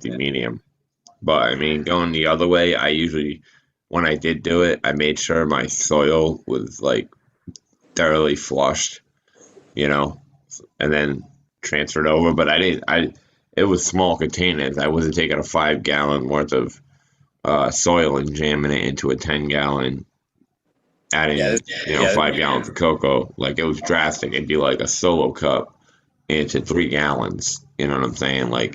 healthy medium. But I mean, going the other way, I usually, when I did do it, I made sure my soil was like thoroughly flushed, you know, and then transferred over. But I didn't. It was small containers. I wasn't taking a 5 gallon worth of soil and jamming it into a 10 gallon, adding 5 gallons of cocoa. Like it was drastic. It'd be like a solo cup into 3 gallons. You know what I'm saying? Like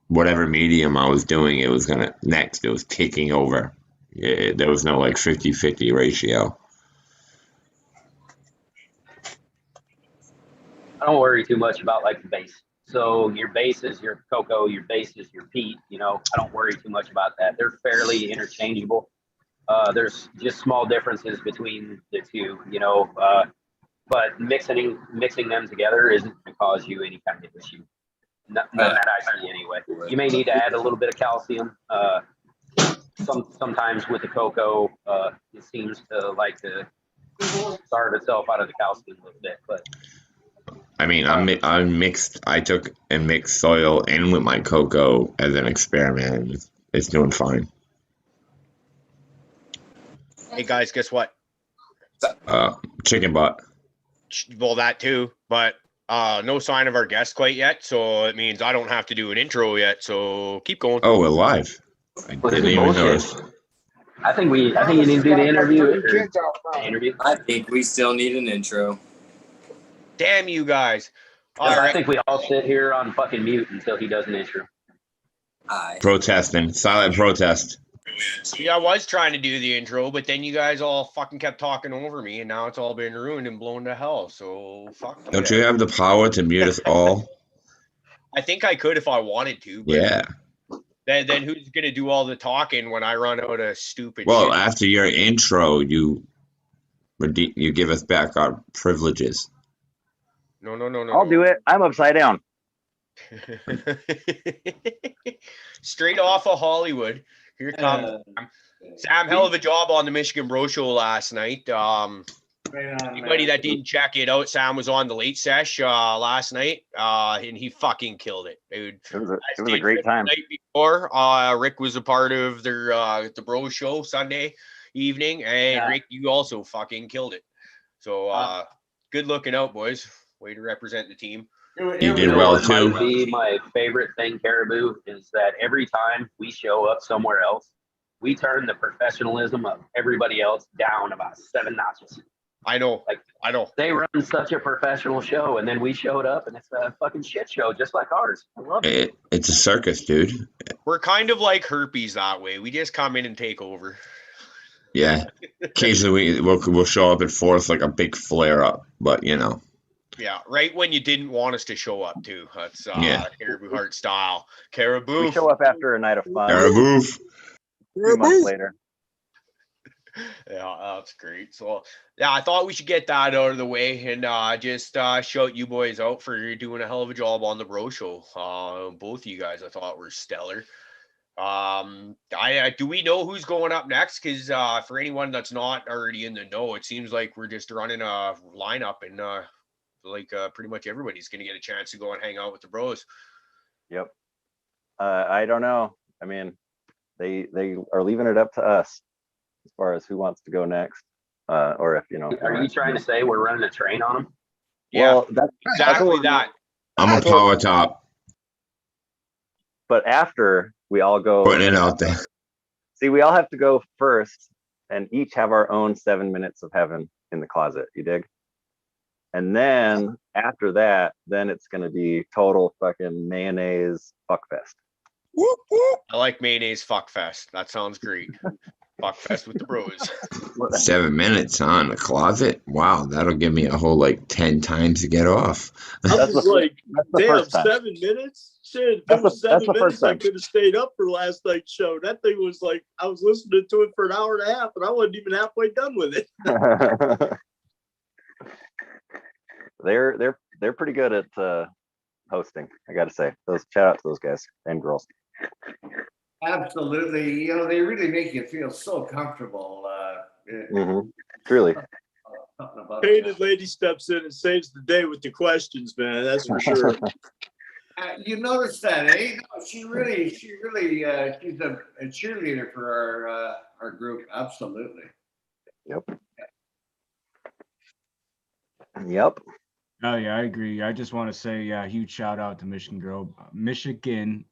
whatever medium I was doing, it was it was taking over. There was no like 50-50 ratio. I don't worry too much about like the base. So your base is your cocoa, your base is your peat. You know, I don't worry too much about that. They're fairly interchangeable. There's just small differences between the two, you know, but mixing them together isn't going to cause you any kind of issue. None that I see anyway. You may need to add a little bit of calcium. Sometimes with the cocoa, it seems to like to starve itself out of the calcium a little bit, but. I mean, I took and mixed soil in with my cocoa as an experiment. It's doing fine. Hey guys, guess what? Chicken butt. Well, that too, but no sign of our guest quite yet, so it means I don't have to do an intro yet. So keep going. Oh, we're live. I didn't even notice. I think you need to do the interview. I think we still need an intro. Damn you guys! I think we all sit here on fucking mute until he does an intro. Protesting, silent protest. See, I was trying to do the intro, but then you guys all fucking kept talking over me, and now it's all been ruined and blown to hell. So fuck. Don't you have the power to mute us all? I think I could if I wanted to. But yeah. Then who's gonna do all the talking when I run out of stupid? Well, shit? After your intro, you give us back our privileges. No. I'll do it. I'm upside down. Straight off of Hollywood. Here comes Sam. Hell of a job on the Michigan Bro Show last night. Anybody that didn't check it out, Sam was on the late sesh last night, and he fucking killed it, dude. It was a great time. The night before, Rick was a part of their the Bro Show Sunday evening, and Rick, you also fucking killed it. So good looking out, boys. Way to represent the team. You did well too. My favorite thing, Caribou, is that every time we show up somewhere else, we turn the professionalism of everybody else down about 7 notches. I know. I know. They run such a professional show, and then we showed up, and it's a fucking shit show, just like ours. I love it. It's a circus, dude. We're kind of like herpes that way. We just come in and take over. Yeah. Occasionally we'll show up at fourth like a big flare up, but you know. Yeah, right when you didn't want us to show up too. That's Caribou Heart style. Caribou. We show up after a night of fun. Caribou. 3 months later. Yeah, that's great. So yeah, I thought we should get that out of the way and just shout you boys out for doing a hell of a job on the Bro Show. Both of you guys I thought were stellar. Do we know who's going up next? Because for anyone that's not already in the know, it seems like we're just running a lineup and pretty much everybody's going to get a chance to go and hang out with the bros. Yep. I don't know. I mean, they are leaving it up to us as far as who wants to go next. Or if, you know. Are you trying to say we're running a train on them? Yeah, well, that's exactly that. I'm a power top. But after we all go. Putting it out there. See, we all have to go first and each have our own 7 minutes of heaven in the closet. You dig? And then after that, then it's going to be total fucking mayonnaise fuckfest. I like mayonnaise fuckfest. That sounds great. Fuckfest with the bros. 7 minutes on the closet. Wow, that'll give me a whole like 10 times to get off. I was like, damn, 7 minutes? Shit, if it was 7 minutes, I could have stayed up for last night's show. That thing was like, I was listening to it for an hour and a half, and I wasn't even halfway done with it. They're pretty good at hosting, I gotta say. Shout out to those guys and girls. Absolutely. You know, they really make you feel so comfortable. Truly. Painted lady steps in and saves the day with the questions, man. That's for sure. You noticed that, eh? No, she's a cheerleader for our group. Absolutely. Yep. Yep. Oh yeah, I agree. I just want to say, yeah, huge shout out to Michigan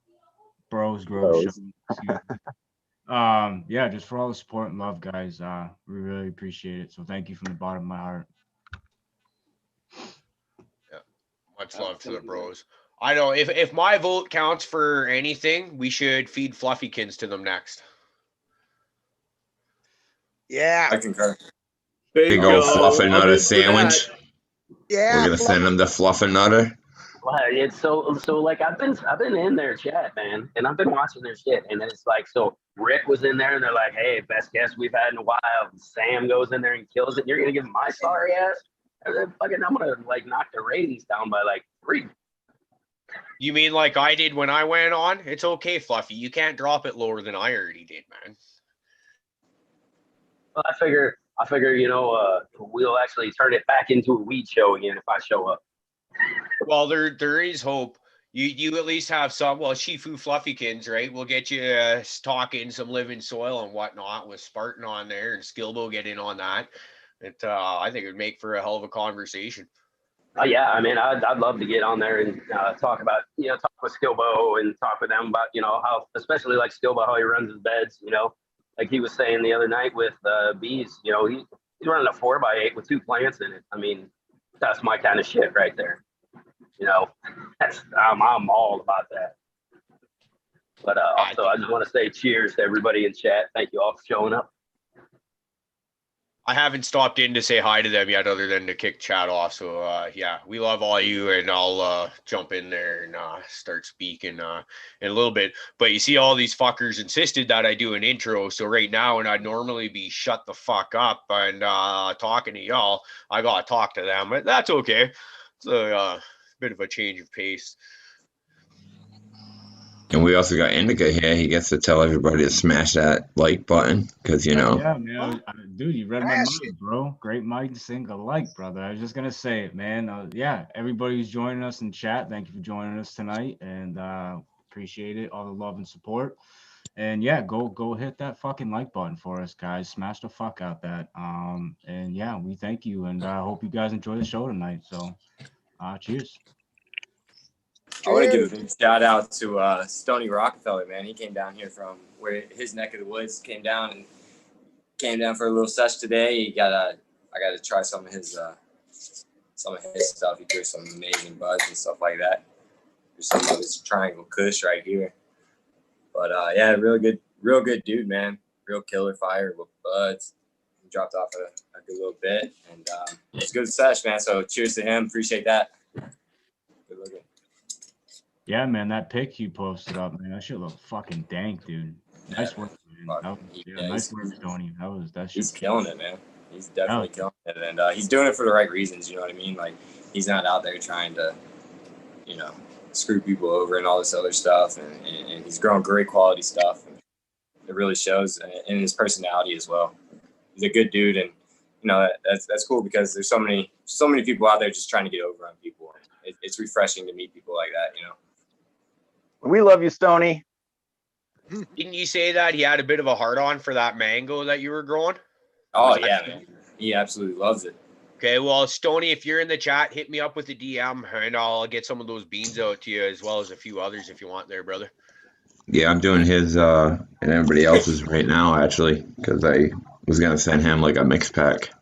Bros Grove Show. Excuse me. Yeah, just for all the support and love, guys. We really appreciate it. So thank you from the bottom of my heart. Yeah, much love to the bros. I know if my vote counts for anything, we should feed Fluffykins to them next. Yeah, I concur. Big old Fluffernutter sandwich. Yeah, we're gonna send him the Fluffernutter. Well, it's so like I've been in their chat, man, and I've been watching their shit, and it's like, so Rick was in there, and they're like, "Hey, best guest we've had in a while." Sam goes in there and kills it. And you're gonna give my sorry ass? Fucking, I'm gonna like knock the ratings down by like 3. You mean like I did when I went on? It's okay, Fluffy. You can't drop it lower than I already did, man. Well, I figure, we'll actually turn it back into a weed show again if I show up. Well, there is hope. You at least have some. Well, Shifu Fluffykins, right? We'll get you talking some living soil and whatnot with Spartan on there and Skilbo get in on that. I think it would make for a hell of a conversation. Yeah, I mean, I'd love to get on there and talk about, talk with Skilbo and talk with them about, how, especially like Skilbo, how he runs his beds, like he was saying the other night with bees, he's running a 4x8 with 2 plants in it. I mean, that's my kind of shit right there. I'm all about that. But also, I just want to say cheers to everybody in chat. Thank you all for showing up. I haven't stopped in to say hi to them yet, other than to kick chat off. So yeah, we love all you, and I'll jump in there and start speaking in a little bit. But you see, all these fuckers insisted that I do an intro. So right now, and I'd normally be shut the fuck up and talking to y'all, I gotta talk to them. But that's okay. It's a bit of a change of pace. And we also got Indica here. He gets to tell everybody to smash that like button because, Yeah, man. Dude, you read my mind, bro. Great minds think alike, brother. I was just going to say it, man. Yeah, everybody who's joining us in chat, thank you for joining us tonight. And appreciate it. All the love and support. And yeah, go hit that fucking like button for us, guys. Smash the fuck out that. And yeah, we thank you. And I hope you guys enjoy the show tonight. So cheers. I want to give a big shout out to Stony Rockefeller, man. He came down here from where his neck of the woods, came down for a little sesh today. I got to try some of his stuff. He threw some amazing buds and stuff like that. There's some of his Triangle Kush right here. But yeah, real good dude, man. Real killer fire with buds. He dropped off a good little bit, and it's a good sesh, man. So cheers to him. Appreciate that. Good looking. Yeah, man, that pic you posted up, man, that shit looked fucking dank, dude. Nice work, man. Nice work, Tony. He's killing it, man. He's definitely killing it, and he's doing it for the right reasons. You know what I mean? Like, he's not out there trying to, screw people over and all this other stuff. And he's growing great quality stuff. And it really shows in his personality as well. He's a good dude, and that's cool because there's so many people out there just trying to get over on people. It's refreshing to meet people like that, We love you, Stony. Didn't you say that he had a bit of a hard-on for that mango that you were growing? Oh, yeah, man. He absolutely loves it. Okay, well, Stony, if you're in the chat, hit me up with a DM, and I'll get some of those beans out to you, as well as a few others if you want there, brother. Yeah, I'm doing his and everybody else's right now, actually, because I was going to send him like a mix pack.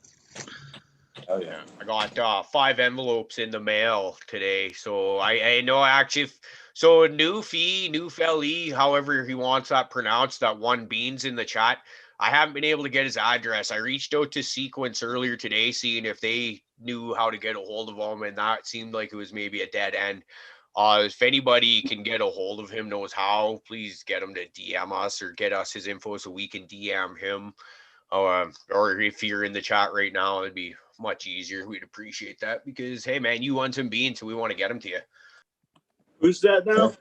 Oh, yeah. I got 5 envelopes in the mail today, so I know actually... So Newfeli, however he wants that pronounced, that one beans in the chat. I haven't been able to get his address. I reached out to Sequence earlier today, seeing if they knew how to get a hold of him, and that seemed like it was maybe a dead end. If anybody can get a hold of him, knows how, please get him to DM us or get us his info so we can DM him. Or if you're in the chat right now, it'd be much easier. We'd appreciate that because, hey, man, you want some beans, so we want to get them to you. Who's that now?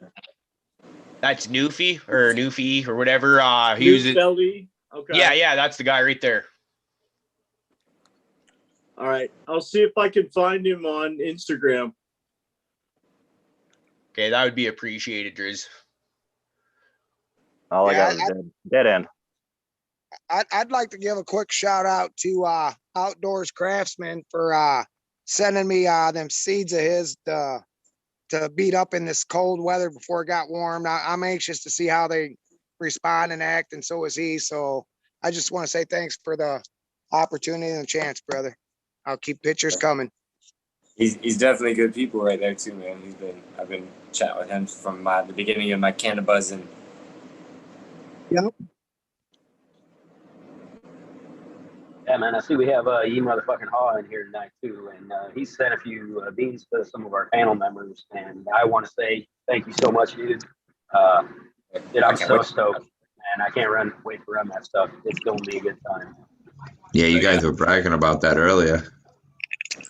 That's Newfie or whatever. Newfeli. Okay. Yeah, that's the guy right there. All right. I'll see if I can find him on Instagram. Okay, that would be appreciated, Driz. All I Yeah, got was dead end. I'd like to give a quick shout out to Outdoors Craftsman for sending me them seeds of his to beat up in this cold weather before it got warm. I'm anxious to see how they respond and act, and so is he. So I just want to say thanks for the opportunity and the chance, brother. I'll keep pictures coming. He's definitely good people right there too, man. I've been chatting with him from the beginning of my Canada buzzing. Yep. Yeah, man. I see we have E motherfucking Haw in here tonight too, and he sent a few beans to some of our panel members, and I want to say thank you so much, dude. Dude, I'm so stoked, and I can't wait to run that stuff. It's going to be a good time. Yeah, you guys were bragging about that earlier.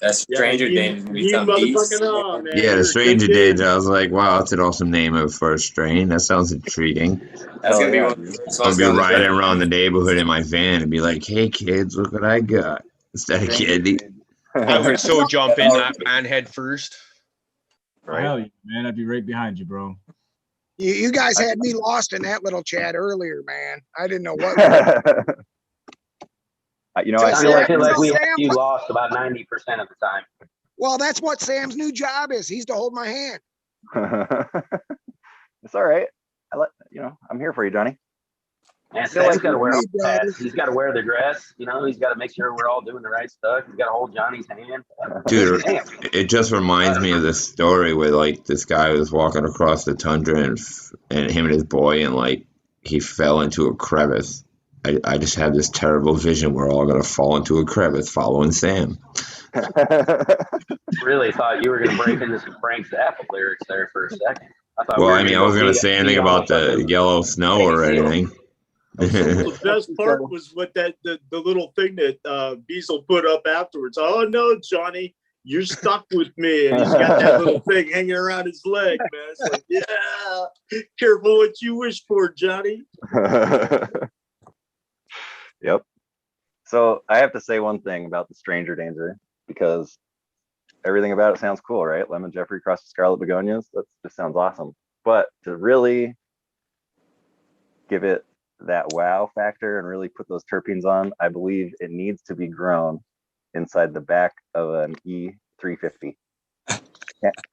That's Stranger Danger. You motherfucking on, man. Yeah, the Stranger Danger. I was like, wow, that's an awesome name of first strain. That sounds intriguing. That's gonna be one of the first ones. I'll be riding around the neighborhood in my van and be like, hey kids, look what I got. Instead of candy. I would so jump in that van head first. Right. Hell yeah, man. I'd be right behind you, bro. You guys had me lost in that little chat earlier, man. I didn't know what. You know, I feel like we had you lost about 90% of the time. Well, that's what Sam's new job is. He's to hold my hand. It's all right. I'm here for you, Johnny. And Sam's got to wear all the hats. He's got to wear the dress. You know, he's got to make sure we're all doing the right stuff. He's got to hold Johnny's hand. Dude, it just reminds me of this story where like this guy was walking across the tundra and him and his boy and like he fell into a crevice. I just have this terrible vision we're all gonna fall into a crevice following Sam. Really thought you were gonna break into some Frank Zappa lyrics there for a second. I wasn't gonna say anything about the yellow snow or anything. The best part was what the little thing that Beazle put up afterwards. Oh no, Johnny, you're stuck with me, and he's got that little thing hanging around his leg, man. It's like, yeah, careful what you wish for, Johnny. Yep. So I have to say one thing about the Stranger Danger because everything about it sounds cool, right? Lemon Jeffrey crossed with Scarlet Begonias. That just sounds awesome. But to really give it that wow factor and really put those terpenes on, I believe it needs to be grown inside the back of an E350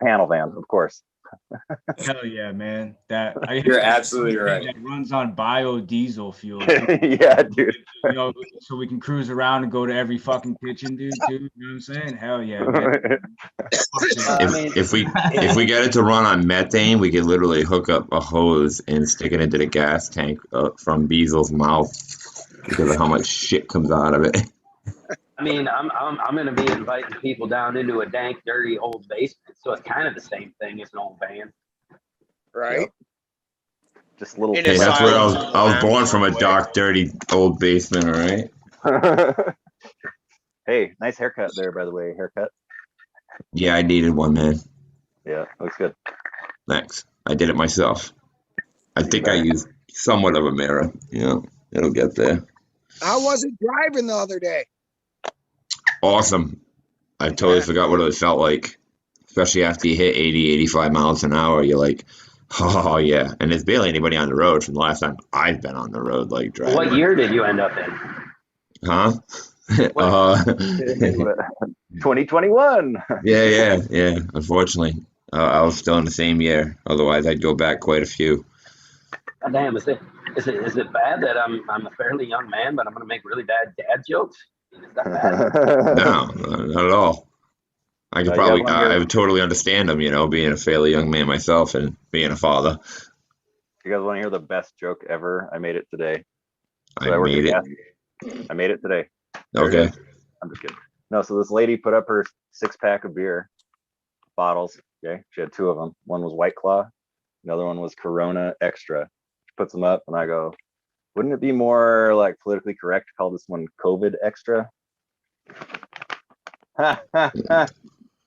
panel van, of course. Hell yeah, man! You're absolutely right. That runs on biodiesel fuel. Yeah, dude. You know, so we can cruise around and go to every fucking kitchen, dude. You know what I'm saying? Hell yeah, man. If we get it to run on methane, we could literally hook up a hose and stick it into the gas tank from Beazle's mouth because of how much shit comes out of it. I mean, I'm going to be inviting people down into a dank, dirty old basement, so it's kind of the same thing as an old van, right? Yep. Just little. Hey, that's where I was born, from a dark, dirty old basement. All right. Hey, nice haircut there, by the way. Haircut. Yeah, I needed one, man. Yeah, looks good. Thanks. I did it myself. I think I used somewhat of a mirror. You know, it'll get there. How was it driving the other day? Awesome. I totally forgot what it felt like, especially after you hit 80, 85 miles an hour. You're like, oh, yeah. And there's barely anybody on the road from the last time I've been on the road, like driving. What year did you end up in? Huh? 2021. Yeah. Unfortunately, I was still in the same year. Otherwise, I'd go back quite a few. God damn, is it bad that I'm a fairly young man, but I'm going to make really bad dad jokes? Is that bad? No, not at all. I would totally understand them, you know, being a fairly young man myself and being a father. You guys want to hear the best joke ever? I made it today. I made it today. Okay. I'm just kidding. No, so this lady put up her 6-pack of beer bottles. Okay. She had 2 of them. One was White Claw. Another one was Corona Extra. She puts them up and I go, wouldn't it be more like politically correct to call this one COVID Extra?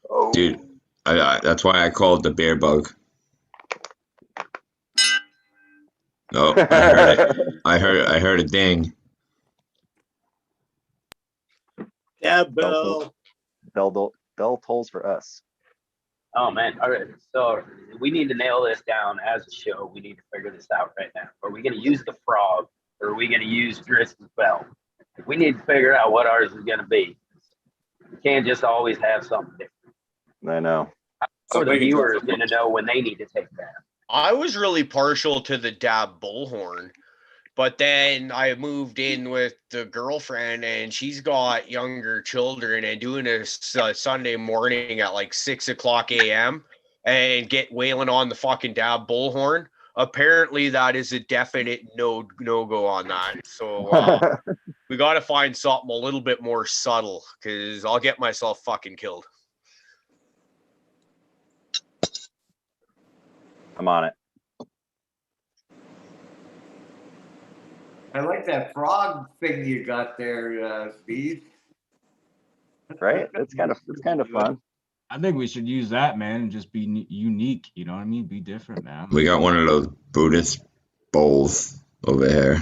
Oh. Dude, that's why I call it the bear bug. Oh, I heard it. I heard a ding. Yeah, Bell. Bell tolls for us. Oh man. All right. So we need to nail this down as a show. We need to figure this out right now. Are we going to use the frog or are we going to use Driscoll's bell? We need to figure out what ours is going to be. We can't just always have something different. I know. So the viewer is going to know when they need to take that. I was really partial to the dab bullhorn, but then I moved in with the girlfriend and she's got younger children, and doing a Sunday morning at like 6:00 a.m. and get wailing on the fucking dab bullhorn. Apparently that is a definite no go on that. So we got to find something a little bit more subtle, because I'll get myself fucking killed. I'm on it. I like that frog thing you got there, Steve. Right? It's kind of fun. I think we should use that, man, and just be unique. You know what I mean? Be different, man. We got one of those Buddhist bowls over here.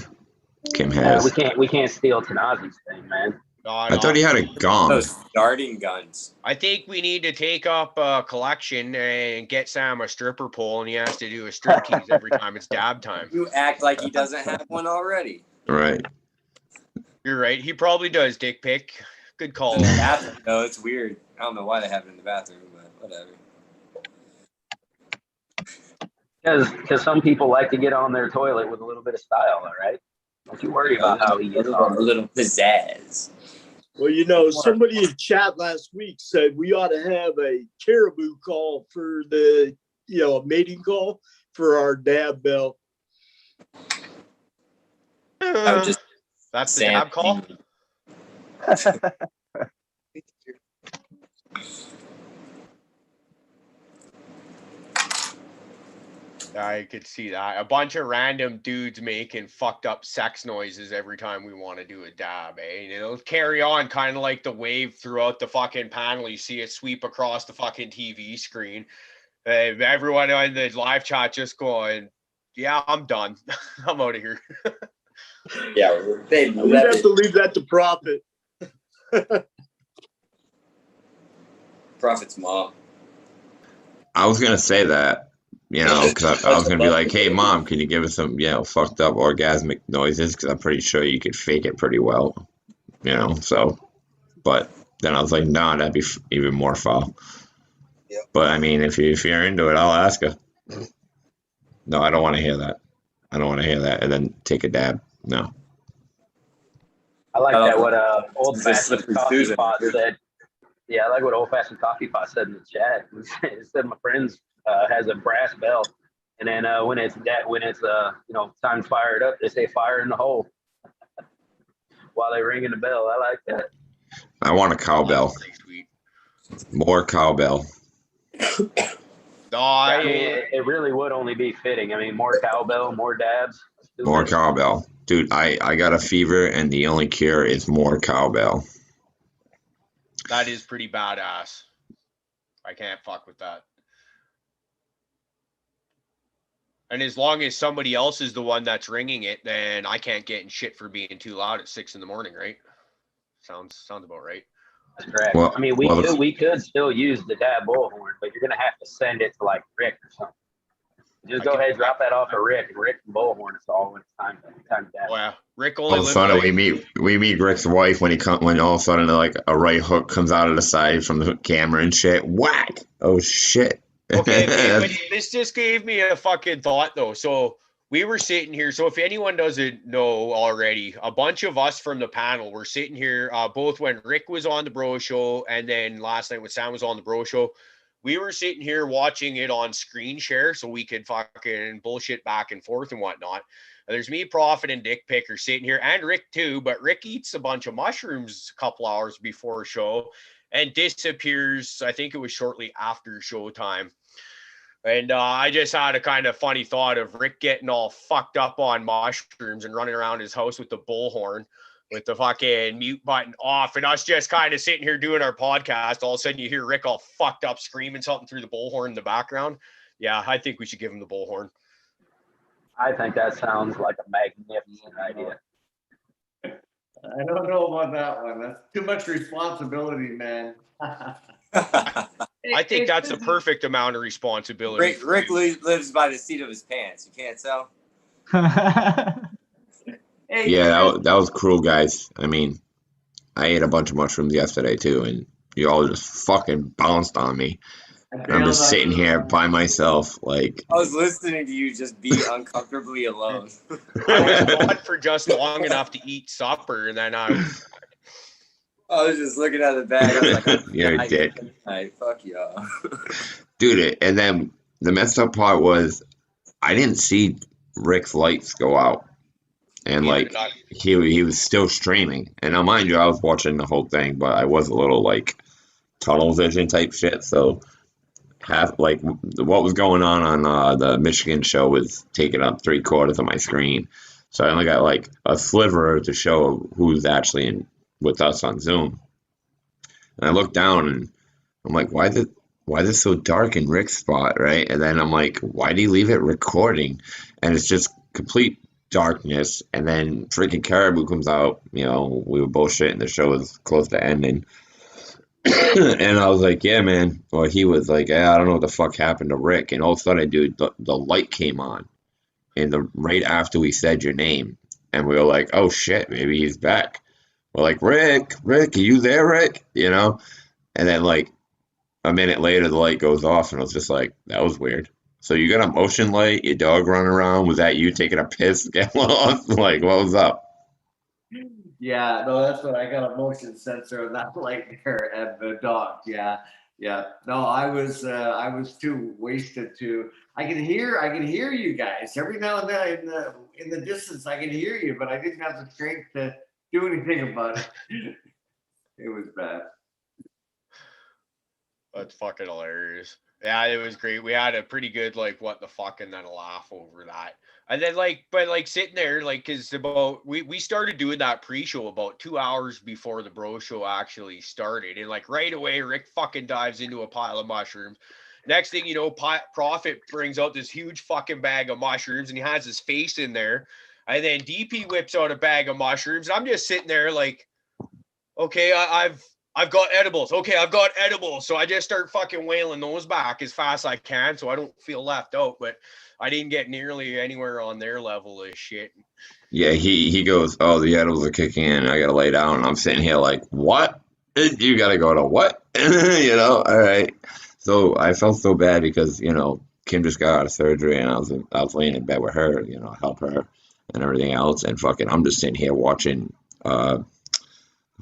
Kim has. We can't steal Tanazi's thing, man. I thought he had a gong. Those darting guns. I think we need to take up a collection and get Sam a stripper pole, and he has to do a striptease every time it's dab time. You act like he doesn't have one already. Right. You're right. He probably does, dick pic. Good call. In the bathroom, though, it's weird. I don't know why they have it in the bathroom, but whatever. Because some people like to get on their toilet with a little bit of style, all right? Don't you worry about how he gets on. A little pizzazz. Well, you know, somebody in chat last week said we ought to have a caribou call for the, a mating call for our dab bell. That's the dab call? I could see that. A bunch of random dudes making fucked up sex noises every time we want to do a dab, eh? And it'll carry on kind of like the wave throughout the fucking panel. You see it sweep across the fucking TV screen. Everyone in the live chat just going, yeah, I'm done. I'm out of here. Yeah, we'd have to leave that to Prophet. Prophet's mom. I was going to say that. Because I was going to be like, hey, Mom, can you give us some, fucked up orgasmic noises? Because I'm pretty sure you could fake it pretty well, so. But then I was like, no, that'd be even more foul. Yep. But, I mean, if you're into it, I'll ask her. No, I don't want to hear that. I don't want to hear that. And then take a dab. No. I like that what old-fashioned coffee pot said. Yeah, I like what old-fashioned coffee pot said in the chat. It said my friends has a brass bell, and then when it's time to fire it up, they say fire in the hole while they're ringing the bell. I like that. I want a cowbell. More cowbell. I mean, it really would only be fitting. I mean, more cowbell, more dabs. More cowbell. Dude, I got a fever, and the only cure is more cowbell. That is pretty badass. I can't fuck with that. And as long as somebody else is the one that's ringing it, then I can't get in shit for being too loud at 6 a.m, right? Sounds about right. That's correct. Well, I mean, we could still use the dab bullhorn, but you're gonna have to send it to like Rick or something. Just go ahead, drop that off to Rick, and Rick can bullhorn us all when it's time to dab. Oh, yeah, Rick only. All of a sudden, we meet Rick's wife when all of a sudden like a right hook comes out of the side from the camera and shit. Whack! Oh shit. Okay, but this just gave me a fucking thought though. So we were sitting here. So if anyone doesn't know already, a bunch of us from the panel were sitting here, both when Rick was on the Bro Show and then last night when Sam was on the Bro Show. We were sitting here watching it on screen share so we could fucking bullshit back and forth and whatnot. And there's me, Prophet, and Dick Picker sitting here, and Rick too. But Rick eats a bunch of mushrooms a couple hours before show and disappears. I think it was shortly after showtime. And I just had a kind of funny thought of Rick getting all fucked up on mushrooms and running around his house with the bullhorn, with the fucking mute button off, and us just kind of sitting here doing our podcast. All of a sudden you hear Rick all fucked up screaming something through the bullhorn in the background. Yeah, I think we should give him the bullhorn. I think that sounds like a magnificent idea. I don't know about that one. That's too much responsibility, man. I think that's the perfect amount of responsibility. Rick lives by the seat of his pants. You can't tell. Hey, Yeah, Chris, that was cruel, guys. I mean, I ate a bunch of mushrooms yesterday too, and you all just fucking bounced on me. I And I'm bailed just on sitting you. here by myself, like. I was listening to you just be uncomfortably alone. I was gone for just long enough to eat supper, and then I was just looking at the bag. I was like, You're a dick. Fuck y'all. Dude, and then the messed up part was I didn't see Rick's lights go out. And like he was still streaming. And now mind you, I was watching the whole thing, but I was a little like tunnel vision type shit. So half like what was going on the Michigan show was taking up 3/4 of my screen. So I only got like a sliver to show who's actually with us on Zoom. And I looked down and I'm like, why is it so dark in Rick's spot, right? And then I'm like, why do you leave it recording? And it's just complete darkness. And then freaking Caribou comes out. You know, we were bullshitting. The show was close to ending. And I was like, yeah, man. Well, he was like, yeah, I don't know what the fuck happened to Rick. And all of a sudden, dude, the light came on. And right after we said your name. And we were like, oh shit, maybe he's back. We're like, Rick, are you there, Rick? You know? And then like a minute later, the light goes off, and I was just like, that was weird. So you got a motion light, your dog running around. Was that you taking a piss? Get lost? Like, what was up? Yeah, no, that's what I got, a motion sensor on that light there and the dog. Yeah. No, I was too wasted to. I can hear you guys every now and then in the distance. I can hear you, but I didn't have the strength to do anything about it. It was bad. That's fucking hilarious. Yeah, it was great. We had a pretty good like what the fuck and then a laugh over that. And then but sitting there cause we started doing that pre-show about 2 hours before the bro show actually started. And like right away Rick fucking dives into a pile of mushrooms. Next thing you know, Prophet brings out this huge fucking bag of mushrooms and he has his face in there. And then DP whips out a bag of mushrooms. And I'm just sitting there like, okay, I've got edibles. Okay, I've got edibles. So I just start fucking whaling those back as fast as I can so I don't feel left out. But I didn't get nearly anywhere on their level of shit. Yeah, he goes, oh, the edibles are kicking in. I got to lay down. And I'm sitting here like, what? You got to go to what? You know, all right. So I felt so bad because, you know, Kim just got out of surgery and I was laying in bed with her, you know, help her and everything else. And fucking, I'm just sitting here watching fucking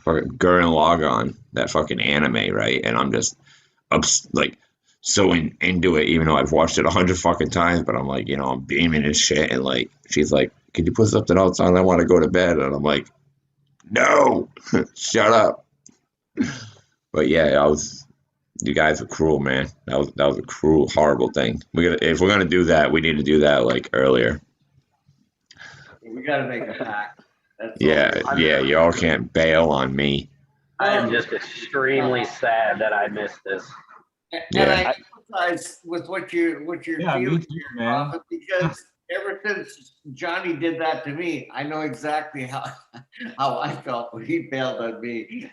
Gurren Lagann, that fucking anime, right? And I'm just like so into it, even though I've watched it 100 fucking times. But I'm like, you know, I'm beaming and shit. And like, she's like, "Can you put something else on? I want to go to bed." And I'm like, "No, shut up." But yeah, you guys were cruel, man. That was a cruel, horrible thing. If we're gonna do that, we need to do that like earlier. We got to make a pact. Yeah, y'all can't bail on me. I am just extremely sad that I missed this. And Yeah. I empathize with what you're Yeah, me feeling too, here, man. Prophet, because ever since Johnny did that to me, I know exactly how I felt when he bailed on me.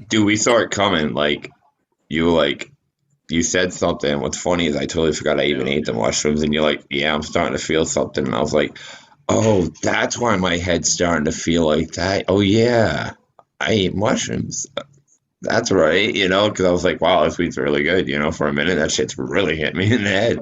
Dude, we saw it coming. Like you said something. What's funny is I totally forgot I even ate the mushrooms, and you're like, "Yeah, I'm starting to feel something." And I was like, "Oh, that's why my head's starting to feel like that. Oh yeah, I ate mushrooms. That's right." You know, because I was like, "Wow, this weed's really good." You know, for a minute, that shit's really hit me in the head.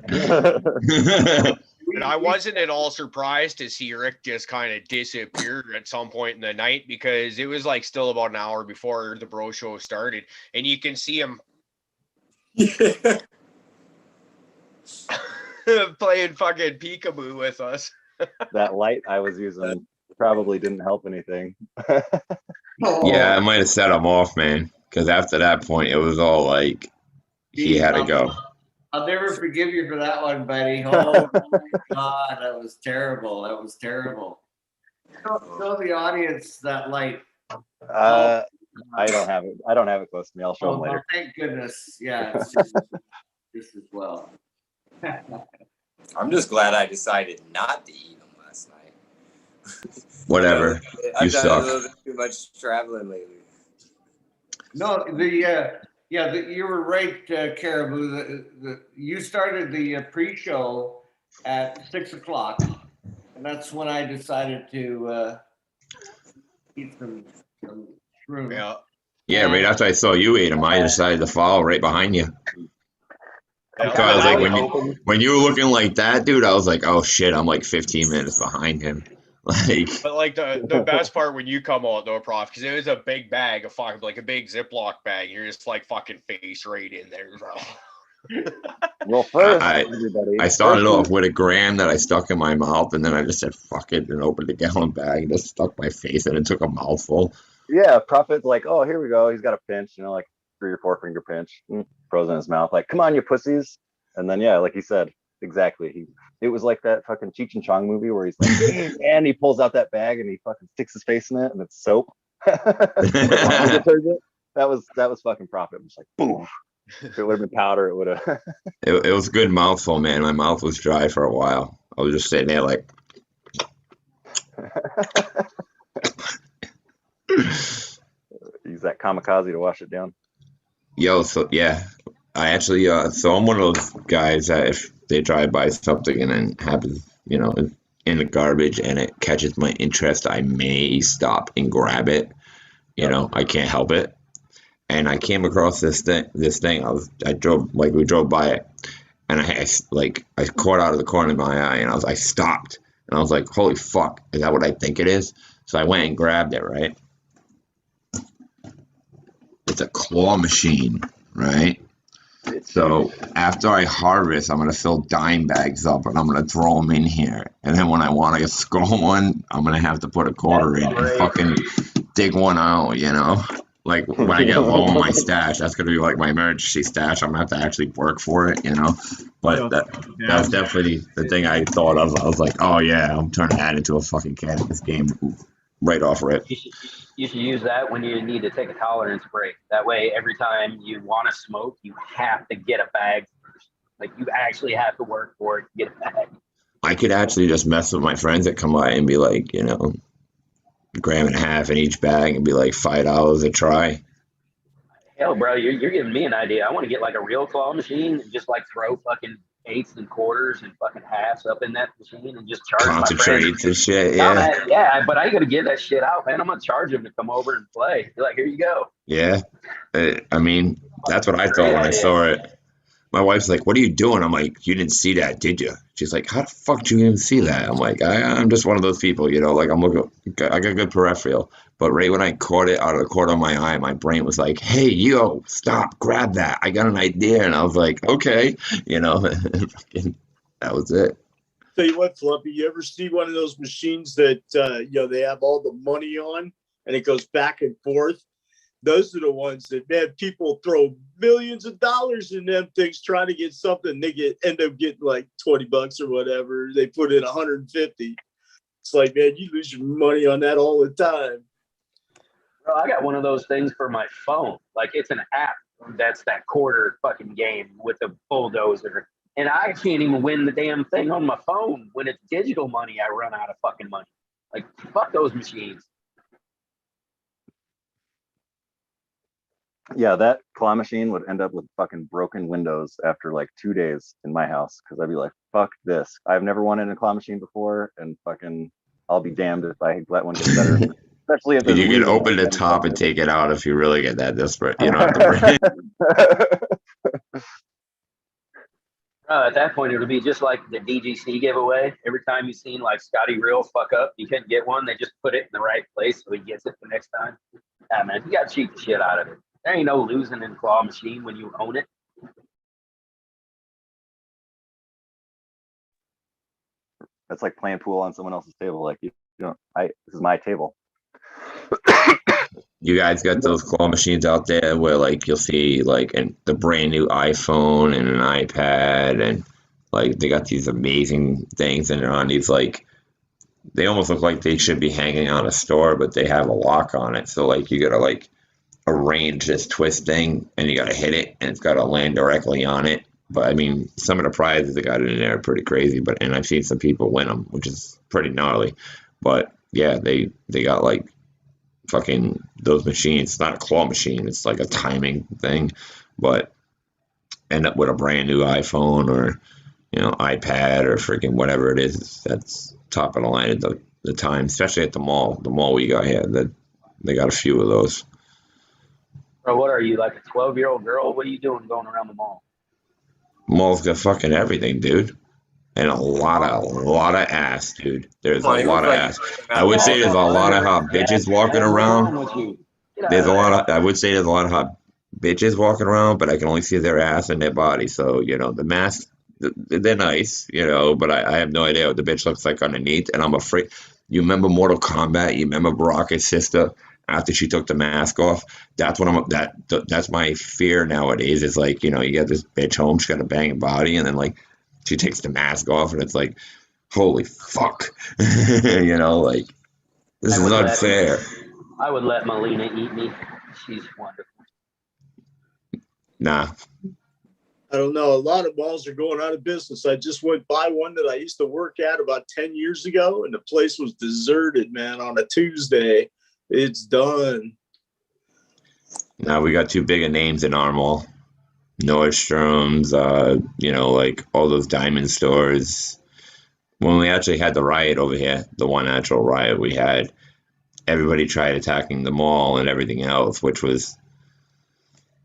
And I wasn't at all surprised to see Rick just kind of disappear at some point in the night because it was like still about an hour before the bro show started. And you can see him playing fucking peekaboo with us. That light I was using probably didn't help anything. Yeah, I might have set him off, man. Because after that point, it was all like he had to go. I'll never forgive you for that one, buddy. Oh my God, that was terrible. That was terrible. Show the audience that light. I don't have it. I don't have it close to me. I'll show them later. Thank goodness. Yeah, it's just as well. I'm just glad I decided not to eat them last night. Whatever. I've You done suck. a little bit too much traveling lately. No, Yeah, you were right, Caribou. You started the pre-show at 6 o'clock, and that's when I decided to eat some shrooms. Yeah. Yeah, right after I saw you ate them, I decided to follow right behind you. Yeah, So I was like, I was when you were looking like that, dude, I was like, oh shit, I'm like 15 minutes behind him. Like, but like the best part when you come out though, Prof, because it was a big bag of fucking like a big Ziploc bag. You're just like fucking face right in there, bro. Well, first, I everybody, I started first off with a gram that I stuck in my mouth, and then I just said fuck it and opened the gallon bag and just stuck my face in it and took a mouthful. yeah, Prophet's like, oh, here we go. He's got a pinch, like 3 or 4 finger pinch, throws in his mouth, like, come on, you pussies. And then, yeah, like he said, exactly. It was like that fucking Cheech and Chong movie where he's like, and he pulls out that bag and he fucking sticks his face in it, and it's soap. Laundry detergent. That was fucking Prophet. It was like, boom. If it would have been powder, it would have. It was a good mouthful, man. My mouth was dry for a while. I was just sitting there like. Use that kamikaze to wash it down. Yo, so yeah, I actually, so I'm one of those guys that if they drive by something and then happens, in the garbage and it catches my interest, I may stop and grab it. I can't help it. And I came across this thing. We drove by it, and I caught out of the corner of my eye, and I stopped, and I was like, holy fuck, is that what I think it is? So I went and grabbed it, right? It's a claw machine, right? So after I harvest, I'm gonna fill dime bags up and I'm gonna throw them in here. And then when I want to score one, I'm gonna have to put a quarter in and fucking dig one out, Like when I get low on my stash, that's gonna be like my emergency stash. I'm gonna have to actually work for it, But that's definitely the thing I thought of. I was like, oh yeah, I'm turning that into a fucking cannabis game right off rip. You should use that when you need to take a tolerance break. That way, every time you want to smoke, you have to get a bag first. Like you actually have to work for it to get a bag. I could actually just mess with my friends that come by and be like, gram and a half in each bag and be like $5 a try. Hell, bro, you're giving me an idea. I want to get like a real claw machine and just like throw fucking eighths and quarters and fucking halves up in that machine and just charge concentrates and shit. No, Yeah, man, yeah, but I got to get that shit out, man. I'm gonna charge him to come over and play. Be like, here you go. Yeah. I mean, that's what I thought when I saw it. My wife's like, "What are you doing?" I'm like, "You didn't see that, did you?" She's like, "How the fuck did you even see that?" I'm like, I'm just one of those people, like I'm looking, I got good peripheral, but right when I caught it out of the corner of my eye, my brain was like, "Hey, yo, stop, grab that! I got an idea," and I was like, "Okay," that was it. Tell you what, Fluffy, you ever see one of those machines that they have all the money on and it goes back and forth? Those are the ones that, man, people throw millions of dollars in them things trying to get something. They end up getting like $20 or whatever. They put in 150. It's like, man, you lose your money on that all the time. Bro, I got one of those things for my phone. Like it's an app that's that quarter fucking game with the bulldozer. And I can't even win the damn thing on my phone. When it's digital money, I run out of fucking money. Like, fuck those machines. Yeah, that claw machine would end up with fucking broken windows after like 2 days in my house because I'd be like, fuck this. I've never wanted a claw machine before, and fucking I'll be damned if I let one get better. Especially if you can open the top and take it out if you really get that desperate. You don't have to bring it. At that point, it would be just like the DGC giveaway. Every time you've seen like Scotty Real fuck up, you couldn't get one. They just put it in the right place so he gets it the next time. Yeah, man, you got to cheat the shit out of it. There ain't no losing in claw machine when you own it. That's like playing pool on someone else's table. Like this is my table. You guys got those claw machines out there where like you'll see like the brand new iPhone and an iPad, and like they got these amazing things, and they're on these like, they almost look like they should be hanging on a store, but they have a lock on it. So like you gotta like arrange this twist thing and you gotta hit it and it's gotta land directly on it. But I mean, some of the prizes that got in there are pretty crazy, and I've seen some people win them, which is pretty gnarly. But yeah, they got like fucking those machines. It's not a claw machine. It's like a timing thing, but end up with a brand new iPhone or iPad or freaking whatever it is that's top of the line at the time, especially at the mall. The mall we got here, that they got a few of those. Bro, what are you, like a 12-year-old girl? What are you doing going around the mall? Mall's got fucking everything, dude. And a lot of ass, dude. There's a lot of ass. I would say there's a lot of hot bitches walking around. There's a lot of I would say there's a lot of hot bitches walking around, but I can only see their ass and their body. So, the masks, they're nice, but I have no idea what the bitch looks like underneath. And I'm afraid. You remember Mortal Kombat? You remember Baraka's sister after she took the mask off? That's what that's my fear nowadays. Is like, you get this bitch home, she's got a banging body, and then like she takes the mask off, and it's like, holy fuck, like this is unfair. I would let Melina eat me. She's wonderful. Nah. I don't know. A lot of malls are going out of business. I just went by one that I used to work at about 10 years ago, and the place was deserted, man, on a Tuesday. It's done. Now we got too big of names in our mall. Nordstrom's, like all those diamond stores. When we actually had the riot over here, the one actual riot we had, everybody tried attacking the mall and everything else, which was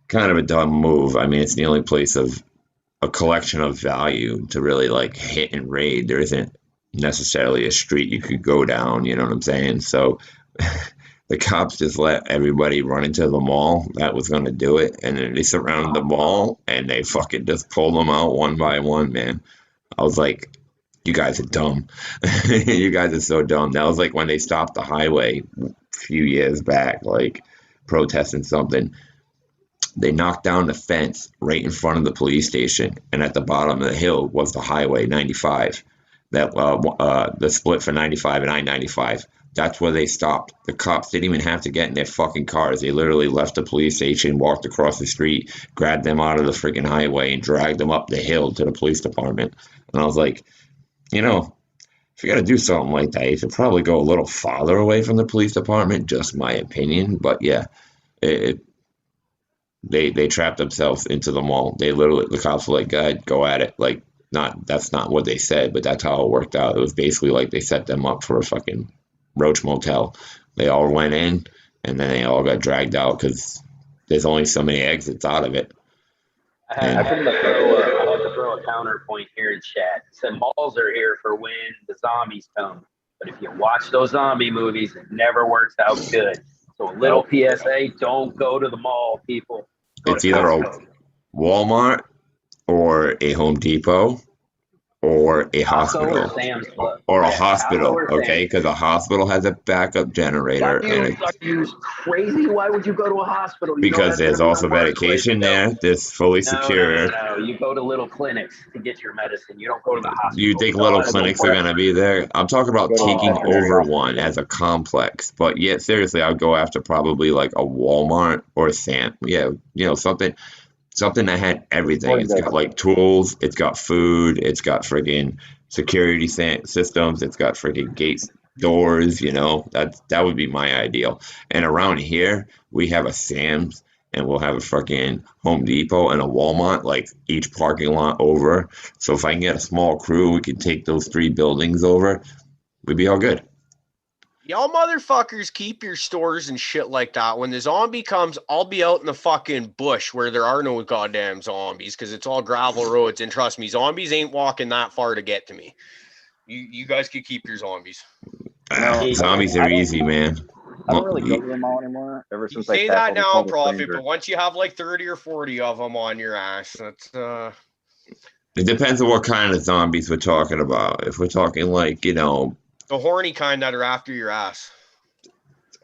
kind of a dumb move. I mean, it's the only place of a collection of value to really like hit and raid. There isn't necessarily a street you could go down, you know what I'm saying? So the cops just let everybody run into the mall that was going to do it, and then they surrounded the mall and they fucking just pulled them out one by one, man. I was like, you guys are dumb. You guys are so dumb. That was like when they stopped the highway a few years back, like protesting something. They knocked down the fence right in front of the police station, and at the bottom of the hill was the highway 95, that the split for 95 and I-95. That's where they stopped. The cops didn't even have to get in their fucking cars. They literally left the police station, walked across the street, grabbed them out of the freaking highway, and dragged them up the hill to the police department. And I was like, if you're going to do something like that, you should probably go a little farther away from the police department, just my opinion. But yeah, they trapped themselves into the mall. The cops were like, God, go at it. Like, that's not what they said, but that's how it worked out. It was basically like they set them up for a fucking Roach Motel. They all went in, and then they all got dragged out because there's only so many exits out of it. I had to throw a counterpoint here in chat. It said malls are here for when the zombies come. But if you watch those zombie movies, it never works out good. So a little PSA, don't go to the mall, people. It's either a Walmart or a Home Depot or a hospital. Or a hospital, okay? Because a hospital has a backup generator. Are you crazy? Why would you go to a hospital? Because there's also medication there. That's fully secure. No. You go to little clinics to get your medicine. You don't go to the hospital. You think little clinics are going to be there? I'm talking about taking over one as a complex. But yeah, seriously, I'd go after probably like a Walmart or a Sam. Yeah, something that had everything. It's got like tools, it's got food, it's got friggin' security systems, it's got friggin' gates, doors, that would be my ideal. And around here, we have a Sam's, and we'll have a fucking Home Depot and a Walmart, like each parking lot over. So if I can get a small crew, we can take those 3 buildings over, we'd be all good. Y'all motherfuckers keep your stores and shit like that. When the zombie comes, I'll be out in the fucking bush where there are no goddamn zombies because it's all gravel roads. And trust me, zombies ain't walking that far to get to me. You guys can keep your zombies. Zombies are easy, man. I don't really go to the mall anymore. Ever since you say that now, Prophet, but once you have like 30 or 40 of them on your ass, that's It depends on what kind of zombies we're talking about. If we're talking like, the horny kind that are after your ass.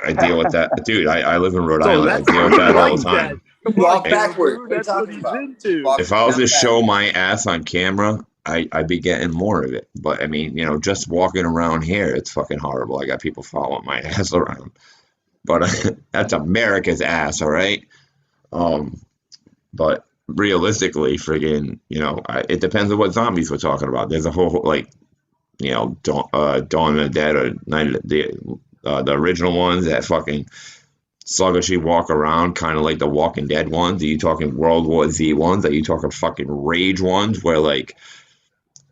I deal with that. Dude, I live in Rhode Island. I deal with that all the time. Walk backward. That's what he's into. If I was to show my ass on camera, I'd be getting more of it. But I mean, just walking around here, it's fucking horrible. I got people following my ass around. But that's America's ass, all right? But realistically, friggin', it depends on what zombies we're talking about. There's a whole, like, Dawn of the Dead or the original ones that fucking sluggishly walk around, kind of like the Walking Dead ones? Are you talking World War Z ones? Are you talking fucking Rage ones where like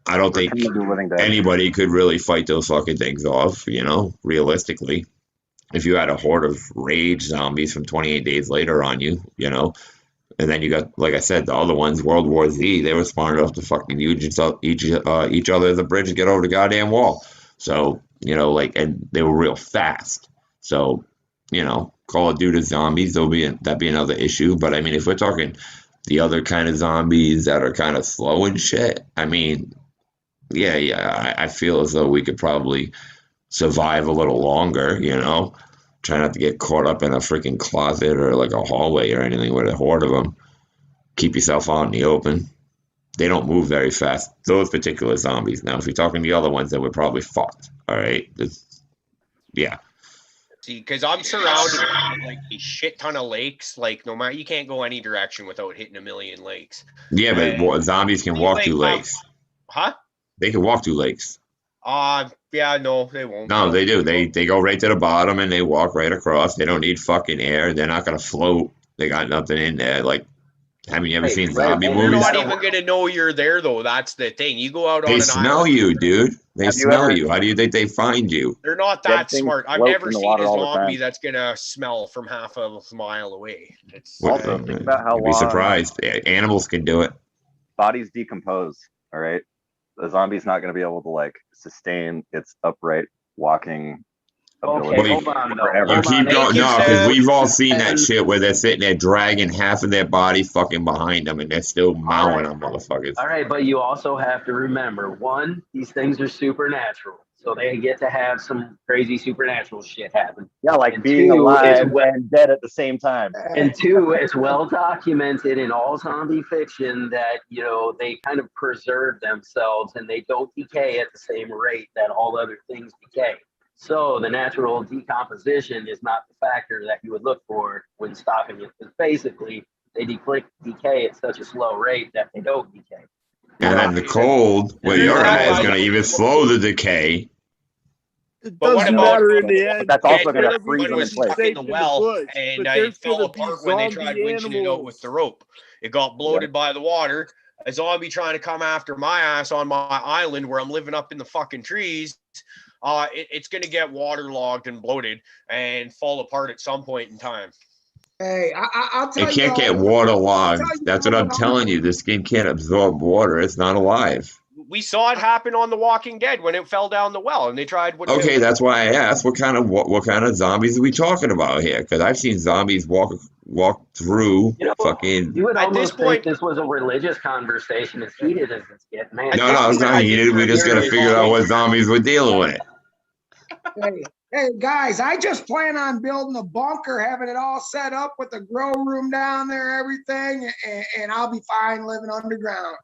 I don't think Return of the Living Dead. anybody could really fight those fucking things off, realistically. If you had a horde of rage zombies from 28 Days Later on you, and then you got, like I said, the other ones, World War Z, they were smart enough to fucking use each other as a bridge to get over the goddamn wall. So, and they were real fast. So, Call of Duty zombies, that'd be another issue. But I mean, if we're talking the other kind of zombies that are kind of slow and shit, I mean, yeah, I feel as though we could probably survive a little longer, Try not to get caught up in a freaking closet or like a hallway or anything with a horde of them. Keep yourself out in the open. They don't move very fast. Those particular zombies. Now, if you're talking the other ones, then we're probably fucked. All right. Yeah. See, because I'm surrounded by like a shit ton of lakes. Like, no matter, you can't go any direction without hitting a million lakes. Yeah, but zombies can walk through lakes. Huh? They can walk through lakes. Yeah, no, they won't. No, they do. They go right to the bottom and they walk right across. They don't need fucking air. They're not gonna float. They got nothing in there. Like, haven't you ever seen zombie They're movies? not even gonna know you're there though. That's the thing. You go out on They an smell island. you, dude. They smell you. How do you think they find you? They're not Dead that things smart. I've float never in the seen water a all the zombie time. that's gonna smell from half a mile away. It's Also, think about how You'd be long surprised. Animals can do it. bodies decompose. All right, the zombie's not going to be able to like sustain its upright walking ability. Okay, hold on, though. forever. You Hold keep on. going. Thank you, No, because Sam. we've all seen that And- shit where they're sitting there dragging half of their body fucking behind them and they're still mowing on motherfuckers. All right, but you also have to remember, one, these things are supernatural, so they get to have some crazy supernatural shit happen. Yeah, like And being two, alive it's and dead at the same time. And two, it's well documented in all zombie fiction that they kind of preserve themselves and they don't decay at the same rate that all other things decay. So the natural decomposition is not the factor that you would look for when stopping it, because basically they decay at such a slow rate that they don't decay. And then the cold, where Yeah, you're at, is I- going to even slow the decay. It But what doesn't about- matter in the end. But that's also gonna Everybody's freeze them in was place. stuck in the safe well, bush, and but it there's fell gonna be apart when they zombie tried winching it out animals. with the rope. It got bloated by the water. A zombie trying to come after my ass on my island where I'm living up in the fucking trees. It's going to get waterlogged and bloated and fall apart at some point in time. Hey, I'll tell It you. can't get I'll waterlogged. tell you That's what I'm what telling you. This skin can't absorb water. It's not alive. We saw it happen on The Walking Dead when it fell down the well, and they tried. Okay, that's why I asked what kind of zombies are we talking about here? Because I've seen zombies walk through fucking. You would At this almost point- think this was a religious conversation, as heated as it's getting, man. No, it's not heated. We just gotta figure out what zombies we're dealing with. Hey, guys, I just plan on building a bunker, having it all set up with a grow room down there, everything, and I'll be fine living underground.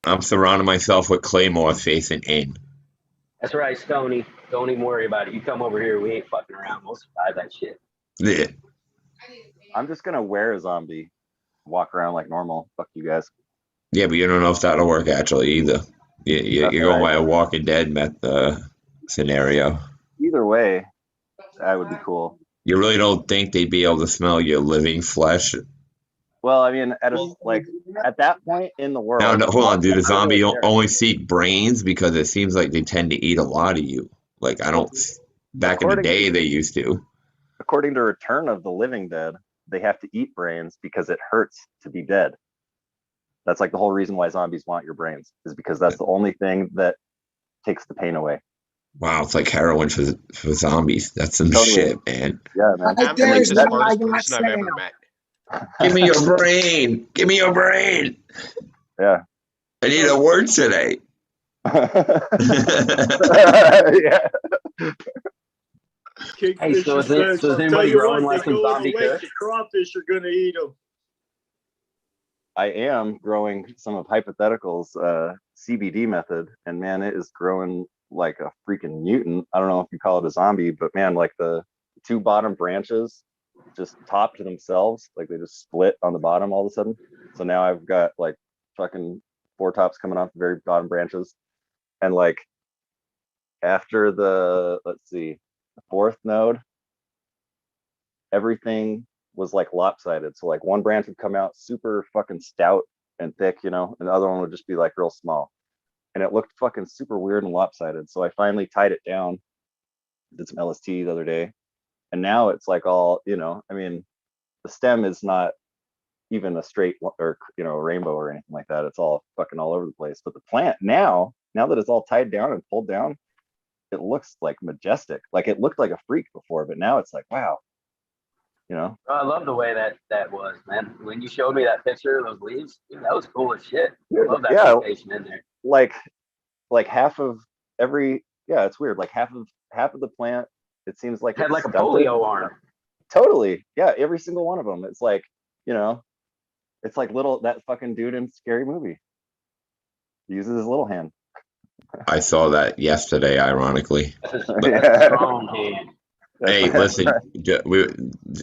I'm surrounding myself with claymores facing in. That's right, Stony. Don't even worry about it. You come over here, we ain't fucking around. We'll survive that shit. Yeah. I'm just gonna wear a zombie, walk around like normal. Fuck you guys. Yeah, but you don't know if that'll work actually either. You're going by a Walking Dead scenario. Either way, that would be cool. You really don't think they'd be able to smell your living flesh? Well, I mean, at that point in the world. Now, no, hold on. Do the I'm zombie really there. only seek brains? Because it seems like they tend to eat a lot of you. Like, I don't. Back in the day, they used to. According to Return of the Living Dead, they have to eat brains because it hurts to be dead. That's like the whole reason why zombies want your brains, is because that's the only thing that takes the pain away. Wow, it's like heroin for zombies. That's some Totally. shit, man. Yeah, man. Right I'm there like is the what smartest I got person I've ever saying. met. Give me your brain. Give me your brain. Yeah. I need a word today. Yeah. Hey, so is anybody growing like some zombie fish? The crawfish are gonna eat them. I am growing some of Hypothetical's CBD method, and man, it is growing like a freaking mutant. I don't know if you call it a zombie, but man, like the two bottom branches just topped to themselves, like they just split on the bottom all of a sudden. So now I've got like fucking four tops coming off the very bottom branches, and like after the fourth node, everything was like lopsided. So like one branch would come out super fucking stout and thick, and the other one would just be like real small. And it looked fucking super weird and lopsided. So I finally tied it down, did some LST the other day. And now it's like all, I mean, the stem is not even a straight or, rainbow or anything like that. It's all fucking all over the place. But the plant now that it's all tied down and pulled down, it looks like majestic. Like it looked like a freak before, but now it's like, wow. I love the way that was, man. When you showed me that picture of those leaves, dude, that was cool as shit. I love that location in there. Like half of every, it's weird. Like half of the plant, it seems like It had like a stunted. polio arm. Totally. Yeah, every single one of them. It's like, it's like that fucking dude in Scary Movie. He uses his little hand. I saw that yesterday, ironically. That's a strong hand. Hey, listen,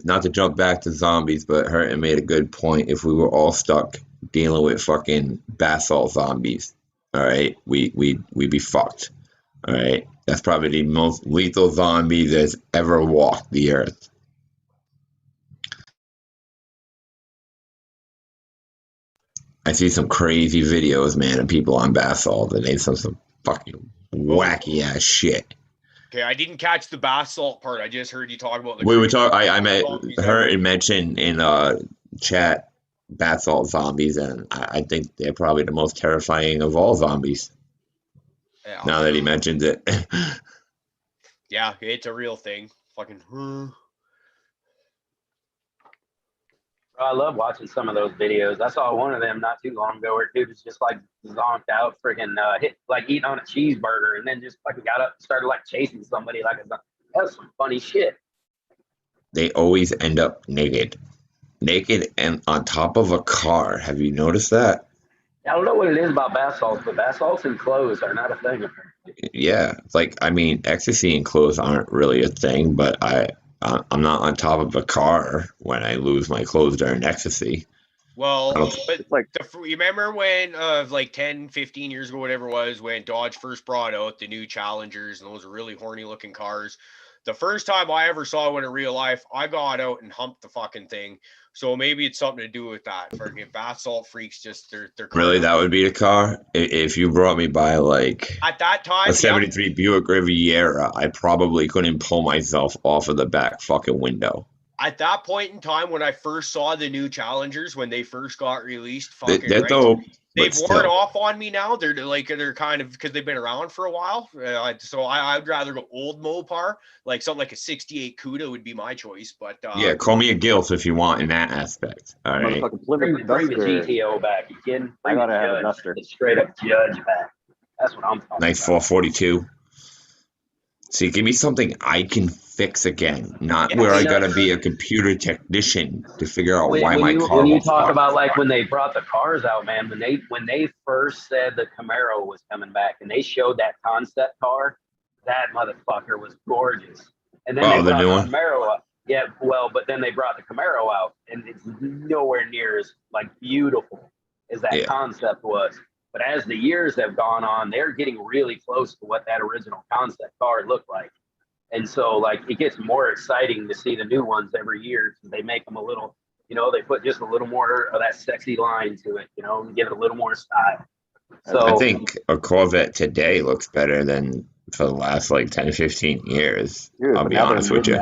not to jump back to zombies, but Hurton made a good point. If we were all stuck dealing with fucking basalt zombies, all right, we'd be fucked. All right, that's probably the most lethal zombie that's ever walked the earth. I see some crazy videos, man, of people on basalt, and they some fucking wacky ass shit. Okay, I didn't catch the basalt part. I just heard you talk about. We were talking. I mentioned in chat basalt zombies, and I think they're probably the most terrifying of all zombies. Yeah. Now that he mentioned it. Yeah, it's a real thing. Fucking. I love watching some of those videos. I saw one of them not too long ago where dude was just like zonked out, freaking eating on a cheeseburger, and then just fucking got up and started like chasing somebody like that was some funny shit. They always end up naked and on top of a car. Have you noticed that? I don't know what it is about basalts, but basalts and clothes are not a thing. Yeah, like I mean, ecstasy and clothes aren't really a thing, but I'm not on top of a car when I lose my clothes during ecstasy. Well, but you remember when, like 10, 15 years ago, whatever it was, when Dodge first brought out the new Challengers, and those are really horny looking cars. The first time I ever saw one in real life, I got out and humped the fucking thing. So maybe it's something to do with that. Fucking basalt freaks, just they're really, that would be the car. If you brought me by like at that time a '73 Buick Riviera, I probably couldn't pull myself off of the back fucking window. At that point in time, when I first saw the new Challengers, when they first got released, they're dope. They've worn off on me now. They're kind of, because they've been around for a while. So I'd rather go old Mopar, like something like a '68 Cuda would be my choice. But yeah, call me a gilf if you want in that aspect. All right. Bring the GTO back. You kidding? I gotta have a Duster. The straight up Judge back. That's what I'm talking nice about. 442. See, give me something I can fix again, not where I gotta be a computer technician to figure out why my car. When you talk about like when they brought the cars out, man, when they first said the Camaro was coming back and they showed that concept car, that motherfucker was gorgeous. And then they brought the Camaro out. Yeah, well, but then they brought the Camaro out, and it's nowhere near as like beautiful as that concept was. But as the years have gone on, they're getting really close to what that original concept car looked like. And so, like, it gets more exciting to see the new ones every year. They make them a little, they put just a little more of that sexy line to it, and give it a little more style. So I think a Corvette today looks better than for the last like 10, 15 years. Dude, I'll be honest with you.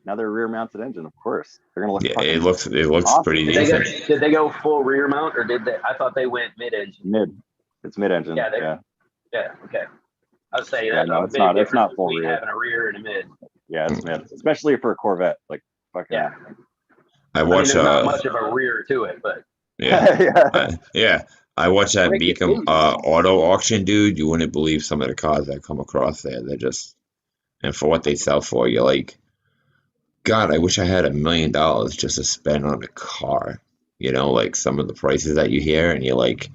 Now they're rear-mounted engine, of course. They're gonna look. Yeah, it looks awesome. Pretty decent. Did they go full rear mount, or did they? I thought they went mid-engine. Mid. It's mid-engine. Yeah. Okay. I was saying it's not full rear. Having a rear and a mid. Yeah, it's mid, especially for a Corvette. Like fucking. Yeah. I watch. There's not much of a rear to it, but. Yeah. I watch that Beacom auto auction, dude. You wouldn't believe some of the cars that come across there. They're just, and for what they sell for, you're like, God, I wish I had $1 million just to spend on a car. Like some of the prices that you hear, and you're like,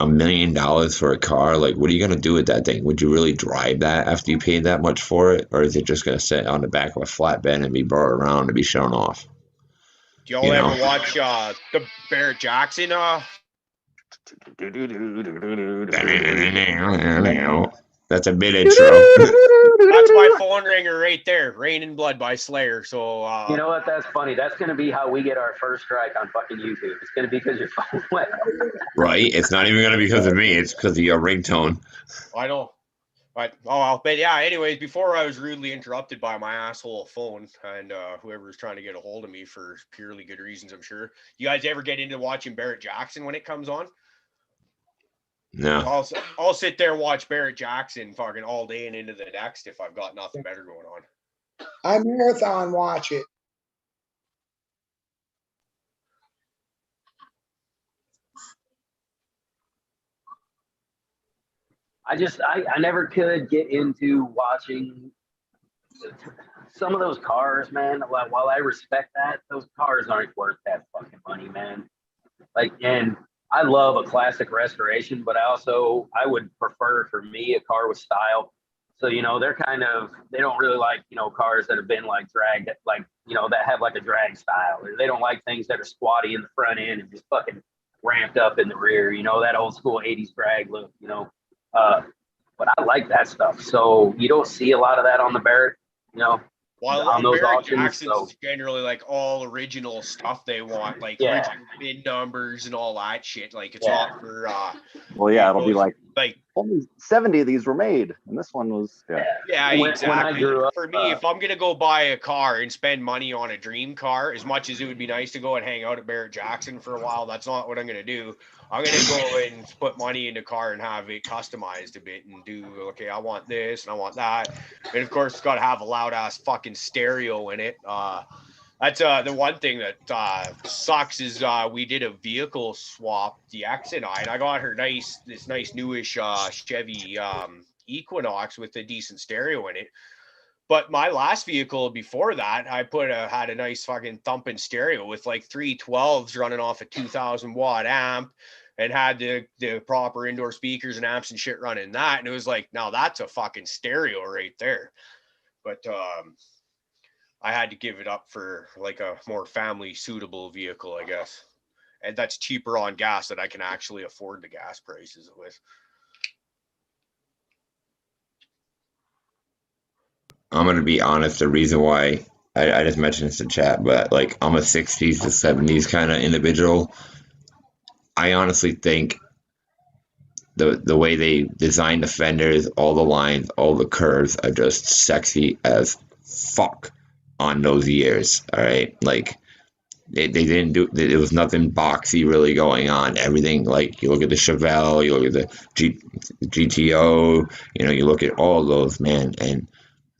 $1 million for a car? Like, what are you gonna do with that thing? Would you really drive that after you paid that much for it, or is it just gonna sit on the back of a flatbed and be brought around to be shown off? Do y'all ever watch the Barrett Jackson? That's a mid intro. That's my phone ringer right there. Rain and Blood by Slayer. So You know what? That's funny. That's going to be how we get our first strike on fucking YouTube. It's going to be because your phone went. Right? It's not even going to be because of me. It's because of your ringtone. I know. But yeah. Anyways, before I was rudely interrupted by my asshole phone and whoever was trying to get a hold of me for purely good reasons, I'm sure. You guys ever get into watching Barrett Jackson when it comes on? No. I'll sit there and watch Barrett Jackson fucking all day and into the next if I've got nothing better going on. I marathon watch it. I never could get into watching some of those cars, man. While I respect that, those cars aren't worth that fucking money, man. Like, and I love a classic restoration, but I would prefer for me a car with style. So, you know, they don't really like, you know, cars that have been like dragged, like, you know, that have like a drag style. Or they don't like things that are squatty in the front end and just fucking ramped up in the rear, you know, that old school 80s drag look, you know. But I like that stuff. So you don't see a lot of that on the Barrett, you know, Well, on those Barrett auctions. Jackson's So generally like all original stuff they want, like Yeah. original bid numbers and all that shit. Like it's not for Well, yeah, it'll be like like only 70 of these were made, and this one was yeah, When exactly. I grew up, For me, if I'm gonna go buy a car and spend money on a dream car, as much as it would be nice to go and hang out at Barrett Jackson for a while, that's not what I'm gonna do. I'm gonna go and put money in the car and have it customized a bit and do okay. I want this and I want that, and of course, it's got to have a loud ass fucking stereo in it. That's the one thing that sucks is we did a vehicle swap, the X and I got her this nice newish Chevy Equinox with a decent stereo in it. But my last vehicle before that, I had a nice fucking thumping stereo with like 312s running off a 2,000 watt amp and had the proper indoor speakers and amps and shit running that. And it was like, now that's a fucking stereo right there. But I had to give it up for like a more family suitable vehicle, I guess. And that's cheaper on gas that I can actually afford the gas prices with. I'm going to be honest. The reason why I just mentioned this in chat, but like I'm a 60s to 70s kind of individual. I honestly think the way they design the fenders, all the lines, all the curves are just sexy as fuck on those years. All right, like they didn't do. There was nothing boxy really going on. Everything like you look at the Chevelle, you look at the GTO, you know, you look at all those, man, and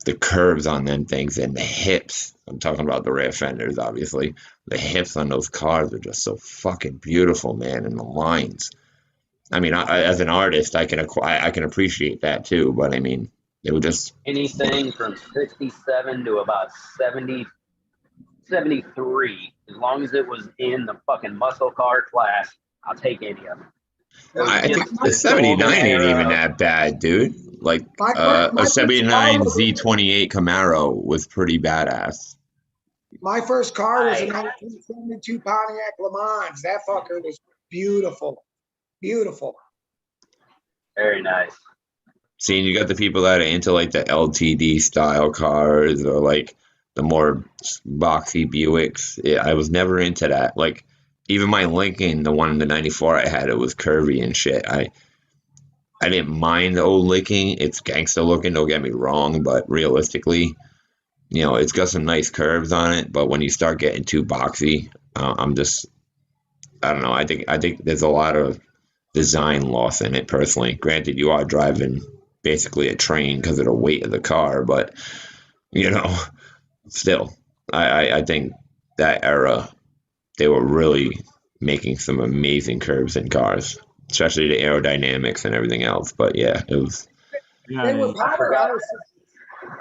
the curves on them things and the hips. I'm talking about the rear fenders, obviously. The hips on those cars are just so fucking beautiful, man, and the lines. I mean, as an artist, I can appreciate that too. But I mean, it would just anything from 67 to about 70, 73, as long as it was in the fucking muscle car class, I'll take any of them. I think the 79 ain't even that bad, dude. Like a 79 Z28 Camaro was pretty badass. My first car was a 1972 Pontiac Le Mans. That fucker was beautiful. Beautiful. Very nice. Seeing you got the people that are into like the LTD style cars or like the more boxy Buicks. Yeah, I was never into that. Like even my Lincoln, the one in the 94 I had, it was curvy and shit. I didn't mind the old Lincoln. It's gangster looking, don't get me wrong, but realistically, you know, it's got some nice curves on it. But when you start getting too boxy, I'm just, I don't know. I think there's a lot of design loss in it personally. Granted, you are driving basically a train because of the weight of the car, but you know, still, I think that era they were really making some amazing curves in cars, especially the aerodynamics and everything else. But yeah, it was. They were powerhouses.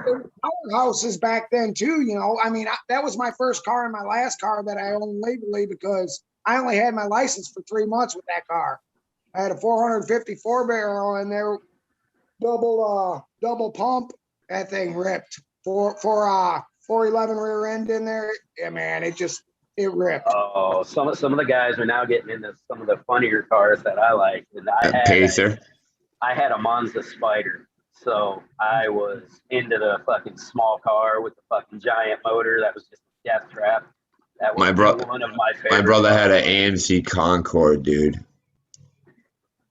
They were powerhouses back then too. You know, I mean, that was my first car and my last car that I owned legally because I only had my license for 3 months with that car. I had a 454 barrel and they're double pump. That thing ripped. 411 rear end in there. Yeah, man, it ripped. Oh, some of the guys are now getting into some of the funnier cars that I like. And Pacer. I had a Monza Spider. So I was into the fucking small car with the fucking giant motor. That was just a death trap. That My was bro, one of my my favorite brother had cars. an AMC Concorde, dude. I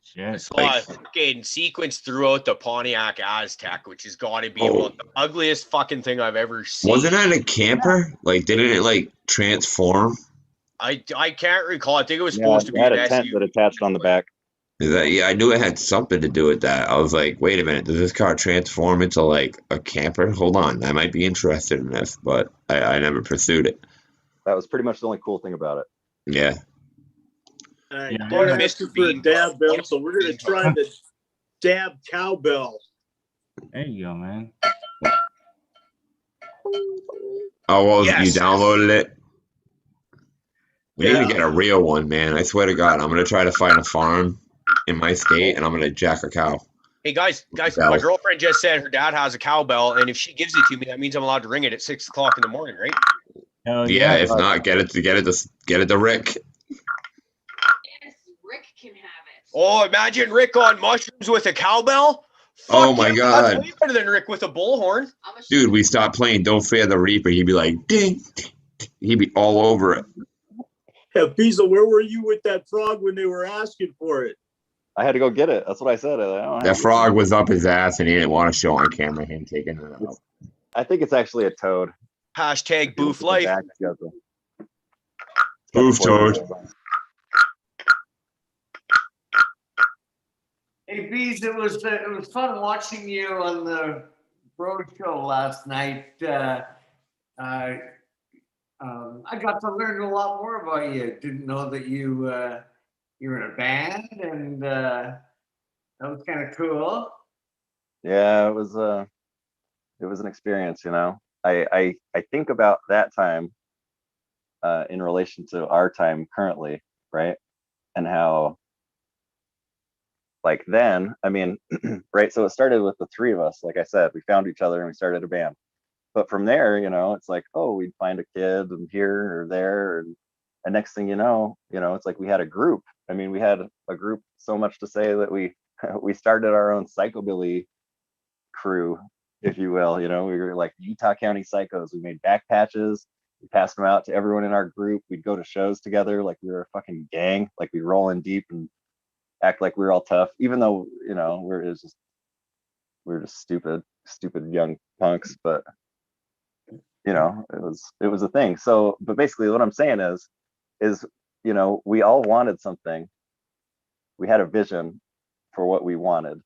Shit. saw a fucking sequence throughout the Pontiac Aztec, which has got to be Oh. about the ugliest fucking thing I've ever seen. Wasn't that a camper? Like, didn't it like transform? I can't recall. I think it was Yeah, supposed to it be had an a tent SUV. that attached on the back. Yeah, I knew it had something to do with that. I was like, wait a minute, does this car transform into like a camper? Hold on, I might be interested in this, but I never pursued it. That was pretty much the only cool thing about it. Yeah. All right, Yeah. Bart Mr. asked you for a Bean. dab bell, so we're gonna try the dab cowbell. There you go, man. Oh, well, you Yes. downloaded it? We need Yeah. to get a real one, man. I swear to God, I'm gonna try to find a farm in my state, and I'm gonna jack a cow. Hey guys, my Bell. girlfriend just said her dad has a cowbell, and if she gives it to me, that means I'm allowed to ring it at 6 o'clock in the morning, right? Hell Yeah, yeah. if not, get it to Rick. Yes, Rick can have it. Oh, imagine Rick on mushrooms with a cowbell. Oh Fuck my yeah, God. that's way better than Rick with a bullhorn. I'm a Dude, we stopped playing Don't Fear the Reaper. He'd be like, ding, ding, ding. He'd be all over it. Yeah, Beazle, where were you with that frog when they were asking for it? I had to go get it. That's what I said. That frog was up his ass, and he didn't want to show on camera him taking it out. I think it's actually a toad. Hashtag boof life. Back together. Boof toad. Hey, Bees, it was fun watching you on the Bro Show last night. I got to learn a lot more about you. Didn't know that you're in a band, and that was kind of cool. Yeah, it was an experience, you know. I think about that time in relation to our time currently, right? And how like then, I mean, right, so it started with the three of us. Like I said, we found each other and we started a band. But from there, you know, it's like, oh, we'd find a kid and here or there, and next thing you know, it's like we had a group. I mean, we had a group so much to say that we we started our own psychobilly crew, if you will. You know, we were like Utah County Psychos. We made back patches. We passed them out to everyone in our group. We'd go to shows together like we were a fucking gang. Like we'd roll in deep and act like we were all tough, even though, you know, we were just stupid young punks. But you know, it was a thing. So, but basically what I'm saying is, you know, we all wanted something. We had a vision for what we wanted,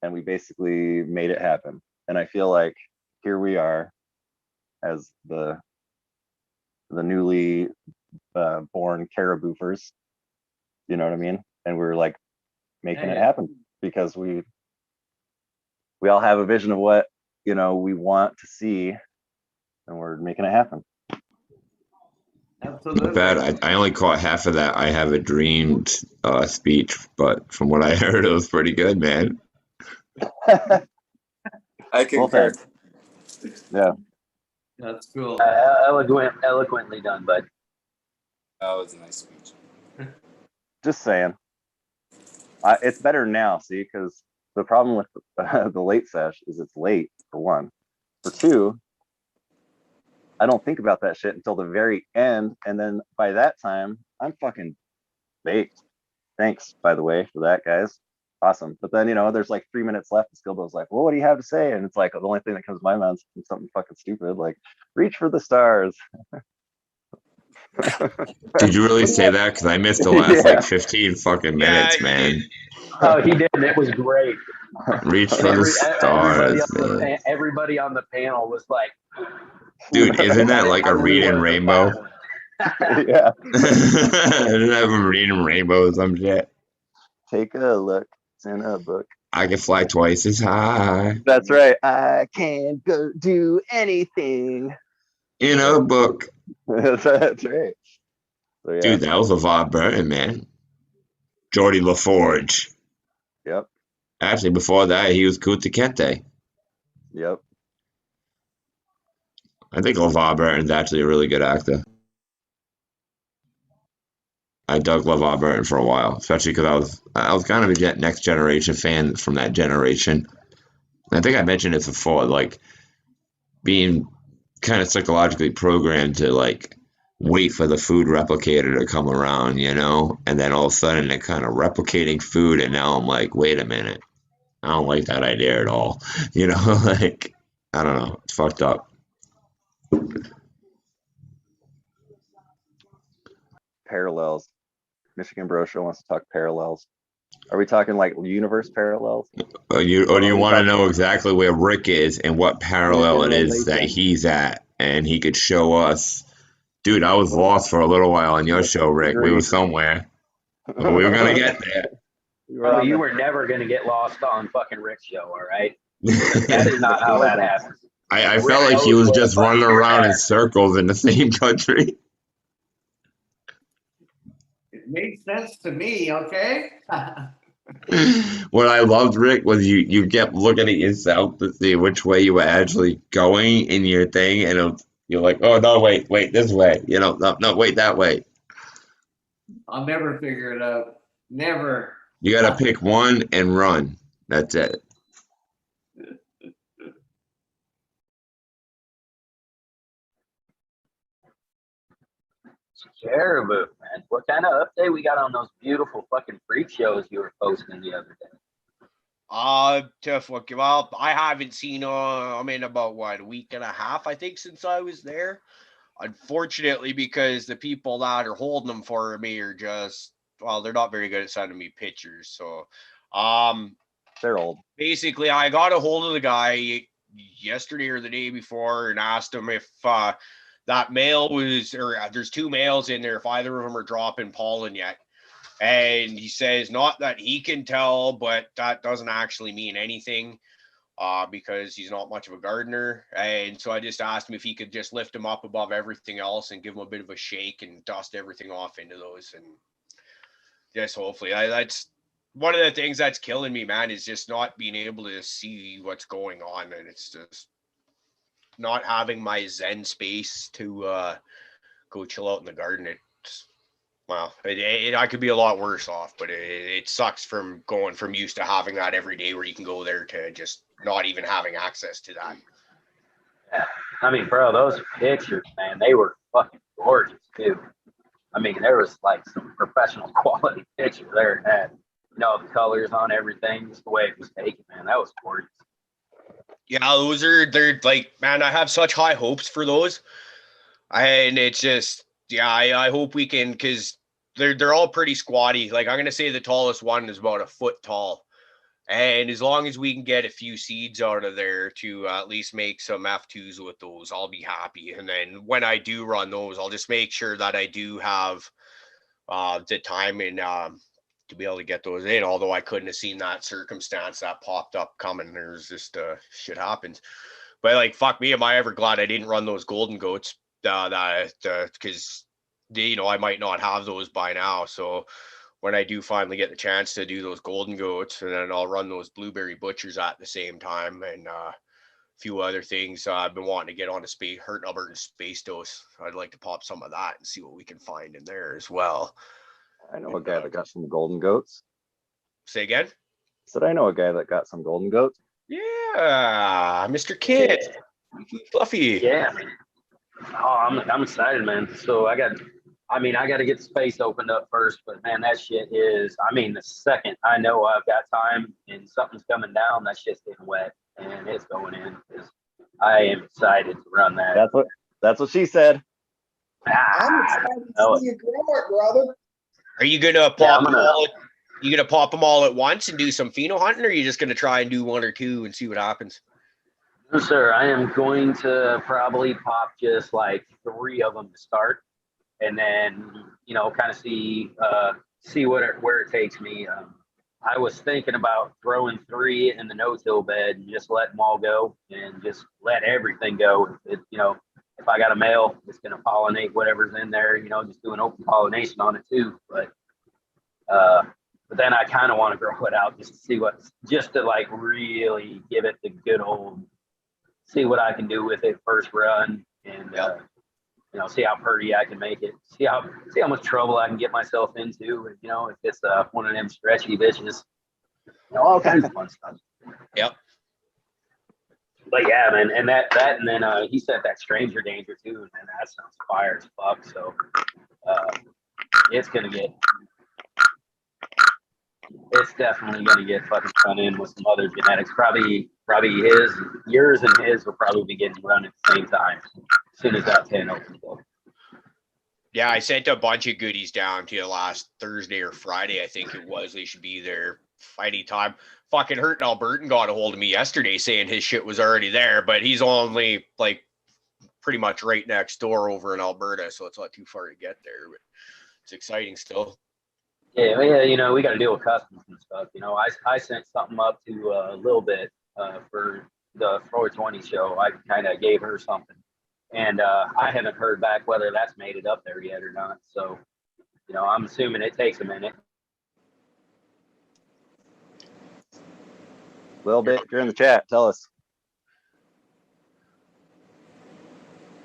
and we basically made it happen. And I feel like here we are as the newly born Caraboofers, you know what I mean? And we're like making it happen because we all have a vision of what, you know, we want to see, and we're making it happen. Absolutely. Bad. I only caught half of that. I have a dreamed speech, but from what I heard, it was pretty good, man. I concur. Yeah. That's cool. Eloquently done, bud. That was a nice speech. Just saying. It's better now, see, because the problem with the late sesh is it's late, for one. For two, I don't think about that shit until the very end, and then by that time, I'm fucking baked. Thanks, by the way, for that, guys. Awesome. But then, you know, there's like 3 minutes left, and Skilbo's like, well, what do you have to say? And it's like, the only thing that comes to my mind is something fucking stupid, like, reach for the stars. Did you really say that? Because I missed the last like 15 fucking minutes, man. Oh, he did. And it was great. Reach And for the stars, man. everybody on the panel was like, Dude, isn't that like a reading rainbow? Yeah. Isn't that a reading rainbow or some shit? Take a look. It's in a book. I can fly twice as high That's right. I can go do anything. in a book. That's right. So, yeah. Dude, that was LeVar Burton, man. Geordie LaForge. Yep. Actually, before that, he was Kunta Kinte. Yep. I think LeVar Burton's actually a really good actor. I dug LeVar Burton for a while, especially because I was kind of a next generation fan from that generation. I think I mentioned it before, like being kind of psychologically programmed to like wait for the food replicator to come around, you know, and then all of a sudden they're kind of replicating food, and now I'm like, wait a minute, I don't like that idea at all, you know, like I don't know, it's fucked up. Parallels. Michigan Bro Show wants to talk parallels. Are we talking like universe parallels? Or do you want to know exactly where Rick is and what parallel it is that he's at, and he could show us? Dude, I was lost for a little while on your show, Rick. We were somewhere, but we were gonna get there. Oh, you were never going to get lost on fucking Rick's show, all right? That is not how that happens. I felt like he was just running around in circles in the same country. It made sense to me, okay? What I loved, Rick, was you kept looking at yourself to see which way you were actually going in your thing, and you're like, oh no, wait, this way, you know, no, wait, that way. I'll never figure it out. Never. You gotta pick one and run. That's it. Caribou, man. What kind of update we got on those beautiful fucking freak shows you were posting the other day? Well, I haven't seen I'm in about a week and a half, I think, since I was there. Unfortunately, because the people that are holding them for me are just, well, they're not very good at sending me pictures. So, they're old. Basically, I got a hold of the guy yesterday or the day before and asked him if that male was, or there's two males in there, if either of them are dropping pollen yet. And he says, not that he can tell, but that doesn't actually mean anything because he's not much of a gardener. And so I just asked him if he could just lift him up above everything else and give him a bit of a shake and dust everything off into those. And just hopefully, that's one of the things that's killing me, man, is just not being able to see what's going on. And it's just not having my Zen space to go chill out in the garden. Well, I could be a lot worse off, but it sucks from going from used to having that every day where you can go there to just not even having access to that. Yeah. I mean, bro, those pictures, man, they were fucking gorgeous, too. I mean, there was like some professional quality pictures there. Had, the colors on everything, just the way it was taken, man. That was gorgeous. Yeah, they're like, man, I have such high hopes for those. And it's just, yeah, I hope we can, because they're all pretty squatty. Like, I'm going to say the tallest one is about a foot tall. And as long as we can get a few seeds out of there to at least make some F2s with those, I'll be happy. And then when I do run those, I'll just make sure that I do have the time and to be able to get those in. Although I couldn't have seen that circumstance that popped up coming. There's just shit happens. But like, fuck me, am I ever glad I didn't run those golden goats? Because I might not have those by now. So when I do finally get the chance to do those golden goats, and then I'll run those blueberry butchers at the same time, and a few other things. I've been wanting to get on a Hurt Albertan space dose. I'd like to pop some of that and see what we can find in there as well. I know a guy that got some golden goats. Say again? Said I know a guy that got some golden goats. Yeah, Mr. Kid, Fluffy. Yeah, man. Oh, I'm excited, man. So I got to get the space opened up first, but man, that shit is, the second I know I've got time and something's coming down, that shit's getting wet and it's going in because I am excited to run that. That's what she said. I'm excited to see you grow it, brother. Are you gonna pop them all? You gonna pop them all at once and do some pheno hunting, or are you just gonna try and do one or two and see what happens? No, sir. I am going to probably pop just like 3 of them to start, and then kind of see where it takes me. I was thinking about throwing 3 in the no-till bed and just let them all go and just let everything go. If I got a male, it's going to pollinate whatever's in there, just do an open pollination on it too. But then I kind of want to grow it out just to see just to like really give it the good old, see what I can do with it first run and, see how pretty I can make it, see how much trouble I can get myself into. If it's one of them stretchy bitches, all kinds of fun stuff. Yep. But yeah, man, and and then he said that stranger danger too, and that sounds fire as fuck. So it's gonna get, it's definitely gonna get fucking run in with some other genetics. Probably yours and his will probably be getting run at the same time as soon as that 10 opens up. Yeah, I sent a bunch of goodies down to you last Thursday or Friday, I think it was. They should be there anytime. Fucking Hurtin Albertan got a hold of me yesterday saying his shit was already there, but he's only like pretty much right next door over in Alberta, so it's not too far to get there. But it's exciting still. Yeah, you know, we got to deal with customs and stuff. You know, I sent something up to a little bit for the 420 show. I kind of gave her something, and I haven't heard back whether that's made it up there yet or not. So, you know, I'm assuming it takes a minute. Little bit, you're in the chat. Tell us.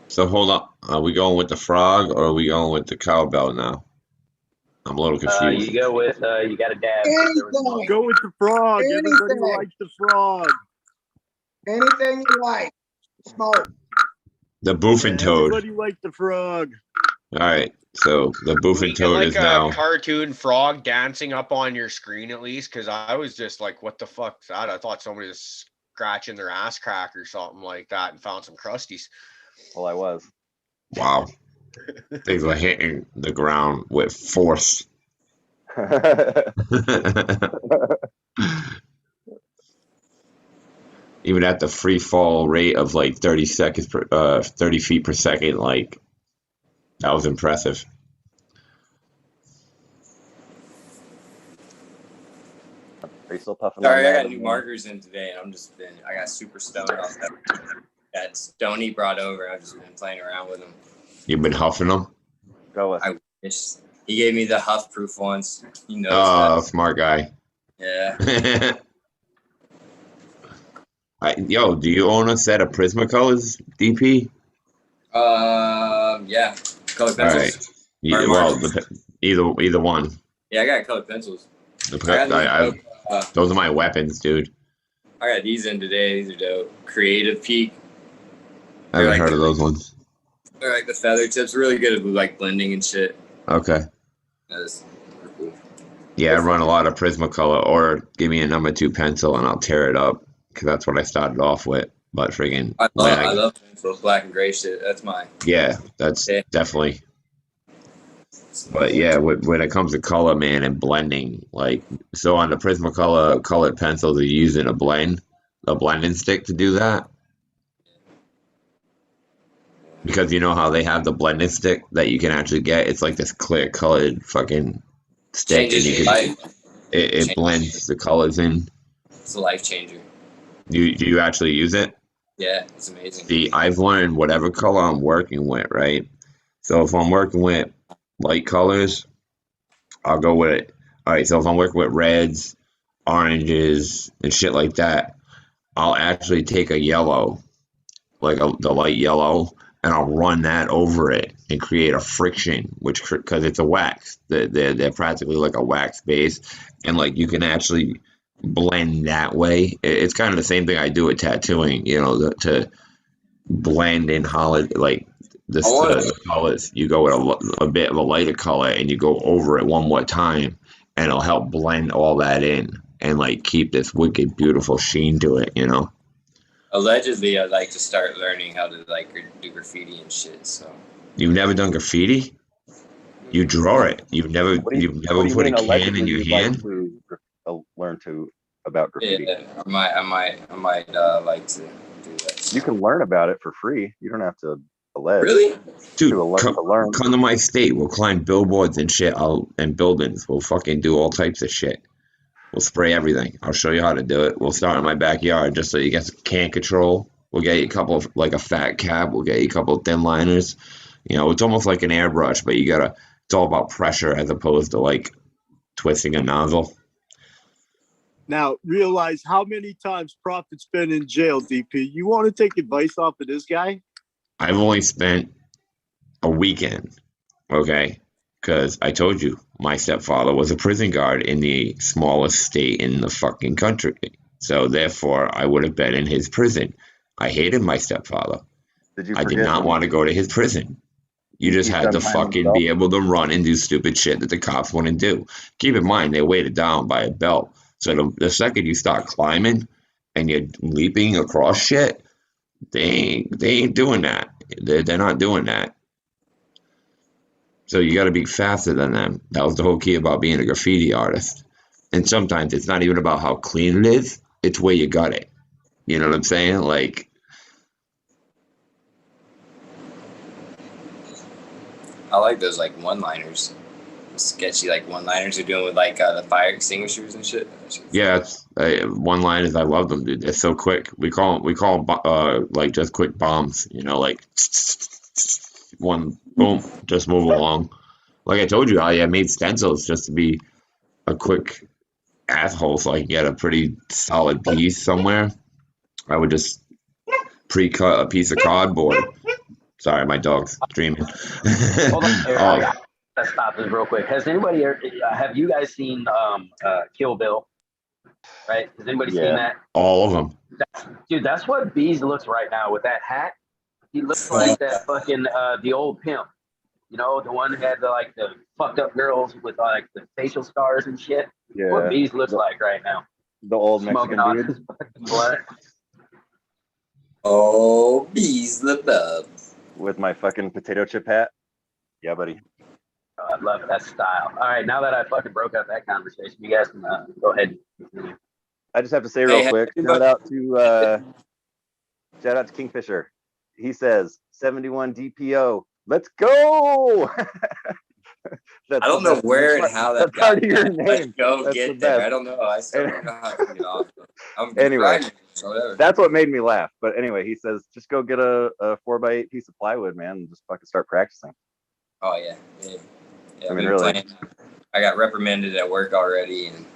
So hold up. Are we going with the frog or are we going with the cowbell now? I'm a little confused. You go with you got a dab. Go with the frog. Everybody Anything. likes the frog. Anything you like. Smoke. The boofing toad. Everybody likes the frog. All right. So the We boofing get toad like is a now. cartoon frog dancing up on your screen at least, because I was just like, what the fuck's that? I thought somebody was scratching their ass crack or something like that and found some crusties. Well, I was. Wow. Things are hitting the ground with force. Even at the free fall rate of like 30 seconds per 30 feet per second, like that was impressive. Are you still puffing? Sorry, on I that? got new markers in today, and I got super stoned off that Stony brought over. I've just been playing around with them. You've been huffing them? Go with. I wish he gave me the huff proof once. He knows Oh, smart guy. that. Yeah. Yo, do you own a set of Prismacolors, DP? Yeah, colored All pencils. right. Yeah, Or well, markers. either one. Yeah, I got colored pencils. I those are my weapons, dude. I got these in today. These are dope. Creative Peak. I haven't like heard of those ones. They're like the feather tips. Really good at like blending and shit. Okay. That's cool. Yeah, I run a lot of Prismacolor, or give me a number 2 pencil and I'll tear it up, because that's what I started off with. But friggin' I love pencils, black and gray shit. That's mine. yeah, that's definitely. But yeah, when it comes to color, man, and blending, like, so on the Prismacolor colored pencils, are you using a blending stick to do that? Because you know how they have the blending stick that you can actually get? It's like this clear colored fucking stick, and you can, it blends the colors in. It's a life changer. Do you actually use it? Yeah, it's amazing. See, I've learned whatever color I'm working with, right? So if I'm working with light colors, I'll go with it. All right, so if I'm working with reds, oranges, and shit like that, I'll actually take a yellow, like the light yellow, and I'll run that over it and create a friction, which, because it's a wax, they're practically like a wax base, and like you can actually blend that way. It's kind of the same thing I do with tattooing, you know, to blend in like the colors. You go with a bit of a lighter color and you go over it one more time, and it'll help blend all that in and like keep this wicked beautiful sheen to it, you know. Allegedly, I'd like to start learning how to like do graffiti and shit. So You've never done graffiti? You draw it. You've never put a can in your hand? Like to learn about graffiti. yeah, I might like to do that. You can learn about it for free. You don't have to allege. Really? Dude, to learn. Come to my state. We'll climb billboards and shit and buildings. We'll fucking do all types of shit. We'll spray everything. I'll show you how to do it. We'll start in my backyard just so you get some can control. We'll get you a couple of, like a fat cap. We'll get you a couple of thin liners. You know, it's almost like an airbrush, but it's all about pressure as opposed to like twisting a nozzle. Now, realize how many times Prophet's been in jail, DP. You want to take advice off of this guy? I've only spent a weekend, okay? Because I told you, my stepfather was a prison guard in the smallest state in the fucking country. So therefore, I would have been in his prison. I hated my stepfather. Did you I did forget not when want to go to his prison. You just he's had done to time fucking himself? be able to run and do stupid shit that the cops wouldn't do. Keep in mind, they weight it down by a belt. So the second you start climbing and you're leaping across shit, they ain't doing that. They're not doing that. So you got to be faster than them. That was the whole key about being a graffiti artist. And sometimes it's not even about how clean it is; it's where you got it. You know what I'm saying? Like, I like those like one-liners, sketchy like one-liners you're doing with like the fire extinguishers and shit. That shit's yeah, it's one-liners. I love them, dude. They're so quick. We call them like just quick bombs. You know, like one boom, just move along. Like I told you, I made stencils just to be a quick asshole, so I can get a pretty solid piece somewhere. I would just pre-cut a piece of cardboard. Sorry, my dog's dreaming. Hold on, here, Oh, gotta stop this real quick. Has anybody have you guys seen Kill Bill? Right? Has anybody seen Yeah. that? all of them. Dude, that's what Bees looks right now with that hat. He looks like that fucking the old pimp. You know, the one that had the fucked up girls with like the facial scars and shit. That's what Yeah. Bees looks like right now. The old Smoking Mexican on dude. his fucking blunt. Oh, bees the bub. With my fucking potato chip hat. Yeah, buddy. Oh, I love that style. All right, now that I fucking broke up that conversation, you guys can go ahead. I just have to say real Hey, quick, everybody- shout out to Kingfisher. He says 71 DPO. Let's go. That's I don't the know best. where That's and how that that's got part of your Let's name. go That's the get there. best. I don't know. I still don't know how to get off. I'm Anyway, grinding, so whatever. that's what made me laugh. But anyway, he says just go get a 4x8 piece of plywood, man, and just fucking start practicing. Oh yeah. I I've mean, been really. playing. I got reprimanded at work already, and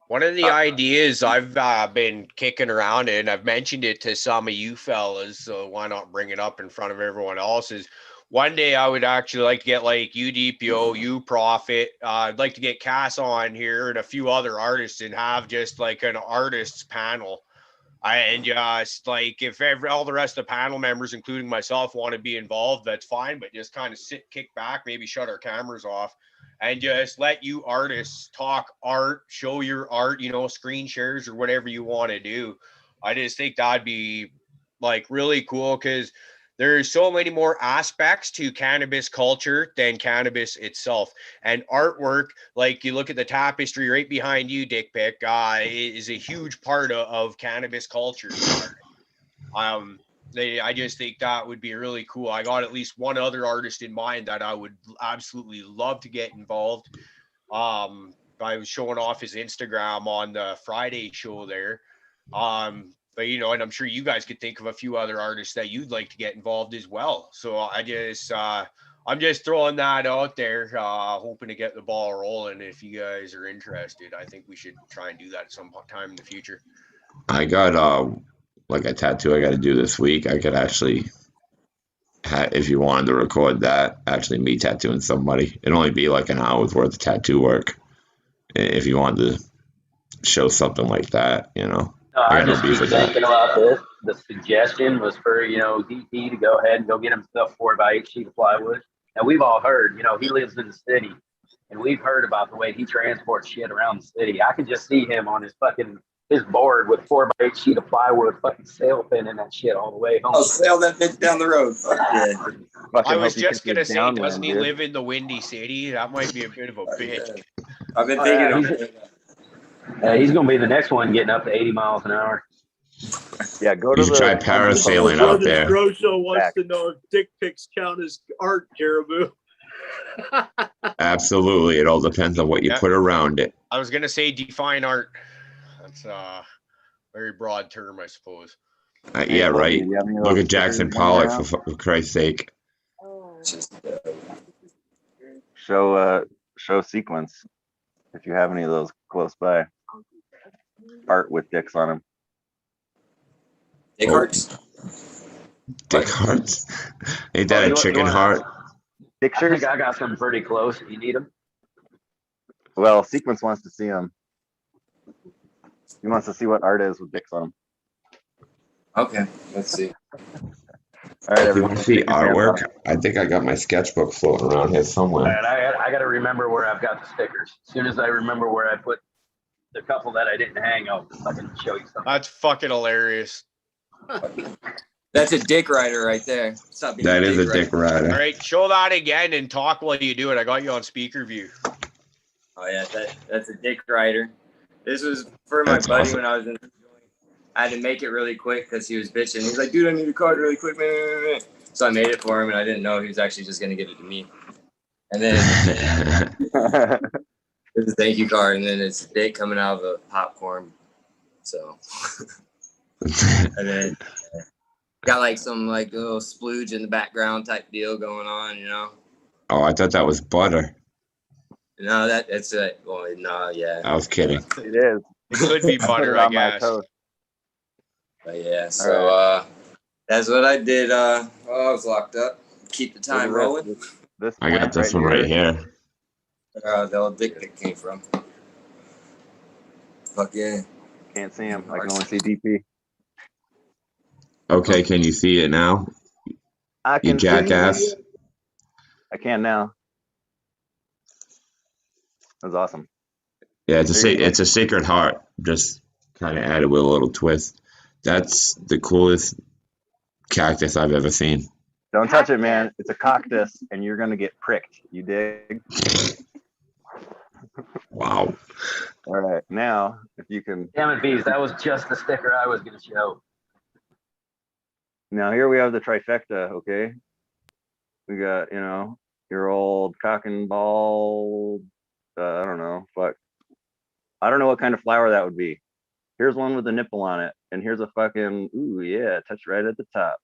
One of the ideas I've been kicking around, and I've mentioned it to some of you fellas, so why not bring it up in front of everyone else, is one day I would actually like to get like you DPO, you Profit. I'd like to get Cass on here and a few other artists and have just like an artists panel. And just like if all the rest of the panel members, including myself, want to be involved, that's fine. But just kind of sit, kick back, maybe shut our cameras off, and just let you artists talk art, show your art, screen shares or whatever you want to do. I just think that'd be like really cool because there's so many more aspects to cannabis culture than cannabis itself. And artwork, like you look at the tapestry right behind you, Dick Pick, is a huge part of cannabis culture. I just think that would be really cool. I got at least one other artist in mind that I would absolutely love to get involved. I was showing off his Instagram on the Friday show there. But and I'm sure you guys could think of a few other artists that you'd like to get involved as well. So I'm just throwing that out there, hoping to get the ball rolling. If you guys are interested, I think we should try and do that at some time in the future. I got like a tattoo I got to do this week. I could actually, if you wanted to record that, actually me tattooing somebody. It'd only be like an hour's worth of tattoo work. If you wanted to show something like that, I I got no just beef keep with that. thinking about this. The suggestion was for, DP to go ahead and go get himself 4x8 sheet of plywood. Now, we've all heard, he lives in the city, and we've heard about the way he transports shit around the city. I can just see him on his board with 4x8 sheet of plywood, fucking sail pinning that shit all the way home. I'll sail that bitch down the road. Fuck yeah. I was just going to say, doesn't he live in the Windy City? That might be a bit of a bitch. I've been thinking of it. He's going to be the next one getting up to 80 miles an hour. Yeah, go You to should the try parasailing out Brothers there. Grow Show wants to know if dick pics count as art, Caribou. Absolutely. It all depends on what you put around it. I was going to say define art. That's a very broad term, I suppose. Yeah, right. Look at Jackson Pollock, for Christ's sake. Show sequence if you have any of those close by. Art with dicks on them. Dick hearts? Dick hearts? Ain't that a chicken heart? Pictures? I think I got some pretty close if you need them. Well, Sequence wants to see them. He wants to see what art is with dicks on them. Okay, let's see. All right, If you want everyone. to see take your pants off. artwork, I think I got my sketchbook floating around here All somewhere. right, I got to remember where I've got the stickers. As soon as I remember where I put the couple that I didn't hang, I'll fucking show you something. That's fucking hilarious. That's a dick rider right there. Stop being That is a rider. dick rider. All right, show that again and talk while you do it. I got you on speaker view. Oh yeah, that's a dick rider. This was for my That's buddy awesome. when I was in. I had to make it really quick because he was bitching. He's like, dude, I need a card really quick, man. So I made it for him, and I didn't know he was actually just gonna give it to me. And then it's a thank you card, and then it's a dick coming out of a popcorn. So, and then got like some like little splooge in the background type deal going on, you know. Oh, I thought that was butter. No, that's it. Well, no, yeah. I was kidding. It is. It could be I put butter, it I on my guess. toast. But yeah, so that's what I did. While I was locked up. Keep the time Look at rolling. This I got plant this one right here. The old dick pic came from. Fuck yeah. Can't see him. I can only see DP. Okay, can you see it now? I You can see jackass. it. I can now. That was awesome. Yeah, There you go. it's a Sacred Heart. Just kind of added with a little twist. That's the coolest cactus I've ever seen. Don't touch it, man. It's a cactus, and you're gonna get pricked. You dig? Wow. All right, now if you can. Damn it, Bees, that was just the sticker I was going to show. Now here we have the trifecta. Okay, we got your old cock and ball. I don't know. Fuck. I don't know what kind of flower that would be. Here's one with a nipple on it, and here's a fucking ooh yeah, touch right at the top.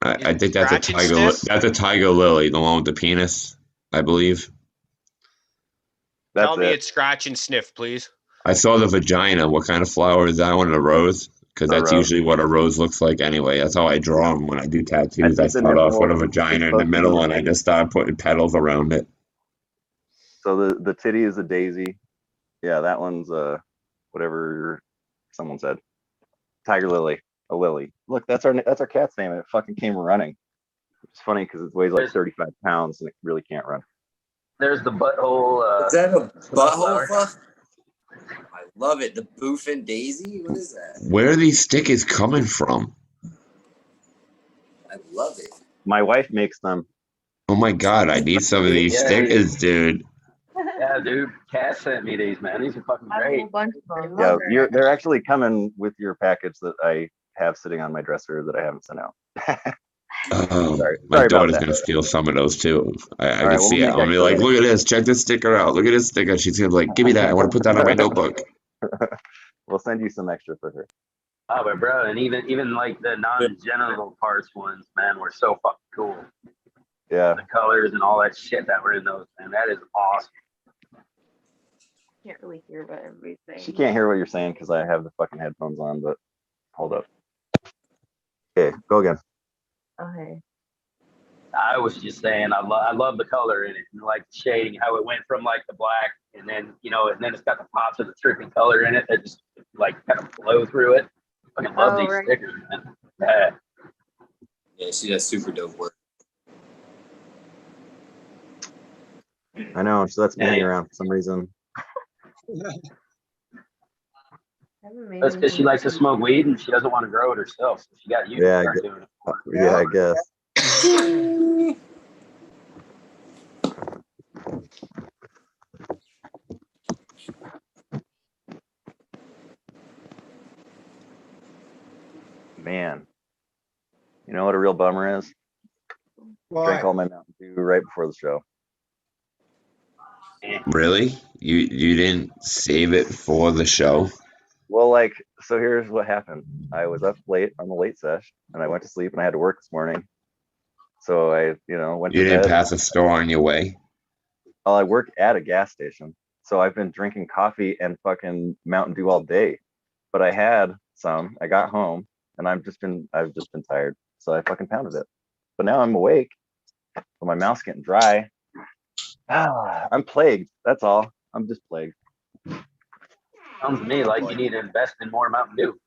I think that's a Scratch and tiger. sniff? That's a tiger lily, the one with the penis, I believe. That's Tell me it. it's scratch and sniff, please. I saw the vagina. What kind of flower is that one? A rose? Because A that's rose. usually what a rose looks like anyway. That's how I draw them when I do tattoos. I I think the start off with a nipple vagina is in the supposed to middle, be and I just start putting petals around it. So the titty is a daisy. Yeah, that one's whatever someone said. Tiger lily, a lily. Look, that's our cat's name, and it fucking came running. It's funny because it weighs like 35 pounds and it really can't run. There's the butthole. Is that a flower. butthole fuck? I love it. The boofing daisy? What is that? Where are these stickers coming from? I love it. My wife makes them. Oh my god, I need some of these Yeah, stickers, dude. Yeah, dude. Cass sent me these, man. These are fucking I have a great. whole bunch of them. Yeah, they're actually coming with your package that I have sitting on my dresser that I haven't sent out. Sorry My about daughter's that. gonna steal some of those too. I All can right, see we'll it. make I'm gonna be like, extra. look at this, check this sticker out. Look at this sticker. She's gonna be like, give me that. I want to put that on my notebook. We'll send you some extra for her. Oh, but bro, and even like the non-genital parts ones, man, were so fucking cool. Yeah, The colors and all that shit that were in those, man. That is awesome. Can't really hear what everybody's saying. she can't hear what you're saying because I have the fucking headphones on. But hold up. Okay, go again. Okay. I was just saying, I love the color in it, and like the shading, how it went from like the black, and then and then it's got the pops of the trippy color in it that just like kind of flow through it. I fucking love these right. stickers, man. Yeah. Yeah, she does super dope work. I know. So that's me Yeah, hanging yeah. around for some reason. That's because she likes to smoke weed and she doesn't want to grow it herself, so she got you Yeah, to start doing it. Yeah, I guess. Man, you know what a real bummer is? Drank all my Mountain Dew right before the show. Really? You didn't save it for the show? Well, like, so here's what happened. I was up late on the late sesh, and I went to sleep, and I had to work this morning. So I, went You to didn't bed. pass a store on your way? Well, I work at a gas station, so I've been drinking coffee and fucking Mountain Dew all day. But I had some. I got home, and I've just been tired, so I fucking pounded it. But now I'm awake, but my mouth's getting dry. I'm plagued. That's all. I'm just plagued. Sounds to me like you need to invest in more Mountain Dew.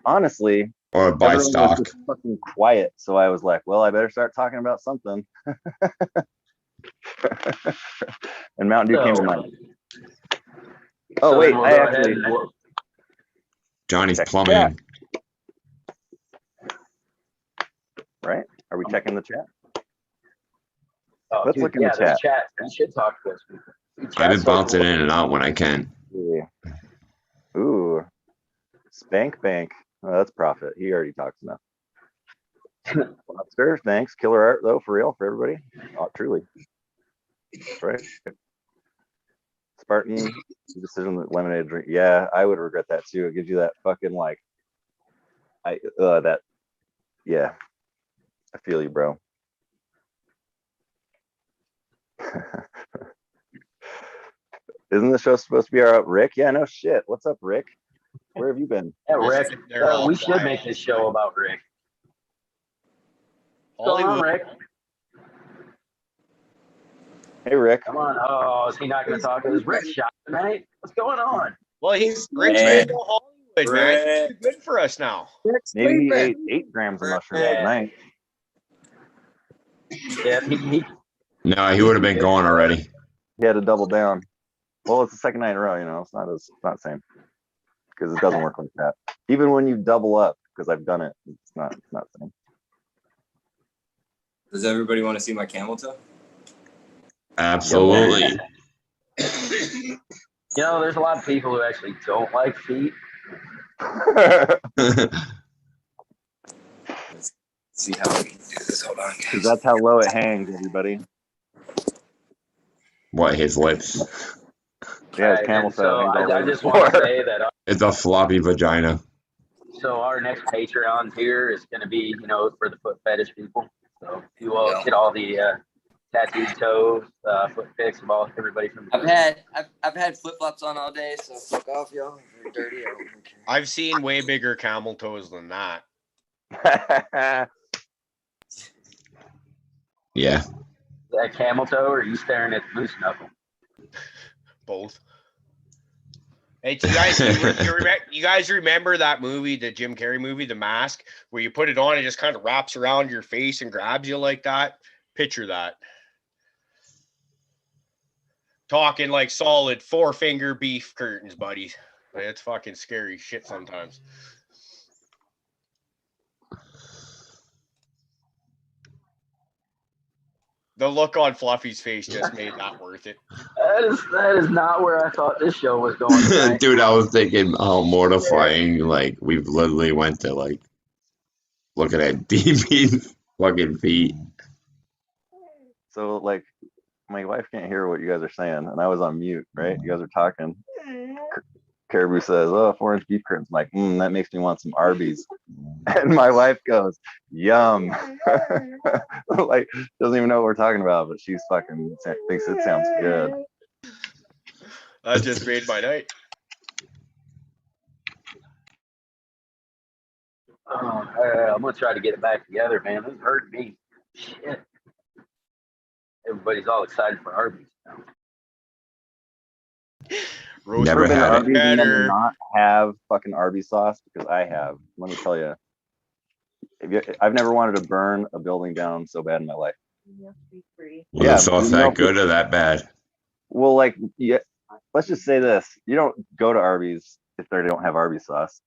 Honestly, or buy Everyone was stock. just fucking quiet. So I was like, well, I better start talking about something. And Mountain Dew came to mind. Oh, So wait, then we'll I go actually. ahead and Johnny's Check the plumbing. Right? Are we checking the chat? oh, Let's dude, look in yeah, the there's chat. chat. You should talk to those people. Dude, I've chat's been so bouncing cool. in and out when I can. Yeah. Ooh, Spank Bank. Oh, that's profit. He already talks enough. Lobster, thanks. Killer art though, for real, for everybody. Oh, truly. That's right. Spartan decision that lemonade drink. Yeah, I would regret that too. It gives you that fucking like, yeah. I feel you, bro. Isn't the show supposed to be about Rick? Yeah, no shit. What's up, Rick? Where have you been? Yeah, Rick. They're all We should quiet. make this show about Rick. What's going on, Hollywood. Rick? Hey, Rick. Come on. Oh, is he not going to talk? Is Rick shot tonight? What's going on? Well, he's Rick's Hey. been to Hollywood, man. He's too good for us now. Maybe he ate 8 grams of mushrooms Yeah. at night. Yeah, he No, he would have been going already. He had to double down. Well, it's the second night in a row, you know. It's not the same because it doesn't work like that. Even when you double up, because I've done it, it's not the same. Does everybody want to see my camel toe? Absolutely. You know, there's a lot of people who actually don't like feet. Let's see how we can do this. Hold on, Because guys. that's how low it hangs, everybody. What, his lips? Yeah, his Right, camel and toe so hangs all I over the just want to floor. say that. It's a floppy vagina. So our next Patreon tier is going to be, you know, for the foot fetish people. So you will get all the tattooed toes, foot pics of all everybody from. I've had flip flops on all day, so fuck off, y'all. If you're dirty, I don't care. I've seen way bigger camel toes than that. Yeah. That camel toe, or are you staring at the moose knuckle? Both. Hey, you guys remember that movie, the Jim Carrey movie, The Mask, where you put it on and it just kind of wraps around your face and grabs you like that? Picture that. Talking like solid 4-finger beef curtains, buddy. It's fucking scary shit sometimes. The look on Fluffy's face just made that worth it. That is not where I thought this show was going tonight. Dude, I was thinking how mortifying, like, we've literally went to, like, looking at DB's fucking feet. So, like, my wife can't hear what you guys are saying, and I was on mute, right? You guys are talking. Caribou says, "Oh, 4-inch beef curtains." I'm like, that makes me want some Arby's. And my wife goes, "Yum." Like, doesn't even know what we're talking about, but she's fucking thinks it sounds good. That just made my night. I'm gonna try to get it back together, man. This hurt me. Shit. Everybody's all excited for Arby's now. Never Ever been to had it. Arby's and then Better. not have fucking Arby's sauce? Because I have. Let me tell you, I've never wanted to burn a building down so bad in my life. Was Yeah, the sauce you know, that good or that bad? Well, like, yeah, let's just say this: you don't go to Arby's if they don't have Arby's sauce.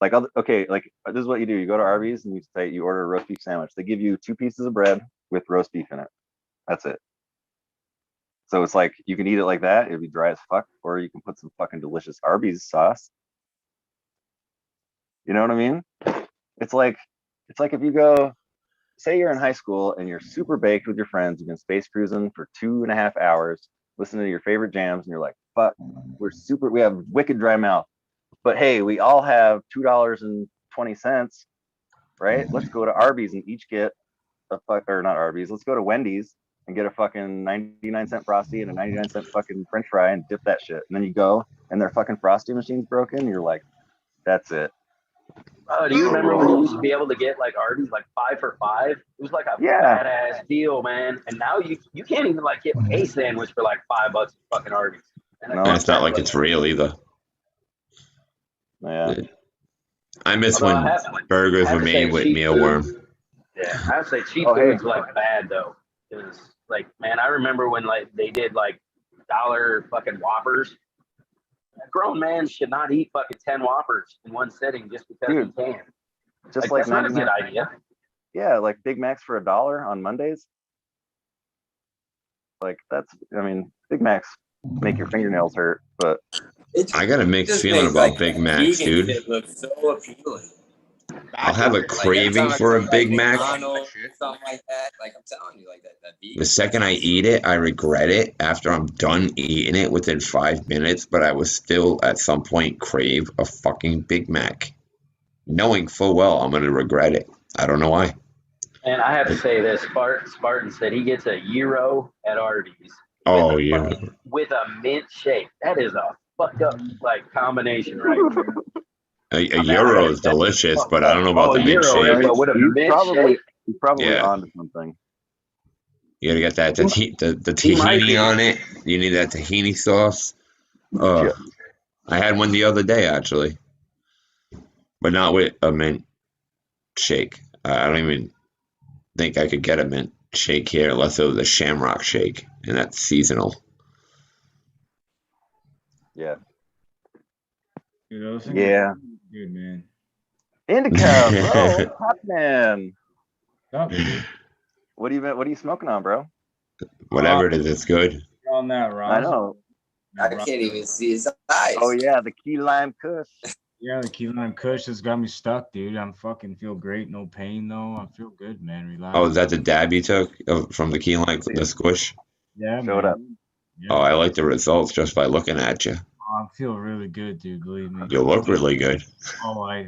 Like, okay, like this is what you do: you go to Arby's and you order a roast beef sandwich. They give you 2 pieces of bread with roast beef in it. That's it. So it's like you can eat it like that; it'd be dry as fuck, or you can put some fucking delicious Arby's sauce. You know what I mean? It's like if you go, say you're in high school and you're super baked with your friends, you've been space cruising for 2.5 hours, listening to your favorite jams, and you're like, fuck, we have wicked dry mouth. But hey, we all have $2.20, right? Let's go to Arby's and each get not Arby's, let's go to Wendy's and get a fucking 99-cent Frosty and a 99-cent fucking French fry and dip that shit. And then you go and their fucking Frosty machine's broken, and you're like, that's it. Oh, do you remember when you used to be able to get like Arby's like 5 for $5? It was like a badass deal, man. And now you can't even like get a sandwich for like $5 at fucking Arby's. No, And it's not like it's real either. Yeah. I miss Although when burgers I were have to say made with cheap food. mealworm. Yeah, I have to say cheap Oh, hey. food's like bad though, because like man, I remember when like they did like dollar fucking Whoppers. A grown man should not eat fucking 10 Whoppers in one sitting just because Dude, he can. Just Like like that's not a 99. good idea. Yeah, like Big Macs for $1 on Mondays. Like that's, I mean, Big Macs make your fingernails hurt, but I got a mixed Just feeling makes about like Big that Macs, vegan dude. shit look so appealing. I'll have a Back Like every craving time I for go a to like Big Mac. McDonald's or something like that, like I'm telling you, like that vegan The second I shit's eat it, I regret it after I'm done eating it within 5 minutes, but I will still at some point crave a fucking Big Mac, knowing full well I'm going to regret it. I don't know why. And I have to say this, Spartan said he gets a gyro at Arby's Oh, yeah. with a mint shake. That is a fucked up like combination right there. A Euro is delicious, but I don't know about the mint Euro, shake. but with a mint shake. He's probably Yeah. onto something. You gotta get that the tahini on it. You need that tahini sauce. Yeah. I had one the other day actually, but not with a mint shake. I don't even think I could get a mint shake here unless it was a Shamrock shake, and that's seasonal. Yeah. Dude, those things Yeah. are good, man. Indica, bro. What's happening? Stop, dude. What are you smoking on, bro? Whatever it is, it's good. You're on that, Ross. I know. I can't even see his eyes. Oh yeah, the key lime kush. Yeah, the key lime kush has got me stuck, dude. I'm fucking feel great, no pain though. I feel good, man. Relax. Oh, is that the dab you took from the key lime, the squish? Yeah, Show it man. up. Yeah. Oh, I like the results just by looking at you. Oh, I feel really good, dude. Believe me. You look really good. I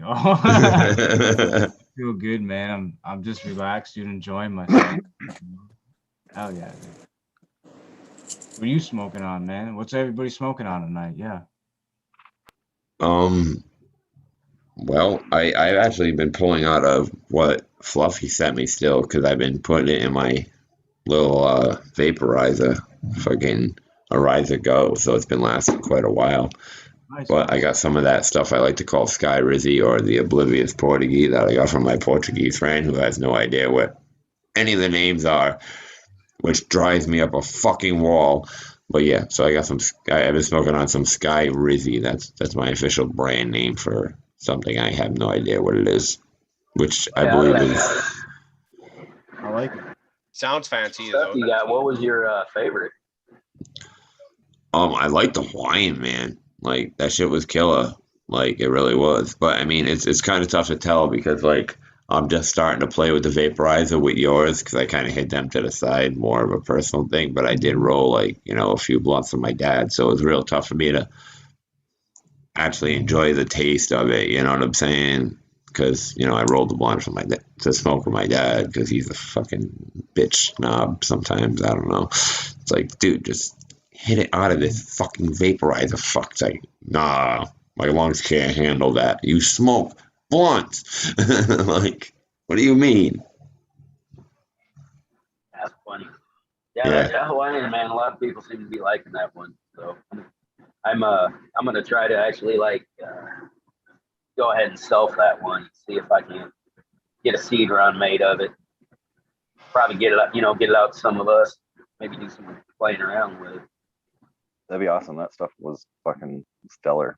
feel good, man. I'm just relaxed, dude, enjoying myself. Hell yeah, dude. What are you smoking on, man? What's everybody smoking on tonight? Yeah. Well, I've actually been pulling out of what Fluffy sent me still because I've been putting it in my little vaporizer, fucking Ariza Go, so it's been lasting quite a while. Nice. But I got some of that stuff I like to call Sky Rizzy or the Oblivious Portuguese that I got from my Portuguese friend who has no idea what any of the names are, which drives me up a fucking wall. But yeah, so I got some. I've been smoking on some Sky Rizzy. That's my official brand name for something. I have no idea what it is, which I believe is. I like it. Sounds fancy Stuff though. you got. What was your favorite? I like the Hawaiian, man. Like that shit was killer. Like it really was. But I mean, it's kind of tough to tell because like I'm just starting to play with the vaporizer with yours because I kind of hid them to the side, more of a personal thing. But I did roll like a few blunts with my dad, so it was real tough for me to actually enjoy the taste of it. You know what I'm saying? Because I rolled the blunt for my to smoke with my dad because he's a fucking bitch knob sometimes. I don't know. It's like, dude, just hit it out of this fucking vaporizer. Fuck's sake. Nah, my lungs can't handle that. You smoke blunts. Like, what do you mean? That's funny. Yeah, Yeah. that Hawaiian, man. A lot of people seem to be liking that one. So I'm gonna try to actually go ahead and self that one. See if I can get a seed run made of it. Probably get it up, get it out to some of us. Maybe do some playing around with it. That'd be awesome. That stuff was fucking stellar.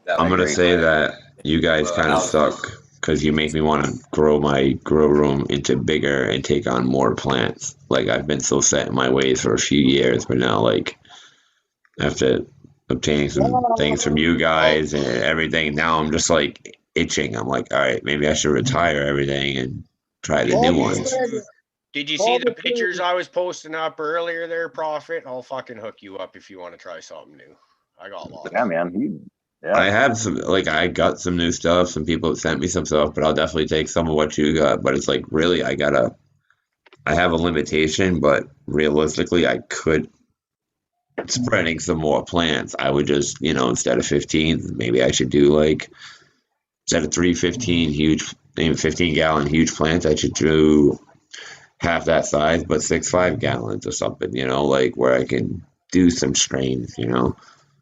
I'm gonna say that you guys kind of suck because you make me want to grow my grow room into bigger and take on more plants. Like I've been so set in my ways for a few years, but now like after obtaining some things from you guys and everything, now I'm just like itching. I'm like, all right, maybe I should retire everything and try the new ones. Did you see the pictures I was posting up earlier there, Prophet? I'll fucking hook you up if you want to try something new. I got lots. Yeah, man. I have some, I got some new stuff. Some people sent me some stuff, but I'll definitely take some of what you got. But it's like, really, I have a limitation, but realistically, I could spreading some more plants. I would just, instead of 15, maybe I should do instead of 315 huge, 15-gallon huge plants, I should do half that size, but 6 5 gallons or something, where I can do some strains,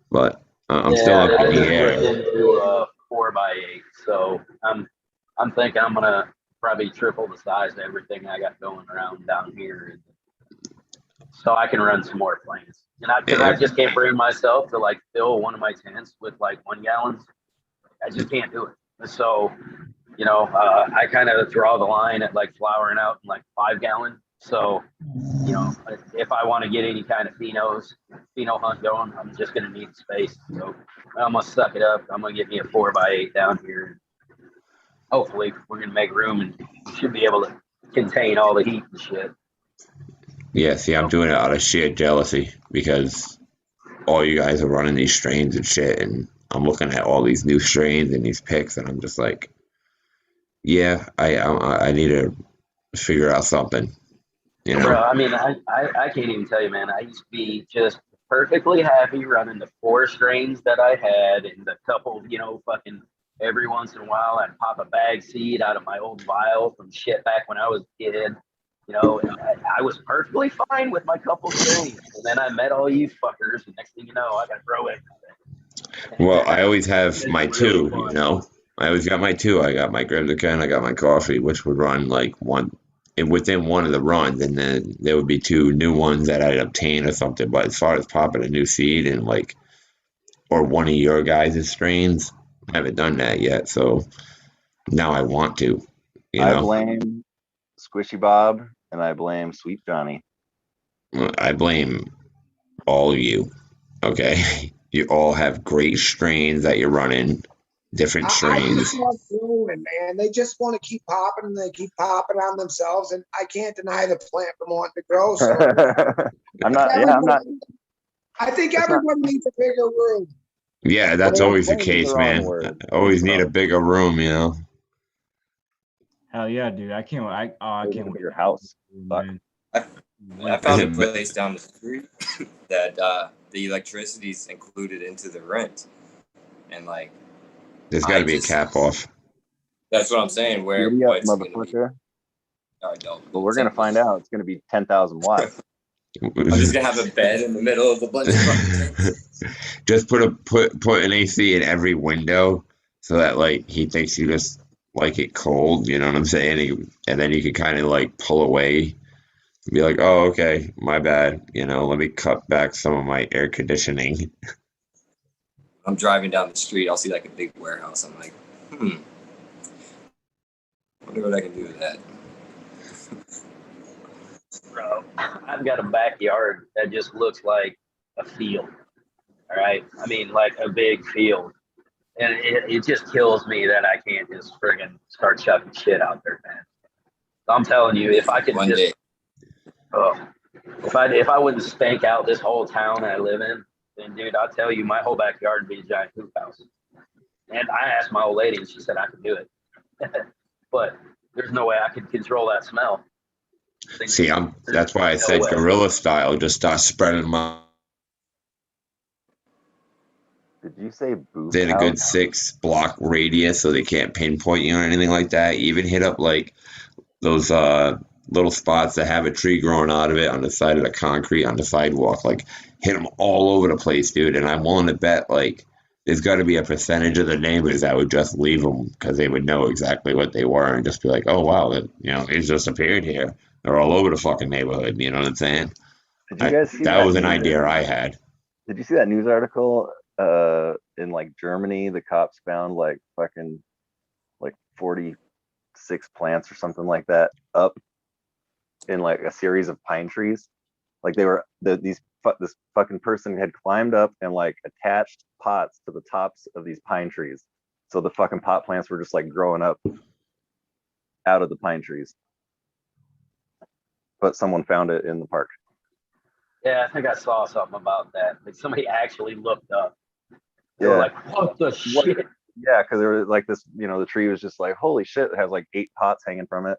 But I'm still Yeah, up I in the just air. flipped into a 4x8, so I'm thinking I'm gonna probably triple the size of everything I got going around down here, so I can run some more planes. And because I Yeah, just can't bring myself to like fill one of my tents with like 1 gallons. I just can't do it. So I kind of draw the line at like flowering out in like 5 gallon. So if I want to get any kind of pheno hunt going, I'm just going to need space. So I'm going to suck it up. I'm going to get me a 4x8 down here. Hopefully, we're going to make room and we should be able to contain all the heat and shit. yeah. See, I'm doing it out of sheer jealousy because all you guys are running these strains and shit, and I'm looking at all these new strains and these picks, and I'm just like, yeah, I need to figure out something, you Bro, know. I mean, I can't even tell you, man. I used to be just perfectly happy running the 4 strains that I had and the couple, fucking every once in a while I'd pop a bag seed out of my old vial from shit back when I was a kid, and I was perfectly fine with my couple strains. And then I met all you fuckers, and next thing you know, I got to throw everything. Well, I always have It's my really two, fun. I always got my two. I got my Gribnica and I got my coffee, which would run like one and within one of the runs, and then there would be two new ones that I'd obtain or something. But as far as popping a new seed and like, or one of your guys' strains, I haven't done that yet. So now I want to, you I know. blame Squishy Bob and I blame Sweet Johnny. I blame all of you. Okay, you all have great strains that you're running, different I just strains. love growing, man. They just want to keep popping and they keep popping on themselves, and I can't deny the plant from wanting to grow. So I'm not. I think It's not. everybody needs a bigger room. Yeah, that's always the Blame is the case, wrong man. word. Always need a bigger room, you know. Hell yeah, dude. I can't. I can't wait. Your house. Fuck. Man. I found a place down the street that the electricity's included into the rent, and like There's got to be a cap off. That's what I'm saying. Giddy up, What's going to be? motherfucker. All right, don't. But we're gonna find out. It's gonna be 10,000 watts. I'm just gonna have a bed in the middle of a bunch of fucking tents. Just put an AC in every window so that like he thinks you just like it cold. You know what I'm saying? And then you can kind of like pull away. Be like, oh, okay, my bad. Let me cut back some of my air conditioning. I'm driving down the street. I'll see like a big warehouse. I'm like, wonder what I can do with that. Bro, I've got a backyard that just looks like a field. All right. I mean, like a big field. And it just kills me that I can't just friggin' start chucking shit out there, man. I'm telling you, if I could One just day. if I wouldn't spank out this whole town I live in, then dude, I'll tell you, my whole backyard would be a giant hoop house. And I asked my old lady, and she said I could do it, but there's no way I could control that smell. See, that's why I said guerrilla style. Just start spreading them out. Did you say booth In a house? good 6-block radius, so they can't pinpoint you or anything like that. Even hit up like those little spots that have a tree growing out of it on the side of the concrete on the sidewalk. Like hit them all over the place, dude. And I'm willing to bet like there's got to be a percentage of the neighbors that would just leave them because they would know exactly what they were and just be like, oh wow, it's just appeared here. They're all over the fucking neighborhood. You know what I'm saying? Did you guys see that was an idea I had. Did you see that news article? In like Germany, the cops found like fucking like 46 plants or something like that up in like a series of pine trees. Like they were this fucking person had climbed up and like attached pots to the tops of these pine trees. So the fucking pot plants were just like growing up out of the pine trees. But someone found it in the park. Yeah, I think I saw something about that. Like somebody actually looked up. They were like, what the shit? Yeah, because there was like this, the tree was just like, holy shit, it has like 8 pots hanging from it,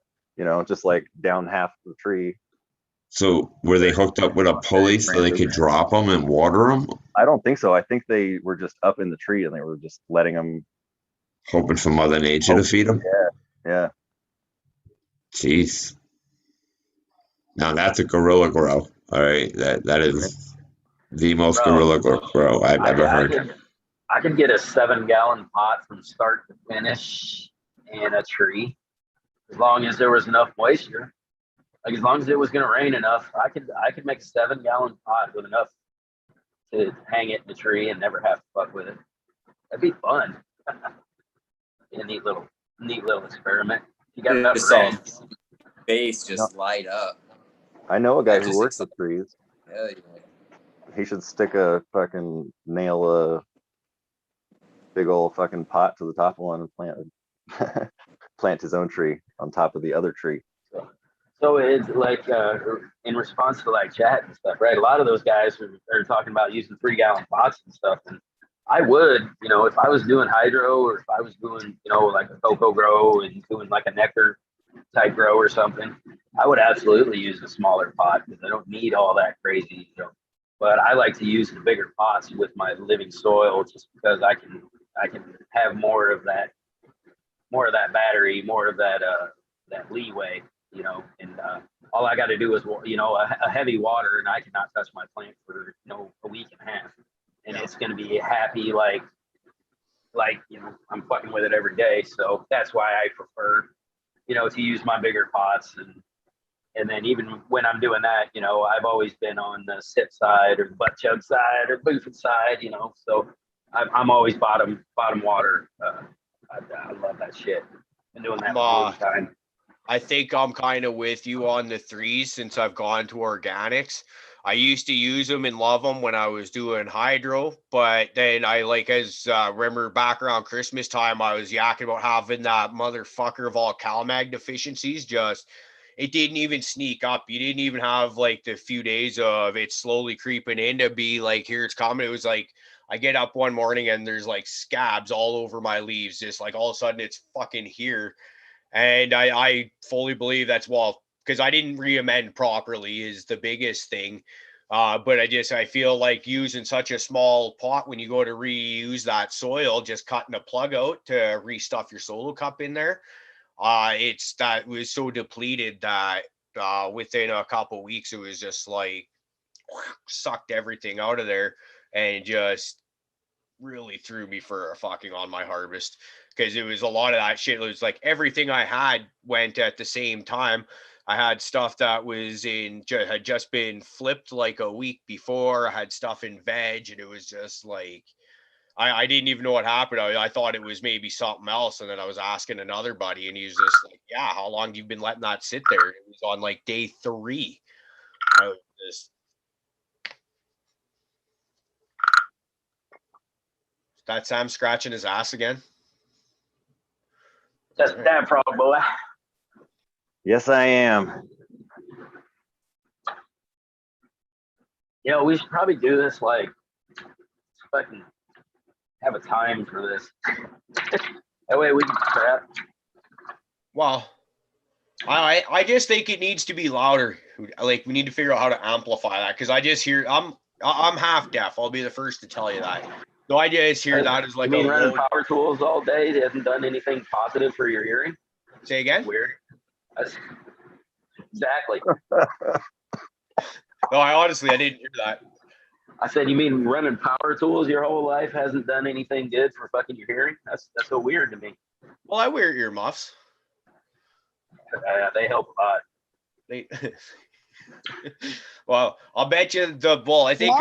just like down half the tree. So were they hooked up with a pulley so they could drop them and water them? I don't think so. I think they were just up in the tree and they were just letting them. Hoping for Mother Nature to feed them? Yeah. Jeez. Now that's a gorilla grow. All right. That is the most gorilla grow I've ever heard. I could get a 7-gallon pot from start to finish in a tree, as long as there was enough moisture. Like as long as it was going to rain enough, I could make a 7-gallon pot with enough to hang it in the tree and never have to fuck with it. That'd be fun. A neat little experiment. You got enough Just saw rain. base just light up. I know a guy Yeah, who just works with trees. Hell yeah. He should stick a fucking nail a big old fucking pot to the top of one and plant his own tree on top of the other tree. So it's like in response to like chat and stuff, right? A lot of those guys are talking about using 3-gallon pots and stuff. And I would, if I was doing hydro or if I was doing, like a cocoa grow and doing like a nectar type grow or something, I would absolutely use a smaller pot because I don't need all that crazy, But I like to use the bigger pots with my living soil just because I can have more of that battery, more of that leeway, and all I got to do is a heavy water, and I cannot touch my plant for a week and a half, and it's going to be happy like I'm fucking with it every day. So that's why I prefer to use my bigger pots, and then even when I'm doing that, I've always been on the sip side or the butt chug side or boofing side, so I'm always bottom water. I love that shit. Been doing that for a long time. I think I'm kind of with you on the 3s since I've gone to organics. I used to use them and love them when I was doing hydro, but then I remember back around Christmas time, I was yakking about having that motherfucker of all CalMag deficiencies. It didn't even sneak up. You didn't even have like the few days of it slowly creeping in to be like, here it's coming. It was like, I get up one morning and there's like scabs all over my leaves. Just like all of a sudden it's fucking here. And I fully believe that's because I didn't re-amend properly is the biggest thing. But I feel like using such a small pot when you go to reuse that soil, just cutting a plug out to restuff your solo cup in there. That was so depleted that within a couple weeks, it was just like sucked everything out of there and just really threw me for a fucking on my harvest. Because it was a lot of that shit. It was like everything I had went at the same time. I had stuff that was had just been flipped like a week before. I had stuff in veg, and it was just like I didn't even know what happened. I thought it was maybe something else, and then I was asking another buddy, and he was just like, "Yeah, how long have you been letting that sit there?" It was on like day 3. I was just that Sam scratching his ass again. That's that frog, boy. Yes, I am. We should probably do this like fucking have a time for this. That way we can prep. Well, I just think it needs to be louder. Like we need to figure out how to amplify that because I just hear I'm half deaf. I'll be the first to tell you that. No, I just hear that as like running power tools all day. It hasn't done anything positive for your hearing. Say again. Weird. Exactly. No, I didn't hear that. I said, you mean running power tools your whole life hasn't done anything good for fucking your hearing? That's so weird to me. Well, I wear earmuffs. They help a lot. Well, I'll bet you I think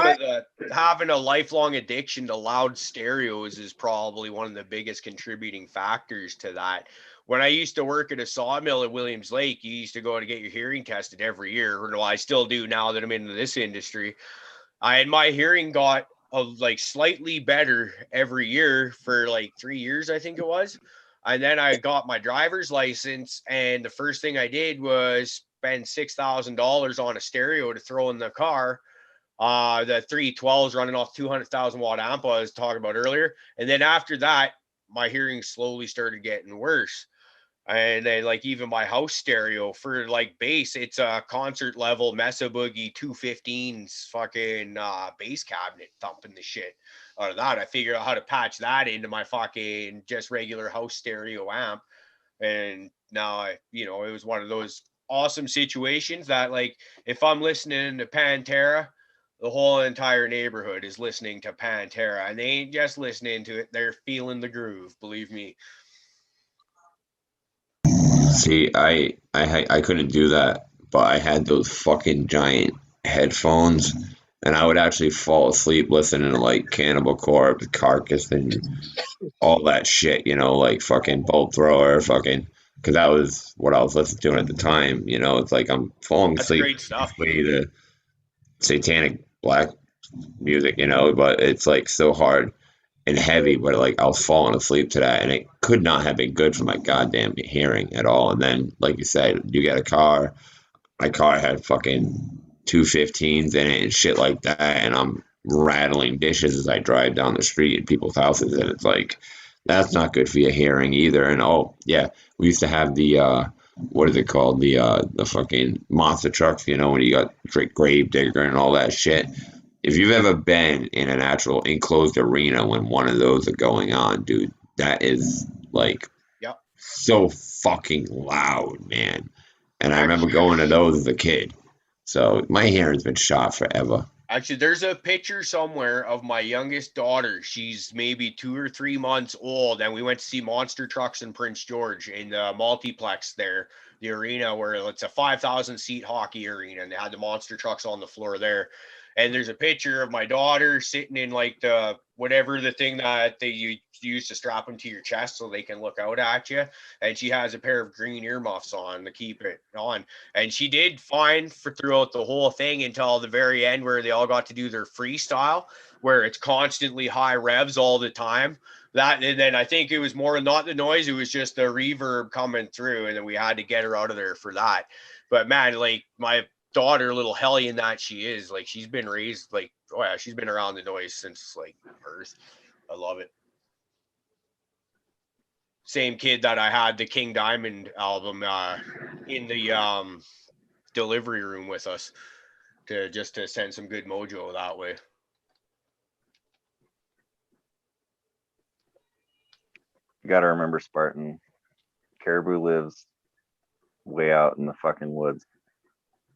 having a lifelong addiction to loud stereos is probably one of the biggest contributing factors to that. When I used to work at a sawmill at Williams Lake, you used to go to get your hearing tested every year. Well, I still do now that I'm into this industry. And my hearing got like slightly better every year for like 3 years, I think it was. And then I got my driver's license, and the first thing I did was spend $6,000 on a stereo to throw in the car. The 312s running off 200,000 watt amp I was talking about earlier. And then after that, my hearing slowly started getting worse. And then like even my house stereo for like bass, it's a concert level Mesa Boogie 215's fucking bass cabinet thumping the shit out of that. I figured out how to patch that into my fucking just regular house stereo amp. And now it was one of those awesome situations that like if I'm listening to Pantera the whole entire neighborhood is listening to Pantera, and they ain't just listening to it, they're feeling the groove, believe me. See, I couldn't do that, but I had those fucking giant headphones, and I would actually fall asleep listening to like Cannibal Corpse, Carcass, and all that shit. Like fucking Bolt Thrower, fucking, because that was what I was listening to at the time. It's like I'm falling That's asleep great stuff. listening to satanic black music, but it's like so hard and heavy, but like I was falling asleep to that, and it could not have been good for my goddamn hearing at all. And then, like you said, you get a car. My car had fucking 215s in it and shit like that, and I'm rattling dishes as I drive down the street in people's houses, and it's like that's not good for your hearing either. And oh yeah, we used to have the what is it called, the fucking monster trucks, when you got grave digger and all that shit. If you've ever been in an actual enclosed arena when one of those are going on, dude, that is like Yep. so fucking loud, man. And I remember Actually, going to those as a kid. So my hearing's been shot forever. Actually, there's a picture somewhere of my youngest daughter. She's maybe 2 or 3 months old, and we went to see Monster Trucks in Prince George in the multiplex there, the arena where it's a 5,000 seat hockey arena, and they had the Monster Trucks on the floor there. And there's a picture of my daughter sitting in like the whatever the thing that you use to strap them to your chest so they can look out at you. And she has a pair of green earmuffs on to keep it on. And she did fine for throughout the whole thing until the very end where they all got to do their freestyle, where it's constantly high revs all the time. That, and then I think it was more not the noise, it was just the reverb coming through, and then we had to get her out of there for that. But man, like my daughter, little hellion that she is, like she's been raised like, oh yeah, she's been around the noise since like birth. I love it. Same kid that I had the King Diamond album in the delivery room with us to send some good mojo that way. You got to remember, Spartan, Caribou lives way out in the fucking woods.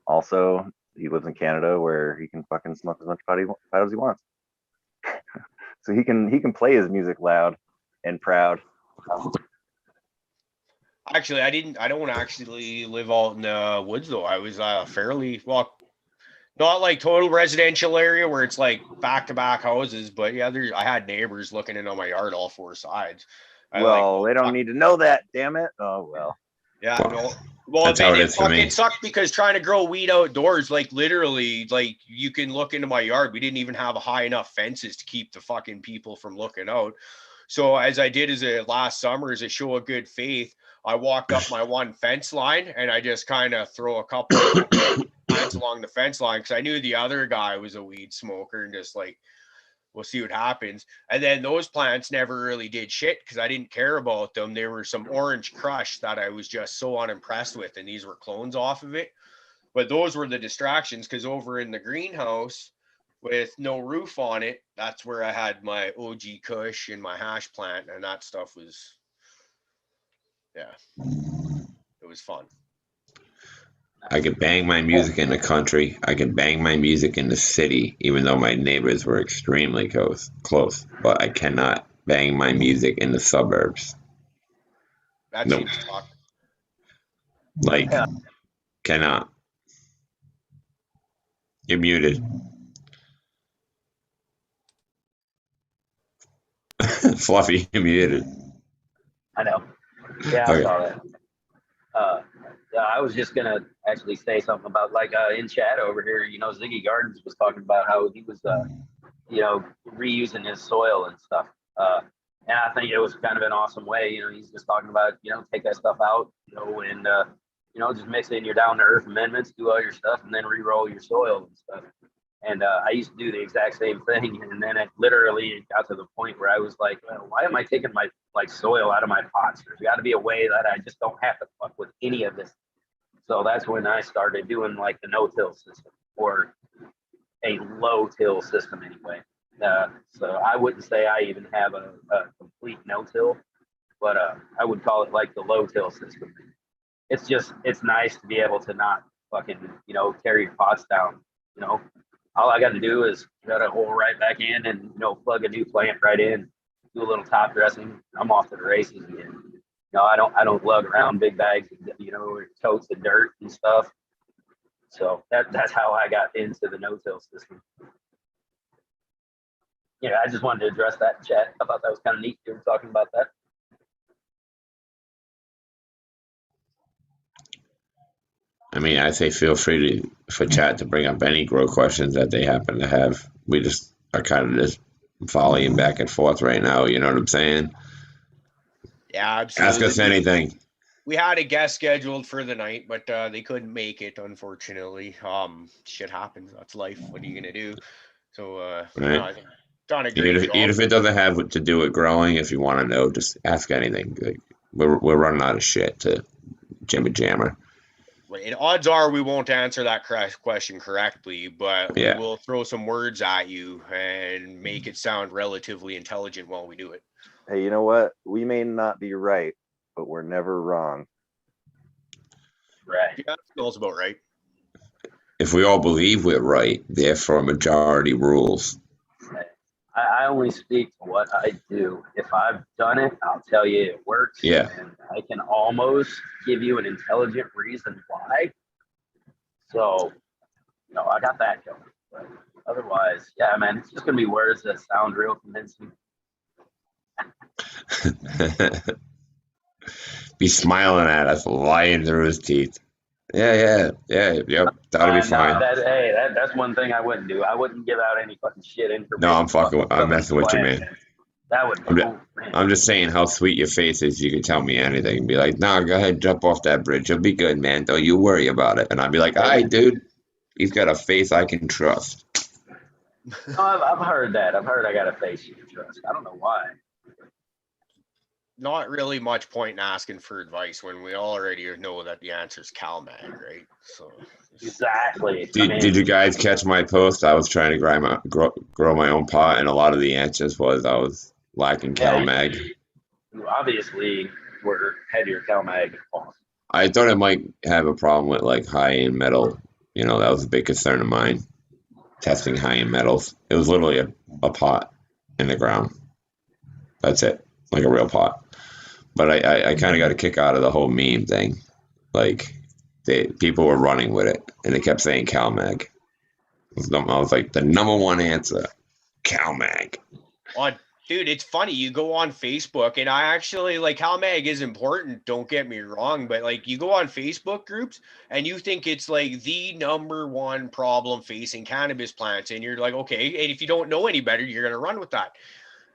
Also, he lives in Canada where he can fucking smoke as much pot as he wants. So he can play his music loud and proud. Actually, I don't actually live out in the woods though. I was fairly, well, not like total residential area where it's like back to back houses, but yeah, I had neighbors looking into my yard all 4 sides. Well, they don't need to know that, damn it. Oh well. Yeah, no. Well, then it fucking sucked because trying to grow weed outdoors, like literally, like you can look into my yard. We didn't even have high enough fences to keep the fucking people from looking out. So as I did last summer, as a show of good faith, I walked up my one fence line and I just kind of throw a couple of plants along the fence line because I knew the other guy was a weed smoker and just like, we'll see what happens. And then those plants never really did shit because I didn't care about them. There were some orange crush that I was just so unimpressed with, and these were clones off of it. But those were the distractions because over in the greenhouse with no roof on it, that's where I had my OG Kush and my hash plant, and that stuff was, yeah, it was fun. I could bang my music in the country. I could bang my music in the city, even though my neighbors were extremely close. But I cannot bang my music in the suburbs. That nope. Seems talk. Like, cannot. You're muted. Fluffy, you're muted. I know. Yeah, Okay. I saw that. I was just gonna actually say something about like in chat over here. Ziggy Gardens was talking about how he was, reusing his soil and stuff. And I think it was kind of an awesome way. He's just talking about take that stuff out, and just mix in your down to earth amendments, do all your stuff, and then re-roll your soil and stuff. And I used to do the exact same thing, and then it literally got to the point where I was like, well, why am I taking my soil out of my pots? There's got to be a way that I just don't have to fuck with any of this. So that's when I started doing like the no-till system, or a low-till system anyway. So I wouldn't say I even have a complete no-till, but I would call it like the low-till system. It's nice to be able to not fucking carry your pots down, all I got to do is cut a hole right back in and, you know, plug a new plant right in, do a little top dressing. I'm off to the races again. No, I don't lug around big bags, you know, or totes of dirt and stuff. So that's how I got into the no-till system. Yeah, I just wanted to address that in chat. I thought that was kind of neat. You were talking about that. I mean, I say feel free for chat to bring up any grow questions that they happen to have. We just are kind of just volleying back and forth right now. You know what I'm saying? Yeah, absolutely. Ask us anything. We had a guest scheduled for the night, but they couldn't make it, unfortunately. Shit happens. That's life. What are you gonna do? So, Right. I think done a great job. Even if it doesn't have to do with growing, if you want to know, just ask anything. Like, we're running out of shit to jimmy jammer. And odds are we won't answer that question correctly, but Yeah. we will throw some words at you and make it sound relatively intelligent while we do it. Hey, you know what? We may not be right, but we're never wrong. Right. Yeah, that feels about right. If we all believe we're right, therefore majority rules. I only speak to what I do. If I've done it, I'll tell you it works. Yeah. And I can almost give you an intelligent reason why. So, you know, I got that going. But otherwise, yeah, man, it's just going to be words that sound real convincing. Be smiling at us, lying through his teeth. Yep, that'll be fine. That's one thing I wouldn't do. I wouldn't give out any fucking shit information. No, I'm messing with you, man. That would be cool, man. I'm just saying how sweet your face is. You can tell me anything and be like, nah, go ahead, jump off that bridge. You'll be good, man. Don't you worry about it. And I'd be like, all right, dude, he's got a face I can trust. No, I've heard that. I've heard I got a face you can trust. I don't know why. Not really much point in asking for advice when we already know that the answer is CalMag, right? So exactly. Did you guys catch my post? I was trying to grow my own pot, and a lot of the answers was I was lacking CalMag. You obviously had your CalMag off. I thought I might have a problem with like high-end metal. You know, that was a big concern of mine. Testing high-end metals. It was literally a pot in the ground. That's it, like a real pot. But I kind of got a kick out of the whole meme thing. Like, people were running with it, and they kept saying CalMag. I was like, the number one answer, CalMag. Oh, dude, it's funny. You go on Facebook, and I actually, like, CalMag is important, don't get me wrong, but, like, you go on Facebook groups, and you think it's, like, the number one problem facing cannabis plants, and you're like, okay, and if you don't know any better, you're going to run with that.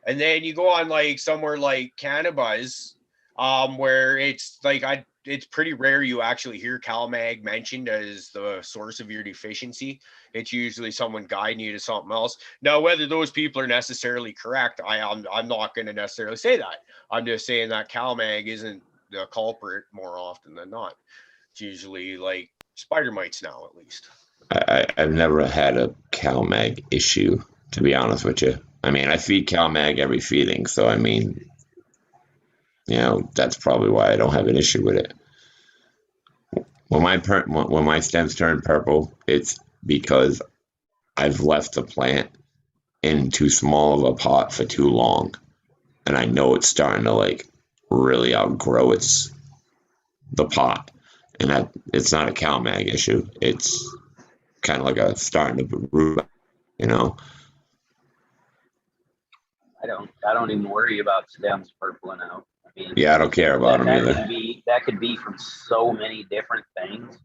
And then you go on, like, somewhere like Cannabis, where it's like it's pretty rare you actually hear CalMag mentioned as the source of your deficiency. It's usually someone guiding you to something else. Now, whether those people are necessarily correct, I'm not going to necessarily say that. I'm just saying that CalMag isn't the culprit more often than not. It's usually like spider mites now, at least. I've never had a CalMag issue, to be honest with you. I mean, I feed CalMag every feeding, so I mean, you know, that's probably why I don't have an issue with it. When my stems turn purple, it's because I've left the plant in too small of a pot for too long, and I know it's starting to like really outgrow the pot, and that it's not a CalMag issue. It's kind of like a starting to root, you know. I don't even worry about stems purpling out. I mean, yeah, I don't care about them either. That could be from so many different things.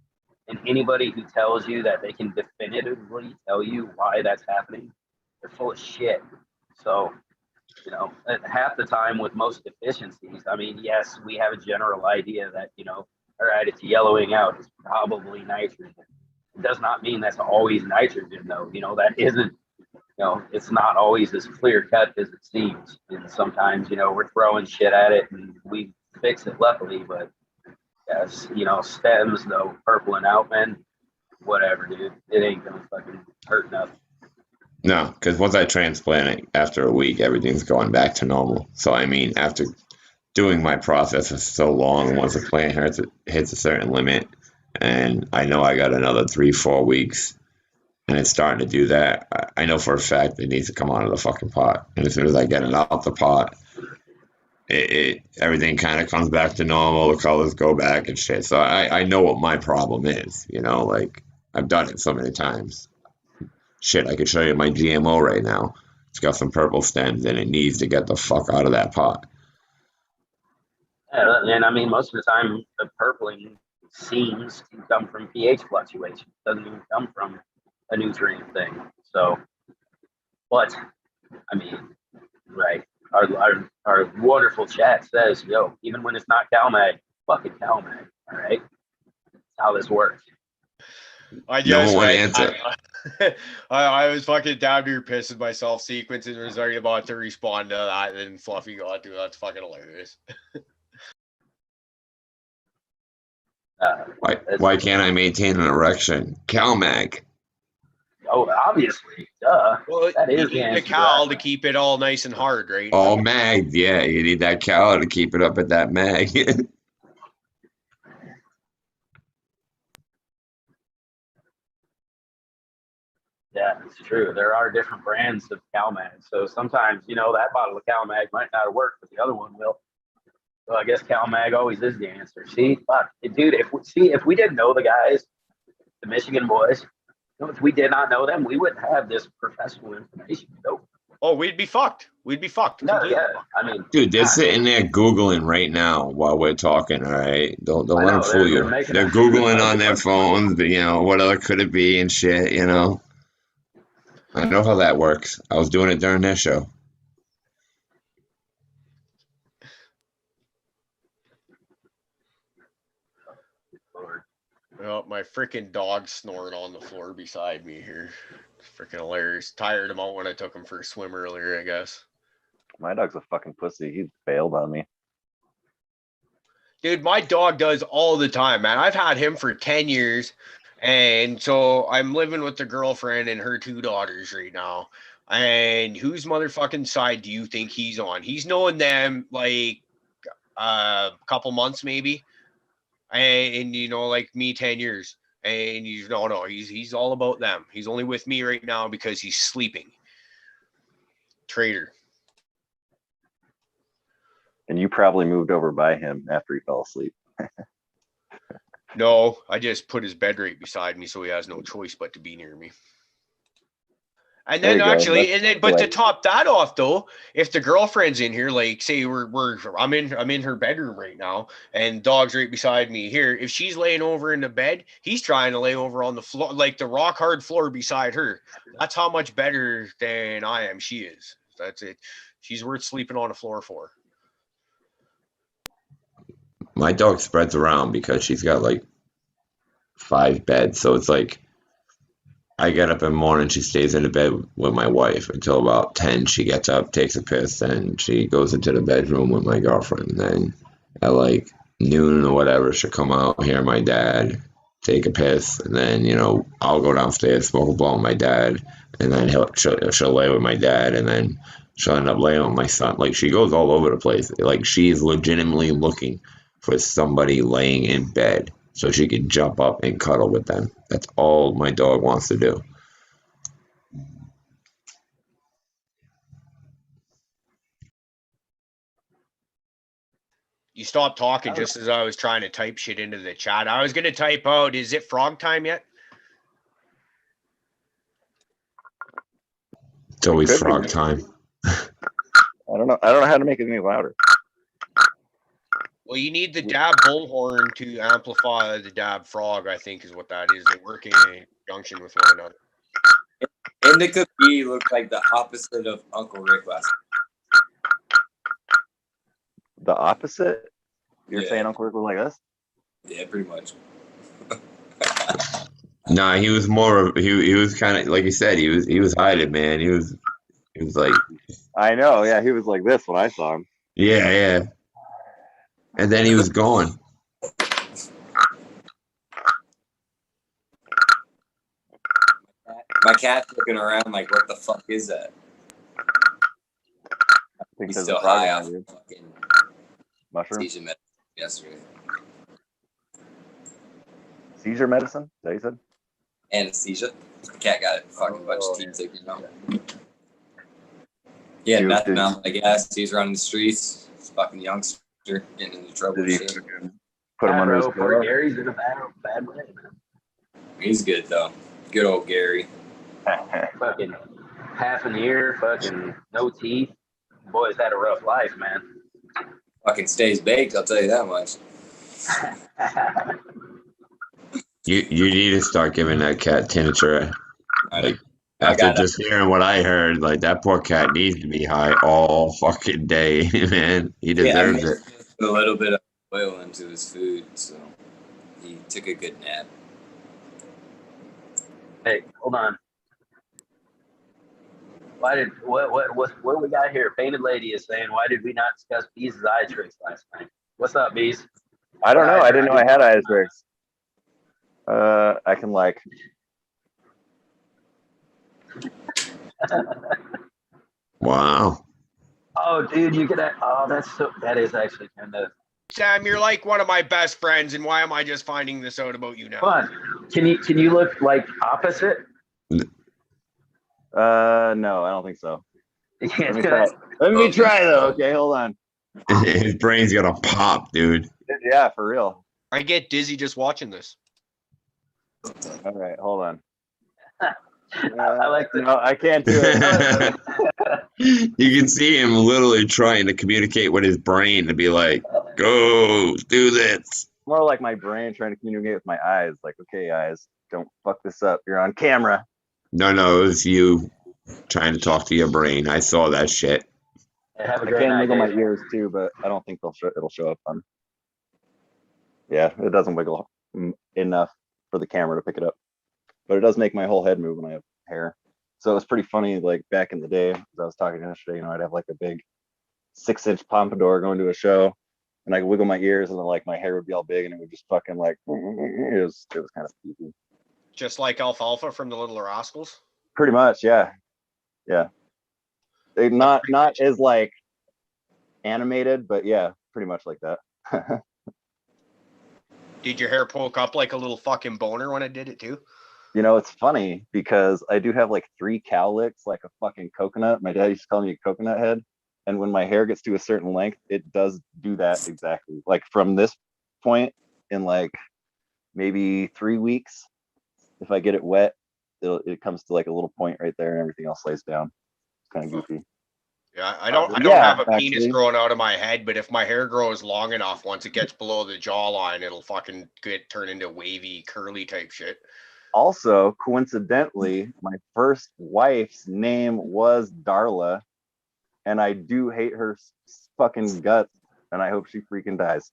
And anybody who tells you that they can definitively tell you why that's happening, they're full of shit. So, you know, half the time with most deficiencies, I mean, yes, we have a general idea that, you know, all right, it's yellowing out, it's probably nitrogen. It does not mean that's always nitrogen, though. You know, that isn't, you know, it's not always as clear cut as it seems. And sometimes, you know, we're throwing shit at it and we fix it luckily, but yes, you know, stems though, purpling out, man, whatever, dude. It ain't gonna fucking hurt nothing. No, because once I transplant it, after a week, everything's going back to normal. So, I mean, after doing my process for so long, once the plant hits a certain limit, and I know I got another 3-4 weeks and it's starting to do that, I know for a fact it needs to come out of the fucking pot. And as soon as I get it out the pot, it everything kind of comes back to normal. The colors go back and shit. So I know what my problem is. You know, like I've done it so many times. Shit, I could show you my GMO right now. It's got some purple stems and it needs to get the fuck out of that pot. And I mean, most of the time, the purpling seems to come from pH fluctuation. It doesn't even come from a nutrient thing. So, but I mean, right? Our wonderful chat says, yo, even when it's not CalMag, fucking CalMag. All right, that's how this works. I Number just one went. answer. I was fucking down here pissing myself sequence and was already about to respond to that, and Fluffy got to. That's fucking hilarious. Why can't I maintain an erection? CalMag. Oh, obviously, duh. Well, That you is the need the answer to cal that. to keep it all nice and hard, right? All magged. Yeah, you need that cal to keep it up at that mag. Yeah, it's true. There are different brands of CalMag. So sometimes, you know, that bottle of CalMag might not work, but the other one will. So I guess CalMag always is the answer. See, fuck, dude. If we didn't know the guys, the Michigan boys, if we did not know them, we wouldn't have this professional information. Nope. Oh, we'd be fucked. We'd be fucked. No, Completely. yeah. I mean, Dude, they're sitting there Googling right now while we're talking, all right? Don't I let them know, fool they're you. making They're a- Googling on their phones, but, you know, what other could it be and shit, you know? I know how that works. I was doing it during their show. Well, my freaking dog's snoring on the floor beside me here. Freaking hilarious. Tired him out when I took him for a swim earlier, I guess. My dog's a fucking pussy. He bailed on me. Dude, my dog does all the time, man. I've had him for 10 years. And so I'm living with the girlfriend and her 2 daughters right now. And whose motherfucking side do you think he's on? He's known them like a couple months maybe. And you know, like me, 10 years. And he's all about them. He's only with me right now because he's sleeping. Traitor. And you probably moved over by him after he fell asleep. No, I just put his bed right beside me, so he has no choice but to be near me. And then but to top that off though, if the girlfriend's in here, like say I'm in her bedroom right now, and dog's right beside me here. If she's laying over in the bed, he's trying to lay over on the floor, like the rock hard floor beside her. That's how much better than I am. She is. That's it. She's worth sleeping on the floor for. My dog spreads around because she's got like 5 beds. So it's like I get up in the morning, she stays in the bed with my wife until about 10. She gets up, takes a piss, and she goes into the bedroom with my girlfriend. And then at like noon or whatever, she'll come out, hear my dad, take a piss, and then, you know, I'll go downstairs, smoke a blunt with my dad, and then she'll lay with my dad, and then she'll end up laying with my son. Like, she goes all over the place. Like, she is legitimately looking for somebody laying in bed so she can jump up and cuddle with them. That's all my dog wants to do. You stopped talking just as I was trying to type shit into the chat. I was going to type out, is it frog time yet? It's always frog time. I don't know how to make it any louder. Well, you need the dab bullhorn to amplify the dab frog, I think is what that is. They work in conjunction with one another. Indica B looked like the opposite of Uncle Rick last night. The opposite? You're Yeah. saying Uncle Rick was like this? Yeah, pretty much. Nah, he was more of he was kind of like you said, he was hiding, man. He was like, I know, yeah, he was like this when I saw him. yeah. And then he was gone. My cat's looking around like, what the fuck is that? I think He's there's still a frog high in off there, dude. fucking Mushroom? seizure medicine yesterday. Seizure medicine? Is that what you said? anesthesia. The cat got a fucking bunch of teeth taken. He had nothing else, I guess. He was running the streets. He's a fucking youngster getting into trouble. Did he Shit. put him under his Bro, poor pillow? Gary's in a bad way, man. He's good though. Good old Gary. Fucking half an ear, fucking no teeth. Boy's had a rough life, man. Fucking stays baked, I'll tell you that much. You need to start giving that cat tincture. Like I after got just hearing what I heard, like that poor cat needs to be high all fucking day, man. He deserves it. Put a little bit of oil into his food, so he took a good nap. Hey, hold on. What we got here? Painted Lady is saying, why did we not discuss Bees' eye tricks last night? What's up, Bees? I don't know. I didn't know I had eye tricks. I can like. Wow. Oh, dude, you could. Oh, that is actually kind of Sam, you're like one of my best friends, and why am I just finding this out about you now? fun. Can you look like opposite? No, I don't think so. You can't Let me do try. that. Let me try though. Okay, hold on. His brain's gonna pop, dude. Yeah, for real. I get dizzy just watching this. All right, hold on. I like that. No, I can't do it. You can see him literally trying to communicate with his brain to be like, go, do this. More like my brain trying to communicate with my eyes. Like, okay, eyes, don't fuck this up. You're on camera. No, it was you trying to talk to your brain. I saw that shit. Have a I great can night, wiggle my Dave. ears too, but I don't think it'll show up on. Yeah, it doesn't wiggle enough for the camera to pick it up, but it does make my whole head move when I have hair. So it's pretty funny. Like back in the day, as I was talking yesterday, I'd have like a big 6-inch pompadour going to a show, and I could wiggle my ears, and then like my hair would be all big, and it would just fucking like it was kind of creepy. Just like Alfalfa from the Little Rascals. Pretty much, yeah. They not as like animated, but yeah, pretty much like that. Did your hair poke up like a little fucking boner when I did it too? It's funny because I do have like 3 cowlicks, like a fucking coconut. My dad used to call me a coconut head. And when my hair gets to a certain length, it does do that exactly. Like from this point in like maybe 3 weeks, if I get it wet, it comes to like a little point right there and everything else lays down. It's kind of goofy. Yeah, I don't yeah, have a penis actually. growing out of my head, but if my hair grows long enough, once it gets below the jawline, it'll fucking turn into wavy, curly type shit. Also, coincidentally, my first wife's name was Darla, and I do hate her fucking guts, and I hope she freaking dies.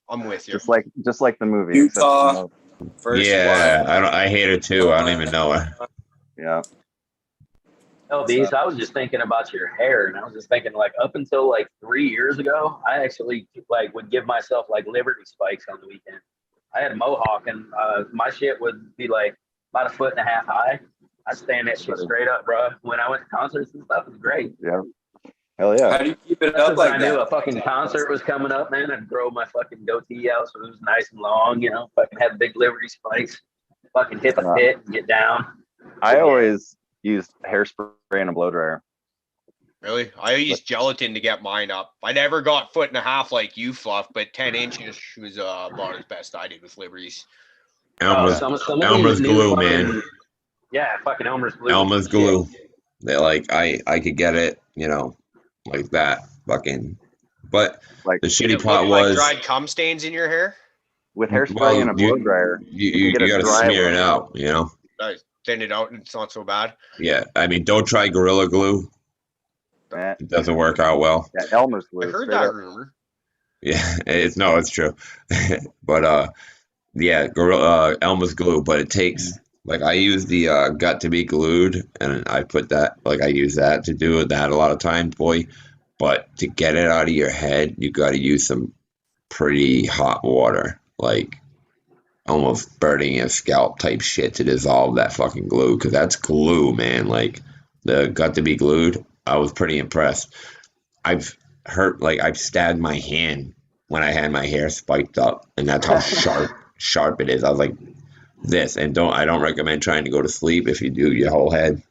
I'm with you. Just like the movie. Utah. First Yeah, I hate her too. I don't even know her. Yeah. Oh, Beast, I was just thinking about your hair, and I was just thinking, like, up until like 3 years ago, I actually like would give myself like Liberty spikes on the weekend. I had a mohawk, and my shit would be like about 1.5 feet high. I stand that shit straight up, bro. When I went to concerts and stuff, it was great. Yeah. Hell yeah. How do you keep it That's up when like I knew that? a fucking concert was coming up, man. I'd grow my fucking goatee out so it was nice and long, fucking have big Liberty spikes, fucking hit the pit and get down. I always used hairspray and a blow dryer. Really? I used gelatin to get mine up. I never got 1.5 feet like you, Fluff, but 10 inches was about as best I did with Liberties. Elmer's Some of Elmer's these new glue, fucking- man. Yeah, fucking Elmer's glue. Elmer's glue. They like I could get it, like that. Fucking. But Like the Did shitty it part look like was dried cum stains in your hair? with hairspray and a blow dryer. You can get a gotta dry smear one. it out, I thin it out and it's not so bad. Yeah, I mean, don't try Gorilla Glue. It doesn't work out well. Yeah, Elmer's glue. I heard straight that up. rumor. Yeah, it's true. But yeah, Elmer's glue, but it takes like I use the Got to Be Glued, and I put that I use that to do that a lot of times, boy. But to get it out of your head, you got to use some pretty hot water, like almost burning your scalp type shit to dissolve that fucking glue, because that's glue, man. Like the Got to Be Glued, I was pretty impressed. I've stabbed my hand when I had my hair spiked up, and that's how sharp it is. I was like, this, and I don't recommend trying to go to sleep if you do your whole head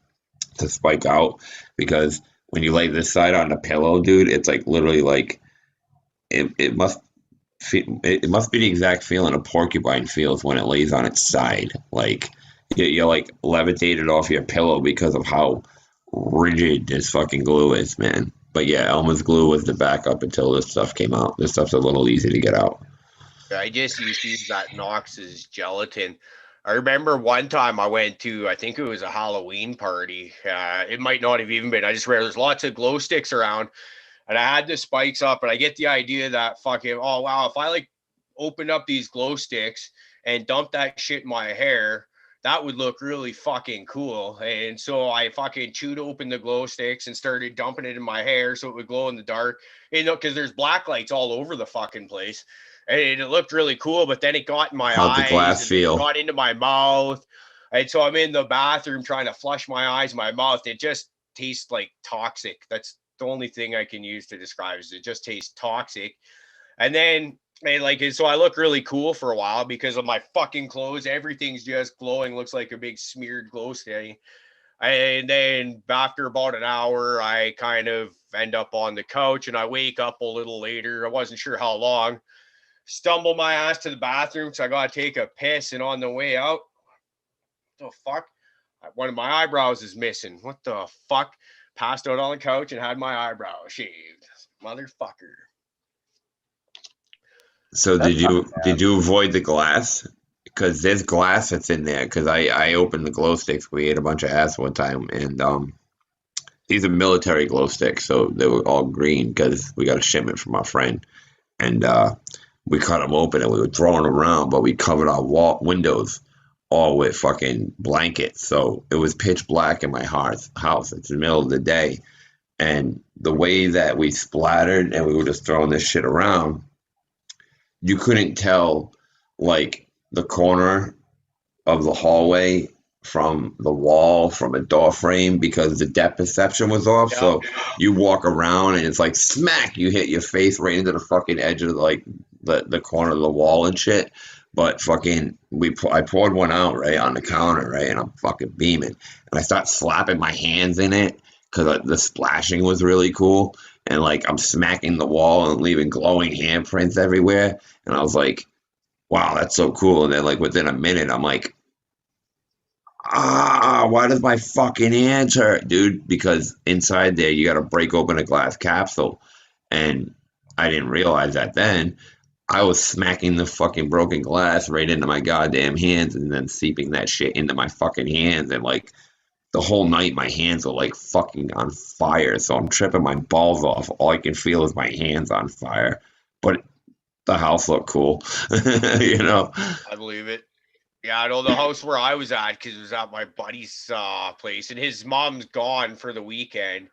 to spike out, because when you lay this side on the pillow, dude, it's like literally like it must it must be the exact feeling a porcupine feels when it lays on its side. Like you're like levitated off your pillow because of how rigid this fucking glue is, man. But yeah, Elmer's glue was the backup until this stuff came out. This stuff's a little easy to get out. I just used to use that Knox's gelatin. I remember one time I went to, I think it was a Halloween party. It might not have even been. I just remember there's lots of glow sticks around, and I had the spikes up, and I get the idea that fucking, oh wow, if I like opened up these glow sticks and dumped that shit in my hair, that would look really fucking cool. And so I fucking chewed open the glow sticks and started dumping it in my hair so it would glow in the dark. You know, because there's black lights all over the fucking place. And it looked really cool, but then it got in my How'd the eyes glass and it feel? got into my mouth. And so I'm in the bathroom trying to flush my eyes, my mouth. It just tastes like toxic. That's the only thing I can use to describe it. It just tastes toxic. And then so I look really cool for a while because of my fucking clothes. Everything's just glowing, looks like a big smeared glow stick. And then after about an hour, I kind of end up on the couch and I wake up a little later. I wasn't sure how long. Stumble my ass to the bathroom, so I gotta take a piss. And on the way out, what the fuck? One of my eyebrows is missing. What the fuck? Passed out on the couch and had my eyebrow shaved. Motherfucker. So That's did you avoid the glass? Because there's glass that's in there. Because I opened the glow sticks. We ate a bunch of ass one time, and these are military glow sticks, so they were all green because we got a shipment from our friend, and we cut them open and we were throwing them around, but we covered our windows all with fucking blankets, so it was pitch black in my house. It's the middle of the day, and the way that we splattered and we were just throwing this shit around, you couldn't tell like the corner of the hallway from the wall from a door frame because the depth perception was off. Yeah. So you walk around and it's like smack, you hit your face right into the fucking edge of like the corner of the wall and shit. But fucking I poured one out right on the counter, right, and I'm fucking beaming, and I start slapping my hands in it because the splashing was really cool, and like I'm smacking the wall and leaving glowing handprints everywhere, and I was like, wow, that's so cool. And then like within a minute, I'm like, why does my fucking hands hurt, dude? Because inside there, you got to break open a glass capsule. And I didn't realize that then. I was smacking the fucking broken glass right into my goddamn hands and then seeping that shit into my fucking hands. And like the whole night, my hands were like fucking on fire. So I'm tripping my balls off. All I can feel is my hands on fire. But the house looked cool, you know? I believe it. Yeah, I know the house where I was at, because it was at my buddy's place, and his mom's gone for the weekend.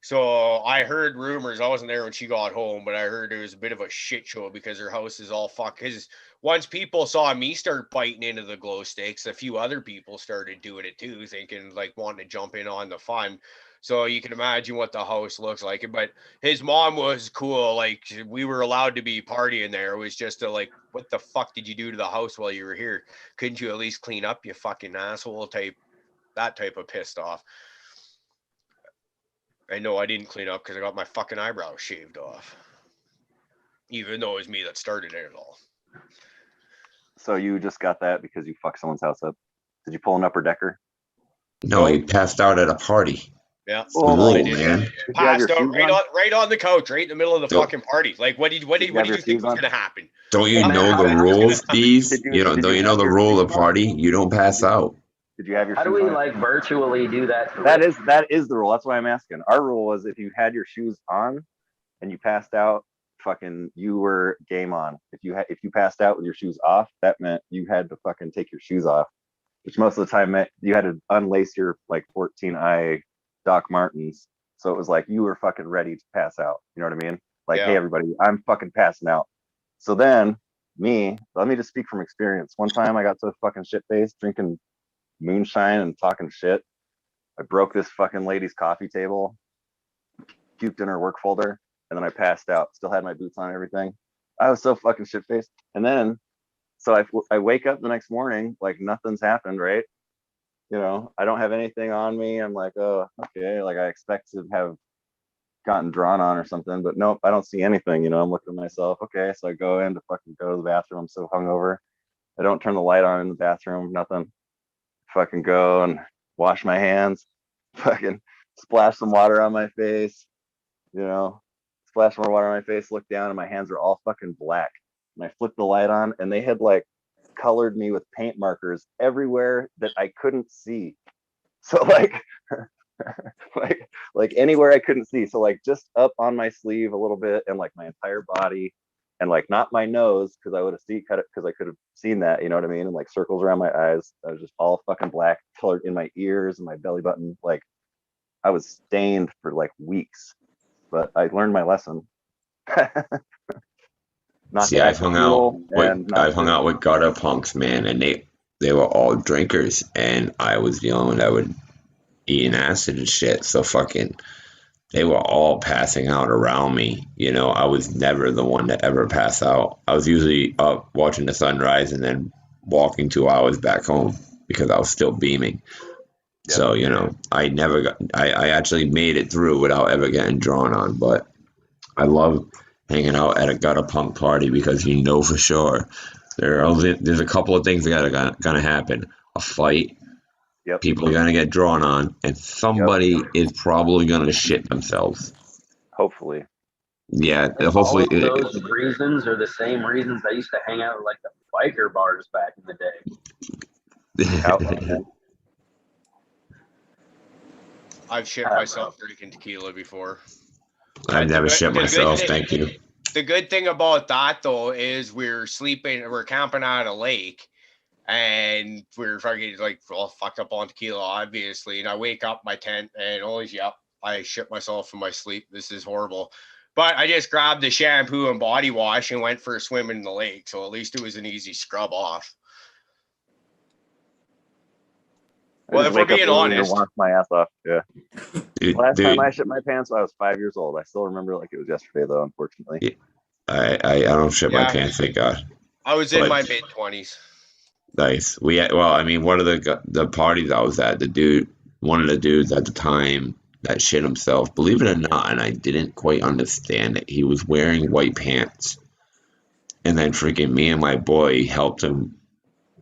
So I heard rumors. I wasn't there when she got home, but I heard it was a bit of a shit show because her house is all fucked. Because once people saw me start biting into the glow sticks, a few other people started doing it too, thinking like wanting to jump in on the fun. So you can imagine what the house looks like. But his mom was cool. Like we were allowed to be partying there. It was just like, what the fuck did you do to the house while you were here? Couldn't you at least clean up, you fucking asshole? That type of pissed off. I know I didn't clean up because I got my fucking eyebrows shaved off. Even though it was me that started it all. So you just got that because you fucked someone's house up? Did you pull an upper decker? No, he passed out at a party. Yeah. It's the rule, man. Did you have your Passed out shoes on? right on the couch, right in the middle of the Don't- fucking party. Like what did you you have your think shoes was on? gonna happen? Don't you What know the the fuck was rules, gonna happen? Bees? Did you- You don't did don't you you know have the your rule of shoes on? party? You don't pass out. Did you have your How do shoes we on? like virtually do that? To That Rick? is the rule. That's why I'm asking. Our rule was if you had your shoes on and you passed out, fucking you were game on. If you passed out with your shoes off, that meant you had to fucking take your shoes off, which most of the time meant you had to unlace your like 14i Doc Martens. So it was like you were fucking ready to pass out. You know what I mean? Like, Yeah. hey everybody, I'm fucking passing out. So then let me just speak from experience. One time I got so fucking shit faced drinking moonshine and talking shit. I broke this fucking lady's coffee table, puked in her work folder, and then I passed out. Still had my boots on and everything. I was so fucking shit faced. And then So I wake up the next morning, like nothing's happened, right? You know, I don't have anything on me. I'm like, oh, okay. Like I expect to have gotten drawn on or something, but nope, I don't see anything. You know, I'm looking at myself. Okay, so I go in to fucking go to the bathroom. I'm so hungover. I don't turn the light on in the bathroom, nothing. Fucking go and wash my hands, fucking splash some water on my face, you know, splash more water on my face, look down, and my hands are all fucking black. And I flipped the light on, and they had like colored me with paint markers everywhere that I couldn't see. So like like anywhere I couldn't see. So like just up on my sleeve a little bit, and like my entire body, and like not my nose, because I would have seen cut it, because I could have seen that, you know what I mean? And like circles around my eyes. I was just all fucking black, colored in my ears and my belly button. Like I was stained for like weeks, but I learned my lesson. Not See, to act cool and not I've hung to. out with gutter punks, man, and they were all drinkers, and I was the only one that would eat an acid and shit. So fucking, they were all passing out around me. You know, I was never the one to ever pass out. I was usually up watching the sunrise and then walking 2 hours back home because I was still beaming. Yep. So, you know, I actually made it through without ever getting drawn on. But I love hanging out at a gutter punk party because you know for sure there's a couple of things that are gonna happen. A fight, Yep. people are gonna get drawn on, and somebody is probably gonna shit themselves. Hopefully. Yeah, All hopefully. of those reasons are the same reasons I used to hang out at like the biker bars back in the day. Outlaw, man. I've shit myself drinking tequila before. I've never shit myself. Thank you. The good thing about that though is we're camping at a lake, and we're fucking like all fucked up on tequila, obviously. And I wake up my tent and I shit myself in my sleep. This is horrible. But I just grabbed the shampoo and body wash and went for a swim in the lake. So at least it was an easy scrub off. Well, if we're being honest, wash my ass off. Yeah. Last Dude, time I shit my pants, I was 5 years old. I still remember like it was yesterday, though. Unfortunately. I don't shit my pants, thank God. I was in my mid-20s. Nice. I mean, one of the parties I was at, one of the dudes at the time that shit himself, believe it or not, and I didn't quite understand it. He was wearing white pants, and then freaking me and my boy helped him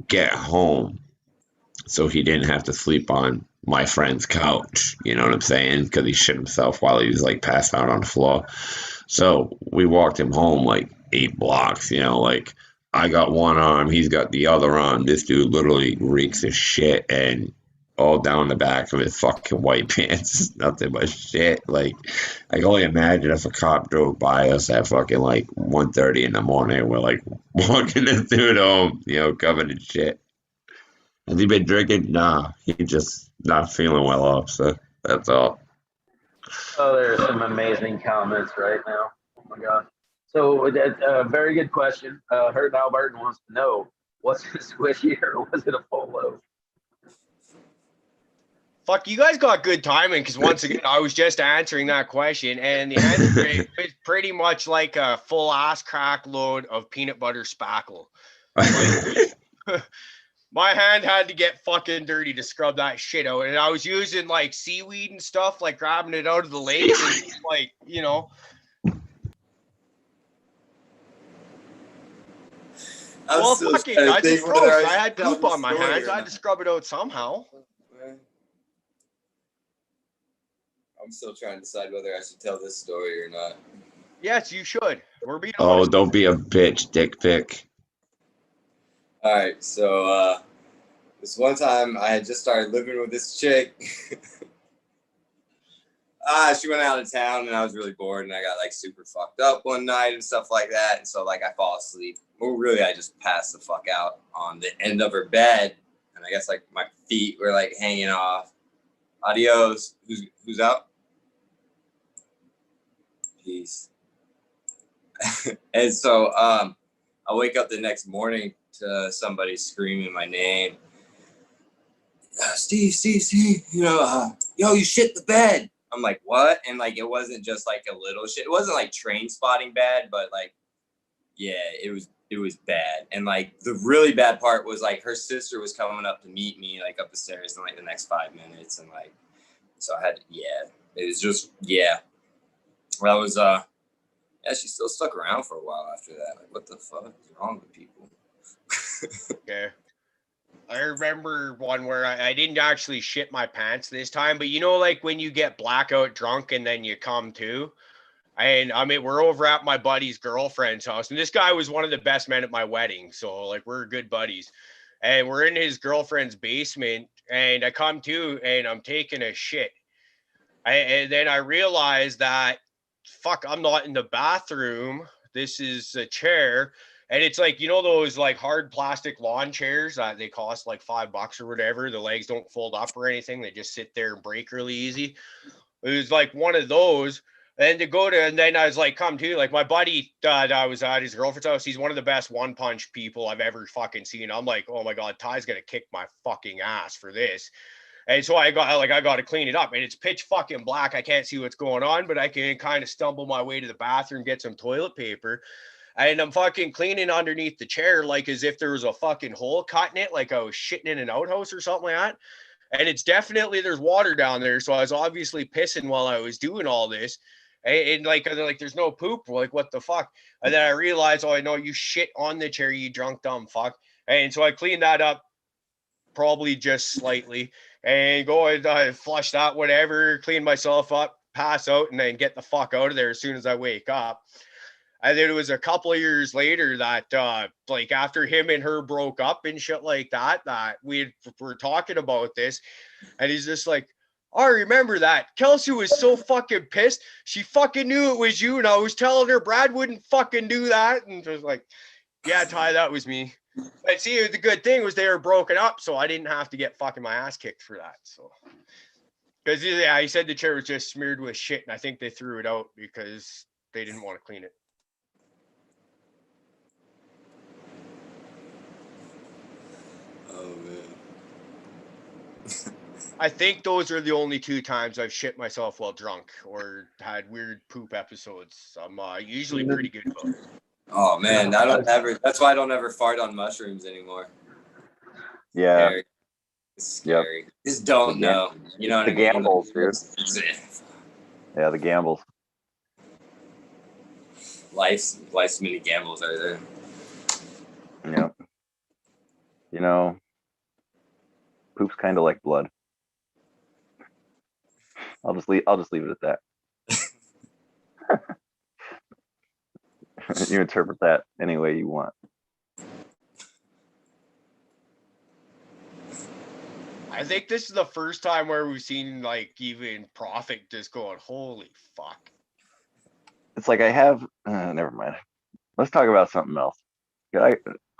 get home, so he didn't have to sleep on my friend's couch. You know what I'm saying? Because he shit himself while he was like passed out on the floor. So we walked him home like 8 blocks. You know, like I got one arm, he's got the other arm. This dude literally reeks of shit, and all down the back of his fucking white pants, nothing but shit. Like I can only imagine if a cop drove by us at fucking like 1:30 in the morning. We're like walking this dude home, you know, covered in shit. Has he been drinking? Nah, he just not feeling well off. So that's all. Oh, there's some amazing comments right now. Oh my god. So very good question. Hurt Albertan wants to know, was it squishy or was it a full loaf? Fuck, you guys got good timing because once again, I was just answering that question, and the answer is pretty much like a full ass crack load of peanut butter spackle. Like, my hand had to get fucking dirty to scrub that shit out, and I was using like seaweed and stuff, like grabbing it out of the lake, and like, you know. Well, fucking, that's gross. I had poop on my hands. I had to scrub it out somehow. I'm still trying to decide whether I should tell this story or not. Yes, you should. We're being honest. Don't be a bitch, dick pic. All right, so this one time I had just started living with this chick. She went out of town and I was really bored and I got like super fucked up one night and stuff like that. And so like I fall asleep. Well, really, I just passed the fuck out on the end of her bed. And I guess like my feet were like hanging off. Adios. Who's out? Peace. And so I wake up the next morning to somebody screaming my name. Steve, you know, yo, you shit the bed. I'm like, what? And like, it wasn't just like a little shit. It wasn't like train spotting bad, but like, yeah, it was it was bad. And like the really bad part was like her sister was coming up to meet me like up the stairs in like the next 5 minutes, and like so I had it was just that was she still stuck around for a while after that. Like, what the fuck is wrong with people? Okay. I remember one where I didn't actually shit my pants this time, but you know, like when you get blackout drunk and then you come to. And I mean, we're over at my buddy's girlfriend's house, and this guy was one of the best men at my wedding. So, like, we're good buddies. And we're in his girlfriend's basement, and I come to, and I'm taking a shit. And then I realize that, fuck, I'm not in the bathroom. This is a chair. And it's like, you know, those like hard plastic lawn chairs that they cost like $5 or whatever. The legs don't fold up or anything. They just sit there and break really easy. It was like one of those. And to go to, and then I was like, come to, like my buddy that I was at his girlfriend's house. He's one of the best one punch people I've ever fucking seen. I'm like, oh my God, Ty's going to kick my fucking ass for this. And so I got to clean it up, and it's pitch fucking black. I can't see what's going on, but I can kind of stumble my way to the bathroom, get some toilet paper. And I'm fucking cleaning underneath the chair, like as if there was a fucking hole cut in it, like I was shitting in an outhouse or something like that. And it's definitely, there's water down there. So I was obviously pissing while I was doing all this. And like, there's no poop. Like, what the fuck? And then I realized, oh, I know you shit on the chair, you drunk dumb fuck. And so I cleaned that up probably just slightly and go and flush that, whatever, clean myself up, pass out, and then get the fuck out of there as soon as I wake up. And then it was a couple of years later that, like, after him and her broke up and shit like that, that were talking about this. And he's just like, oh, I remember that. Kelsey was so fucking pissed. She fucking knew it was you. And I was telling her Brad wouldn't fucking do that. And just like, yeah, Ty, that was me. But see, the good thing was they were broken up. So I didn't have to get fucking my ass kicked for that. So, because yeah, he said the chair was just smeared with shit. And I think they threw it out because they didn't want to clean it. Oh man. I think those are the only 2 times I've shit myself while drunk or had weird poop episodes. I'm usually pretty good about it. Oh man, I don't ever. That's why I don't ever fart on mushrooms anymore. Yeah. Scary. It's scary. Just don't know. You know what I mean? The gambles, dude. Yeah, the gambles. Life's many gambles are there. Yep. You know, poop's kind of like blood. I'll just leave it at that. You interpret that any way you want. I think this is the first time where we've seen like even Prophet just going, holy fuck. It's like I have, never mind. Let's talk about something else.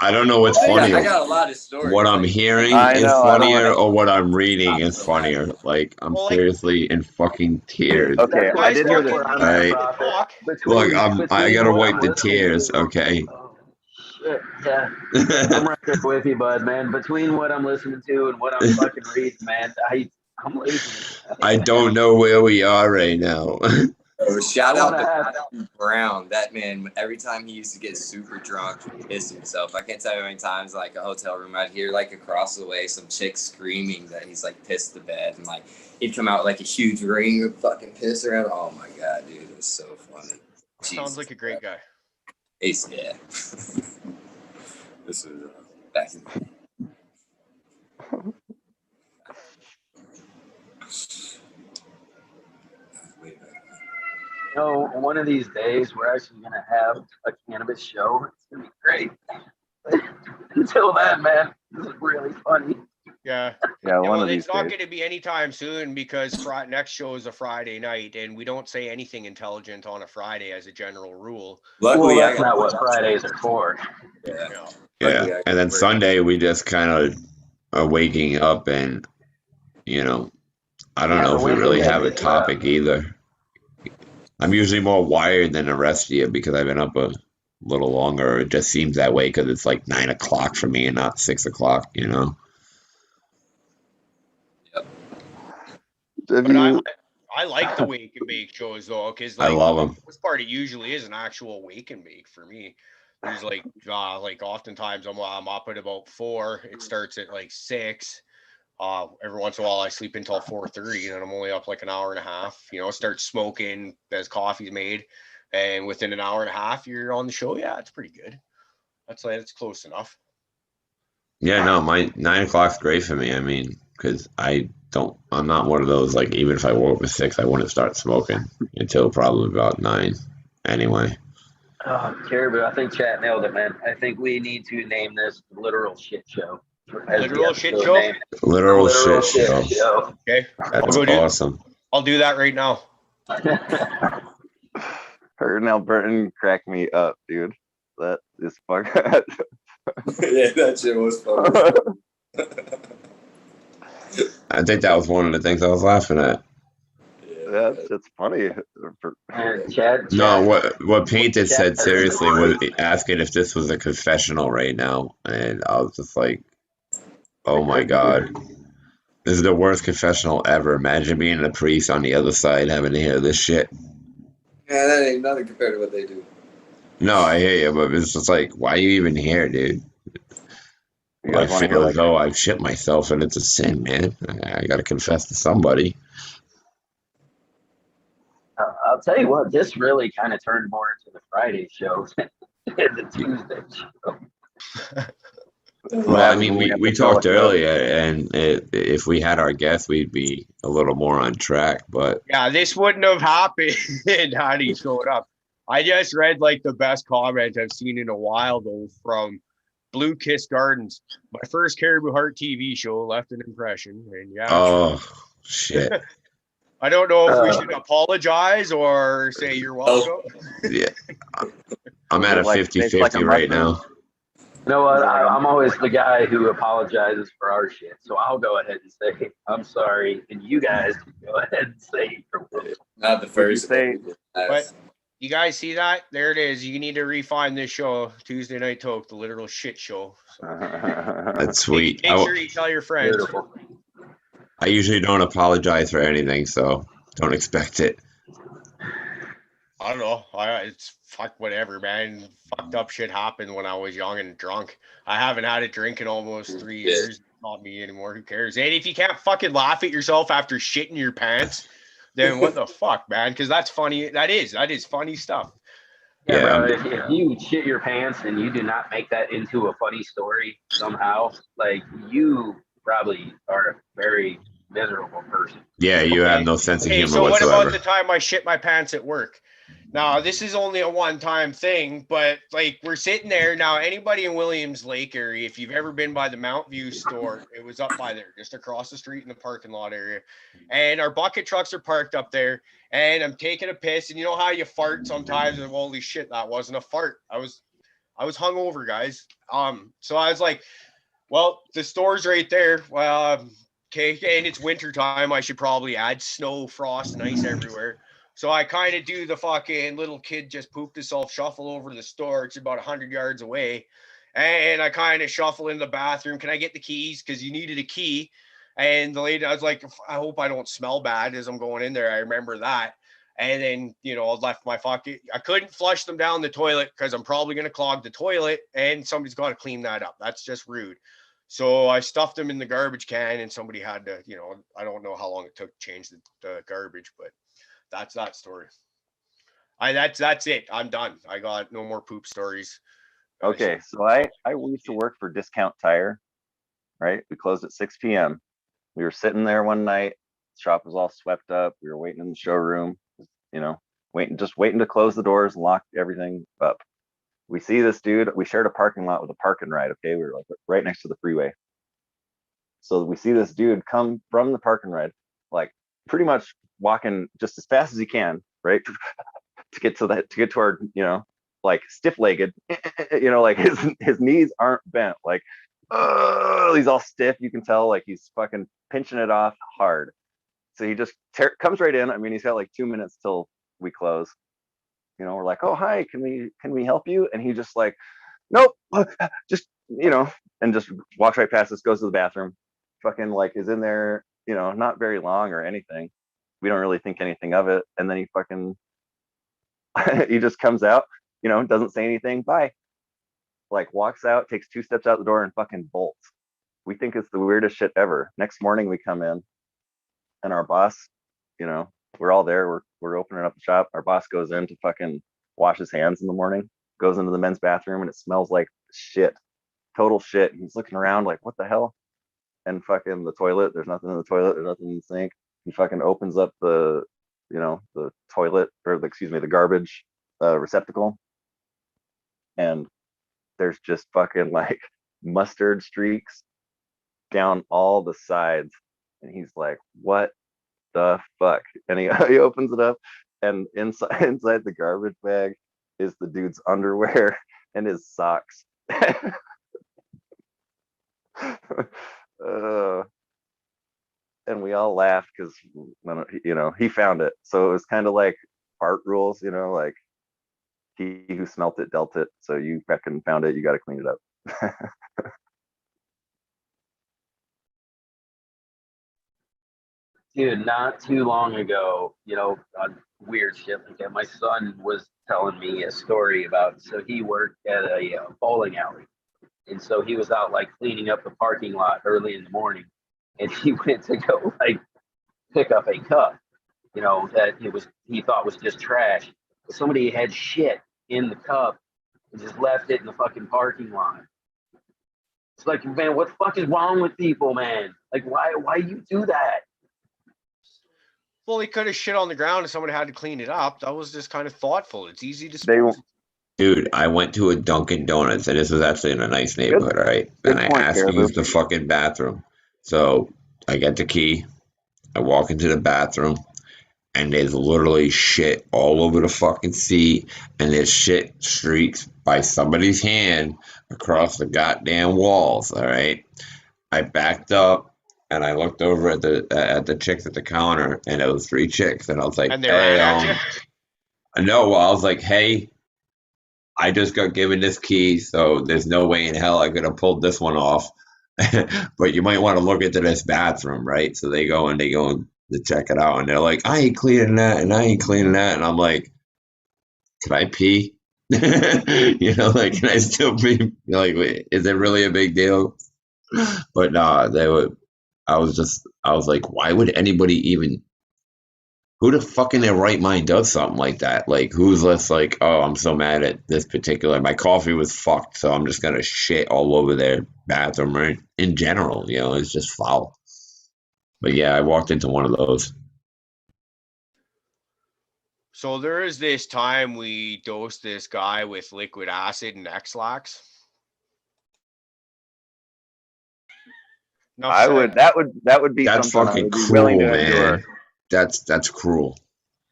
I don't know what's funnier. I got a lot of stories. What I'm hearing is funnier, or what I'm reading is funnier. Like, I'm seriously in fucking tears. Okay, I did hear this. Look, I gotta wipe the tears, okay? Shit, yeah. I'm right there with you, bud, man. Between what I'm listening to and what I'm fucking reading, man, I'm lazy. I don't know where we are right now. Oh, shout out to Brown. That man, every time he used to get super drunk, he pissed himself. I can't tell you how many times, like, a hotel room, I'd hear, like, across the way, some chick screaming that he's, like, pissed to bed. And, like, he'd come out, like, a huge ring of fucking piss around. Oh, my God, dude. It was so funny. Sounds like a great guy. Ace, yeah. This was back in You know, one of these days we're actually gonna have a cannabis show. It's gonna be great. Until then, man, this is really funny. Yeah. Yeah, one well, of these it's not days. going to be anytime soon because next show is a Friday night, and we don't say anything intelligent on a Friday as a general rule. Luckily, well, that's not what Fridays are for. Yeah, and then Sunday we just kind of are waking up, and you know, I don't know if we really have a topic either. I'm usually more wired than the rest of you because I've been up a little longer. It just seems that way because it's like 9 o'clock for me and not 6 o'clock, you know? But I like the wake and bake shows though, because like, I love them. This part it usually is an actual wake and bake for me. There's like oftentimes I'm up at about 4. It starts at like 6. Every once in a while I sleep until 4:30 and I'm only up like an hour and a half. Start smoking as coffee's made, and within an hour and a half you're on the show. Yeah, it's pretty good. That's close enough. Yeah, no, my 9 o'clock's great for me. I mean, because I'm not one of those, like, even if I woke up at 6, I wouldn't start smoking until probably about 9 anyway. Caribou, I think chat nailed it, man. I think we need to name this literal shit show. Literal shit show? Literal shit show. Okay. That's awesome. I'll do that right now. Her and Albertan cracked me up, dude. That is fucking. Yeah, that shit was fun. I think that was one of the things I was laughing at. Yeah, it's funny. No, what Painted said seriously was asking if this was a confessional right now, and I was just like, "Oh my god, this is the worst confessional ever." Imagine being a priest on the other side having to hear this shit. Yeah, that ain't nothing compared to what they do. No, I hear you, but it's just like, why are you even here, dude? Well, I feel as though I've shit myself and it's a sin, man. I gotta confess to somebody. I'll tell you what, this really kind of turned more into the Friday show than the Tuesday show. Well, I mean, we talked earlier, and if we had our guests, we'd be a little more on track. But yeah, this wouldn't have happened had he showed up. I just read like the best comment I've seen in a while, though, from Blue Kiss Gardens. My first Caribou Heart TV show left an impression, and yeah. Oh shit! I don't know if we should apologize or say you're welcome. Yeah, I'm at a 50-50 right now. You know what? I'm always the guy who apologizes for our shit, so I'll go ahead and say I'm sorry, and you guys can go ahead and say not the first. But you guys see that? There it is. You need to refine this show, Tuesday Night Toke, the literal shit show. So. That's sweet. Make sure you tell your friends. Beautiful. I usually don't apologize for anything, so don't expect it. I don't know. It's fuck whatever, man. Fucked up shit happened when I was young and drunk. I haven't had a drink in almost 3 years. Not me anymore. Who cares? And if you can't fucking laugh at yourself after shitting your pants, then what the fuck, man? Because that's funny. That is funny stuff. Yeah, bro. If you shit your pants and you do not make that into a funny story somehow, like you probably are a very miserable person. Yeah, you have no sense of humor so whatsoever. What about the time I shit my pants at work? Now, this is only a one-time thing, but like we're sitting there now. Anybody in Williams Lake area, if you've ever been by the Mount View store, it was up by there, just across the street in the parking lot area. And our bucket trucks are parked up there. And I'm taking a piss, and you know how you fart sometimes, and holy shit, that wasn't a fart. I was hungover, guys. So I was like, well, the store's right there. Well, okay, and it's winter time. I should probably add snow, frost, and ice everywhere. So I kind of do the fucking little kid just pooped himself, shuffle over to the store. It's about 100 yards away. And I kind of shuffle in the bathroom. Can I get the keys? Because you needed a key. And the lady, I was like, I hope I don't smell bad as I'm going in there. I remember that. And then, I left my fucking, I couldn't flush them down the toilet because I'm probably going to clog the toilet and somebody's got to clean that up. That's just rude. So I stuffed them in the garbage can and somebody had to, I don't know how long it took to change the garbage, but that's that story. That's it. I'm done. I got no more poop stories. Okay, so I used to work for Discount Tire, right? We closed at 6 p.m. We were sitting there one night. The shop was all swept up. We were waiting in the showroom, waiting to close the doors and lock everything up. We see this dude. We shared a parking lot with a park and ride. Okay, we were like right next to the freeway. So we see this dude come from the park and ride, like pretty much walking just as fast as he can, right, to get to our, like stiff-legged, like his knees aren't bent, like, he's all stiff. You can tell, like he's fucking pinching it off hard. So he just comes right in. I mean, he's got like 2 minutes till we close. We're like, oh, hi, can we help you? And he just like, nope, just, and just walks right past us, goes to the bathroom, fucking like is in there, not very long or anything. We don't really think anything of it. And then he fucking, he just comes out, doesn't say anything. Bye. like walks out, takes 2 steps out the door, and fucking bolts. We think it's the weirdest shit ever. Next morning we come in, and our boss, you know, we're all there. We're opening up the shop. Our boss goes in to fucking wash his hands in the morning. Goes into the men's bathroom, and it smells like shit, total shit. He's looking around like, what the hell? And fucking the toilet. There's nothing in the toilet. There's nothing in the sink. He fucking opens up the, you know, the toilet, or the, excuse me, the garbage receptacle, and there's just fucking like mustard streaks down all the sides. And he's like, what the fuck? And he, he opens it up, and inside the garbage bag is the dude's underwear and his socks. And we all laughed because, you know, he found it. So it was kind of like art rules, you know, like he who smelt it dealt it. So you fucking found it, you got to clean it up. Dude, not too long ago, you know, weird shit like that. My son was telling me a story about, so he worked at a bowling alley. And so he was out like cleaning up the parking lot early in the morning. And he went to go like pick up a cup, you know, that he thought was just trash. But somebody had shit in the cup and just left it in the fucking parking lot. It's like, man, what the fuck is wrong with people, man? Like, why you do that? Well, he could have shit on the ground and someone had to clean it up. That was just kind of thoughtful. It's easy to dispose. Dude, I went to a Dunkin' Donuts, and this was actually in a nice neighborhood, all right? And I asked to use the fucking bathroom. So I get the key, I walk into the bathroom, and there's literally shit all over the fucking seat, and there's shit streaks by somebody's hand across the goddamn walls, all right? I backed up, and I looked over at the chicks at the counter, and it was 3 chicks, and I was like, And they hey, ran at you? no, well, I was like, hey, I just got given this key, so there's no way in hell I could have pulled this one off. But you might want to look into this bathroom, right? So they go and to check it out, and they're like, I ain't cleaning that, and I ain't cleaning that, and I'm like, can I pee? You know, like, can I still pee? Like, wait, is it really a big deal? But nah, I was like, why would anybody even? Who the fuck in their right mind does something like that? Like, who's less like, oh, I'm so mad at this particular, my coffee was fucked, so I'm just gonna shit all over their bathroom, or in general, you know, it's just foul. But yeah, I walked into one of those. So there is this time we dosed this guy with liquid acid and X-Lax. I would, that would be That's something I fucking would be willing cruel, to endure. man. That's cruel.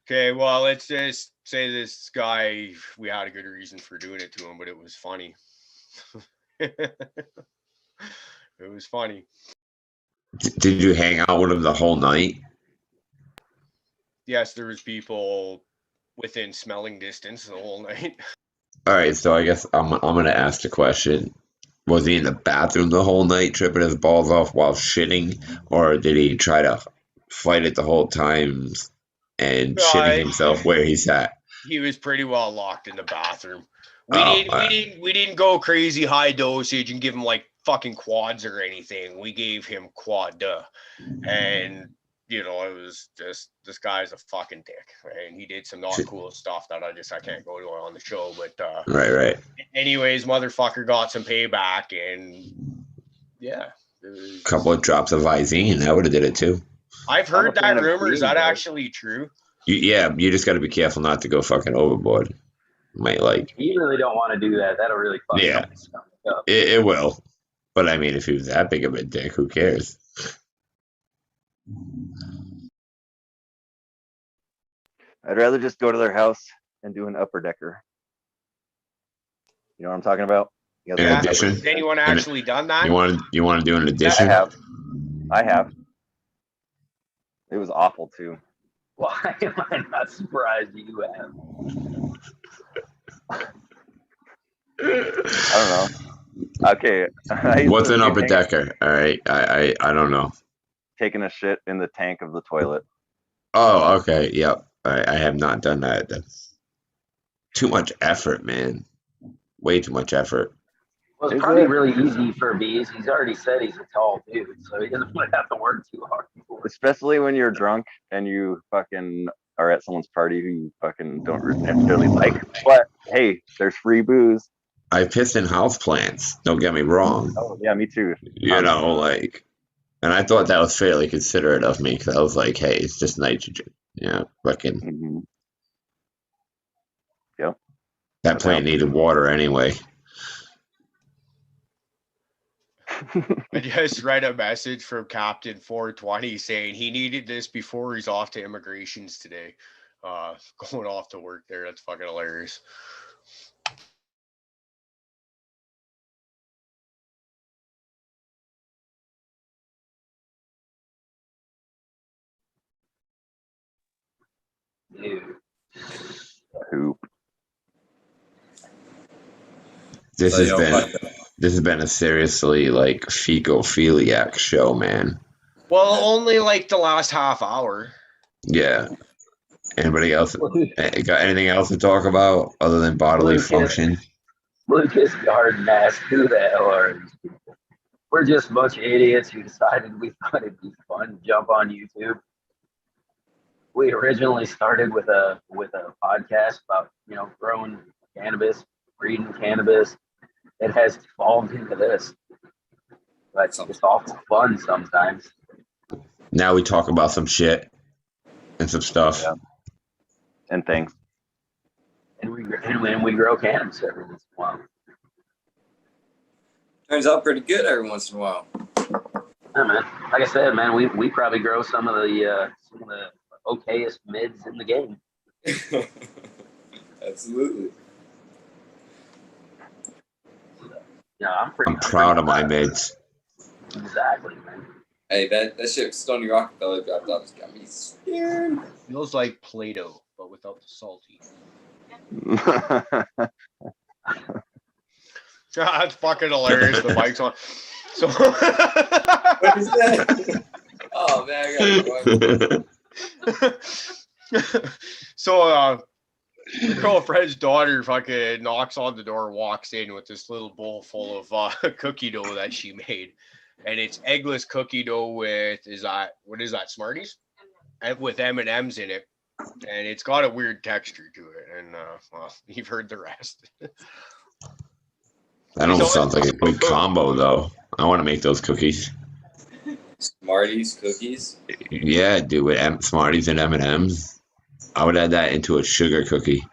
Okay, well, let's just say this guy, we had a good reason for doing it to him, but it was funny. It was funny. Did you hang out with him the whole night? Yes, there was people within smelling distance the whole night. All right, so I guess I'm gonna ask the question: was he in the bathroom the whole night, tripping his balls off while shitting, or did he try to fight it the whole time and shitting himself where he's at? He was pretty well locked in the bathroom. We didn't go crazy high dosage and give him like fucking quads or anything. We gave him quad, and you know, it was just, this guy's a fucking dick, right? And he did some not cool stuff that I can't go to on the show, but right. Anyways, motherfucker got some payback, and yeah, A couple of drops of Visine, that would have did it too. I've heard that rumor. Is that actually true? You just got to be careful not to go fucking overboard. Might like. You really don't want to do that. That'll really fuck up. It will. But I mean, if he was that big of a dick, who cares? I'd rather just go to their house and do an upper decker. You know what I'm talking about? In addition, has anyone actually done that? You want to do an addition? I have. It was awful too. Why am I not surprised you have? I don't know. Okay. What's an upper decker? All right. I don't know. Taking a shit in the tank of the toilet. Oh, okay. Yep. I have not done that. That's too much effort, man. Way too much effort. Well, it's Is probably it? really easy for Bees. He's already said he's a tall dude, so he doesn't want to have to work too hard for it. Especially when you're drunk and you fucking are at someone's party who you fucking don't necessarily like. But hey, there's free booze. I pissed in house plants. Don't get me wrong. Oh yeah, me too. You know, like, and I thought that was fairly considerate of me because I was like, hey, it's just nitrogen. Yeah, fucking. Mm-hmm. Yep. That plant needed water anyway. I just read a message from Captain 420 saying he needed this before he's off to immigrations today. Going off to work there. That's fucking hilarious. Dude. Poop. This has been a seriously like fecophiliac show, man. Well, only like the last half hour. Yeah. Anybody else got anything else to talk about other than bodily function? Lucas Garden asked who the hell are these people? We're just a bunch of idiots who decided we thought it'd be fun to jump on YouTube. We originally started with a podcast about, you know, growing cannabis, breeding cannabis. It has evolved into this. But it's awful fun sometimes. Now we talk about some shit and some stuff. Yeah. And things. And we grow cannabis every once in a while. Turns out pretty good every once in a while. Yeah, man. Like I said, man, we probably grow some of the okayest mids in the game. Absolutely. Yeah, I'm proud of my mids. Exactly, man. Hey, that shit Stony Rockefeller dropped off has got me scared. Feels like Play-Doh, but without the salty. That's fucking hilarious. The mic's on. So what is that? Oh man, I got So the girlfriend's daughter fucking knocks on the door, walks in with this little bowl full of cookie dough that she made. And it's eggless cookie dough with what is that, Smarties? And with M&Ms in it. And it's got a weird texture to it. And well, you've heard the rest. That almost sounds like a good combo, though. I want to make those cookies. Smarties cookies. Yeah, dude, with Smarties and M&Ms. I would add that into a sugar cookie.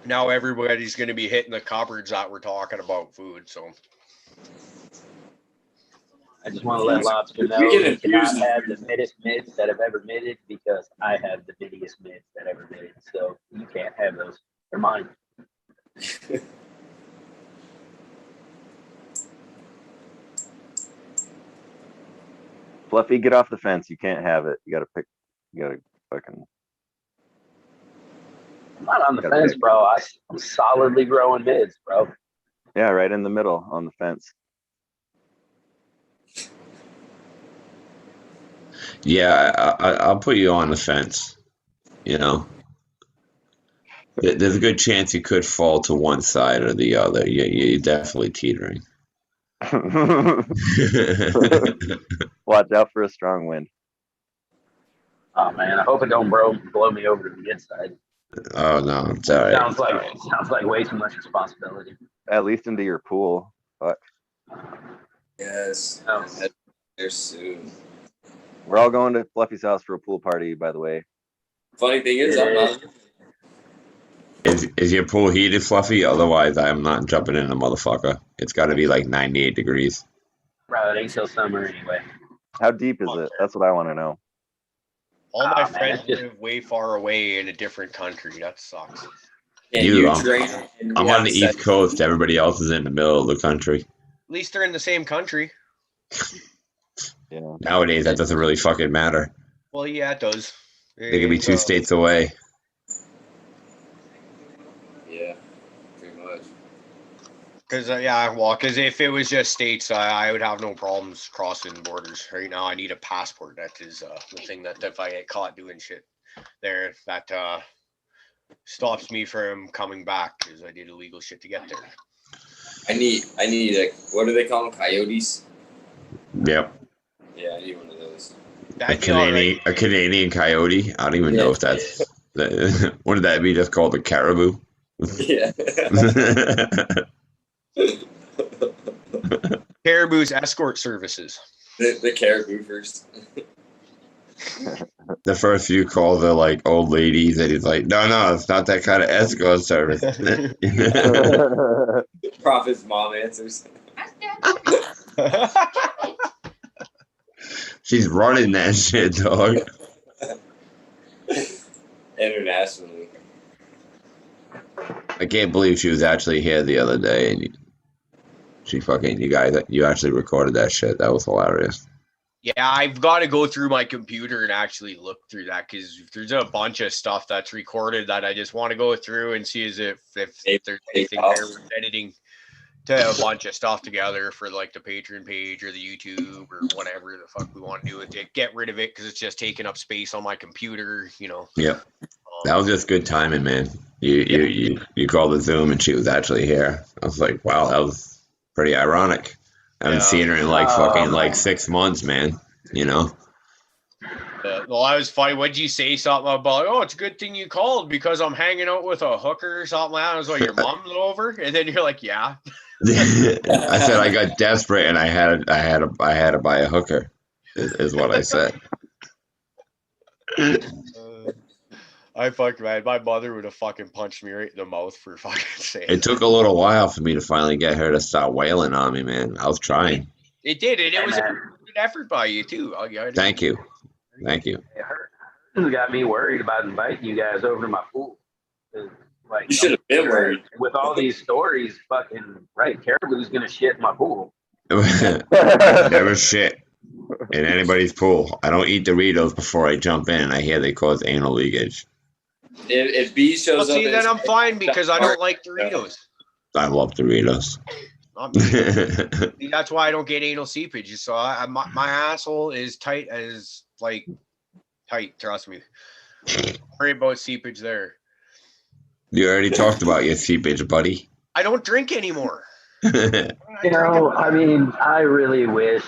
Now everybody's going to be hitting the cupboards that we're talking about food. So I just want to let Lobster know he cannot have the middest mids that have ever midded because I have the middiest mids that ever midded. So you can't have those. They're mine. Fluffy, get off the fence. You can't have it. You gotta fucking. I'm not on the fence, bro. I'm solidly growing mids, bro. Yeah, right in the middle on the fence. Yeah, I'll put you on the fence. You know, there's a good chance you could fall to one side or the other. You're definitely teetering. Watch out for a strong wind. Oh man, I hope it don't blow me over to the inside. Oh no, it's all right. Sounds like way too much responsibility. At least into your pool. Fuck. Yes. Oh. There soon. We're all going to Fluffy's house for a pool party, by the way. Funny thing is, I'm not. Is your pool heated, Fluffy? Otherwise, I'm not jumping in the motherfucker. It's got to be like 98 degrees. Bro, it ain't till summer anyway. How deep is it? That's what I want to know. All my friends live way far away in a different country. That sucks. I'm on the East Coast. Everybody else is in the middle of the country. At least they're in the same country. Yeah. Nowadays, that doesn't really fucking matter. Well, yeah, it does. They could be 2 states away. Yeah, pretty much. Because if it was just states, I would have no problems crossing borders. Right now, I need a passport. That is the thing that if I get caught doing shit there, that stops me from coming back because I did illegal shit to get there. I need what do they call them? Coyotes? Yep. Yeah, I need one of those. That'd be all right. A Canadian coyote. I don't even know if that's wouldn't that be just called a caribou? Yeah. Caribou's escort services. The caribou first. The first few calls are like old ladies, and he's like, no, it's not that kind of escort service. Prophet's mom answers. She's running that shit, dog. Internationally. I can't believe she was actually here the other day, and you actually recorded that shit. That was hilarious. Yeah, I've got to go through my computer and actually look through that because there's a bunch of stuff that's recorded that I just want to go through and see as if there's anything there with editing to a bunch of stuff together for like the Patreon page or the YouTube or whatever the fuck we want to do with it. Get rid of it because it's just taking up space on my computer, you know. Yep. That was just good timing, man. You called the Zoom and she was actually here. I was like, wow, that was pretty ironic. I haven't seen her in like fucking like 6 months, man. You know? Well, I was funny. What'd you say something about? Oh, it's a good thing you called because I'm hanging out with a hooker or something. I was like, your mom's over, and then you're like, yeah. I said I got desperate and I had to buy a hooker. Is what I said. I fucking man, my mother would have fucking punched me right in the mouth for fucking saying. It took a little while for me to finally get her to stop wailing on me, man. I was trying. It did, and it was a good effort by you too. Thank you. It got me worried about inviting you guys over to my pool. Like, you should have been worried. With all these stories, fucking right, caribou's gonna shit in my pool. Never shit in anybody's pool. I don't eat Doritos before I jump in. I hear they cause anal leakage. If B shows up, then I'm fine because I don't like Doritos. I love Doritos. That's why I don't get anal seepage. So my asshole is tight. Trust me. Don't worry about seepage there. You already talked about your seepage, buddy. I don't drink anymore. I mean, I really wish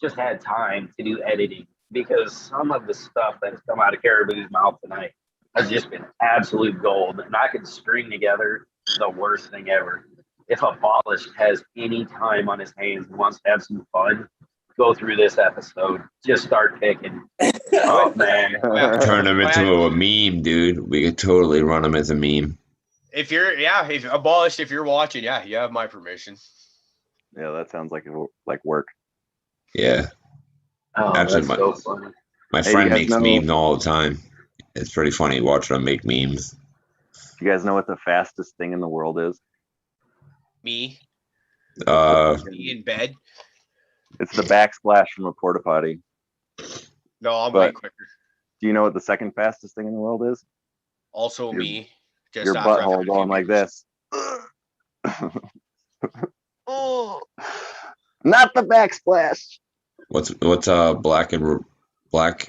just had time to do editing because some of the stuff that's come out of Caribou's mouth tonight has just been absolute gold. And I could string together the worst thing ever. If Abolished has any time on his hands and wants to have some fun, go through this episode. Just start picking. Oh, man. Turn him into a meme, dude. We could totally run him as a meme. If Abolished, if you're watching, yeah, you have my permission. Yeah, that sounds like work. Yeah. Oh, actually, that's so funny. My friend makes memes all the time. It's pretty funny watching him make memes. You guys know what the fastest thing in the world is? Me? Me in bed? It's the backsplash from a porta potty. No, I'm way quicker. Do you know what the second fastest thing in the world is? Also me. Just your butthole going like this. Oh. Not the backsplash. What's black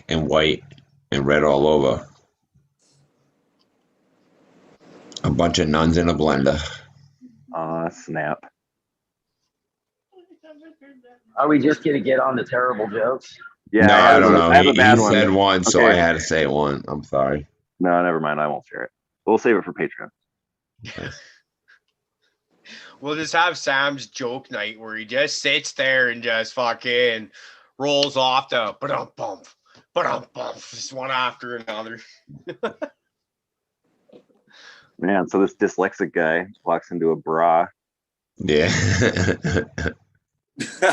and white and red all over? A bunch of nuns in a blender. Snap. Are we just gonna get on the terrible jokes? Yeah, no, I don't know. I have a bad one. He said one, so Okay. I had to say one. I'm sorry. No, never mind. I won't share it. We'll save it for Patreon. We'll just have Sam's joke night where he just sits there and just fucking rolls off the ba-dum-bump, just one after another. Man, so this dyslexic guy walks into a bra. Yeah. That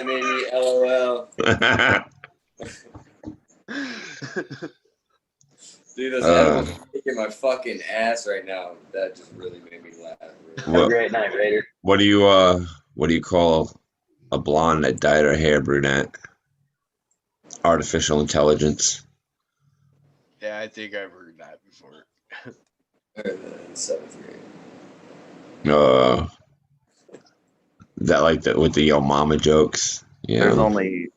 made me LOL. Dude, those animals are kicking my fucking ass right now. That just really made me laugh. Have a great night, Raider. What do you call a blonde that dyed her hair brunette? Artificial intelligence. Yeah, I think I've heard that before. I heard that in 7th grade. That like that with the yo mama jokes. Yeah. There's only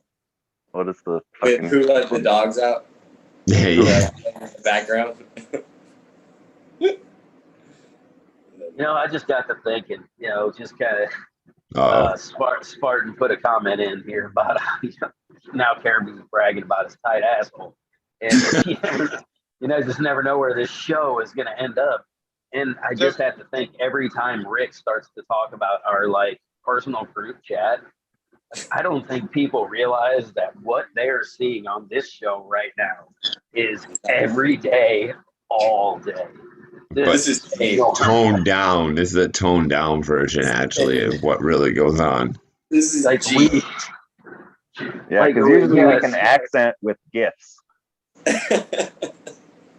what is the Wait, fucking who let the dogs out? Yeah. Background. I just got to thinking, just kind of Oh, Spartan put a comment in here about now Caribou's bragging about his tight asshole. And, just never know where this show is going to end up. And I just have to think every time Rick starts to talk about our personal group chat, I don't think people realize that what they're seeing on this show right now is every day, all day. This is toned down. This is a toned down version, actually, of what really goes on. This is like we. Yeah, because usually we can accent with gifs.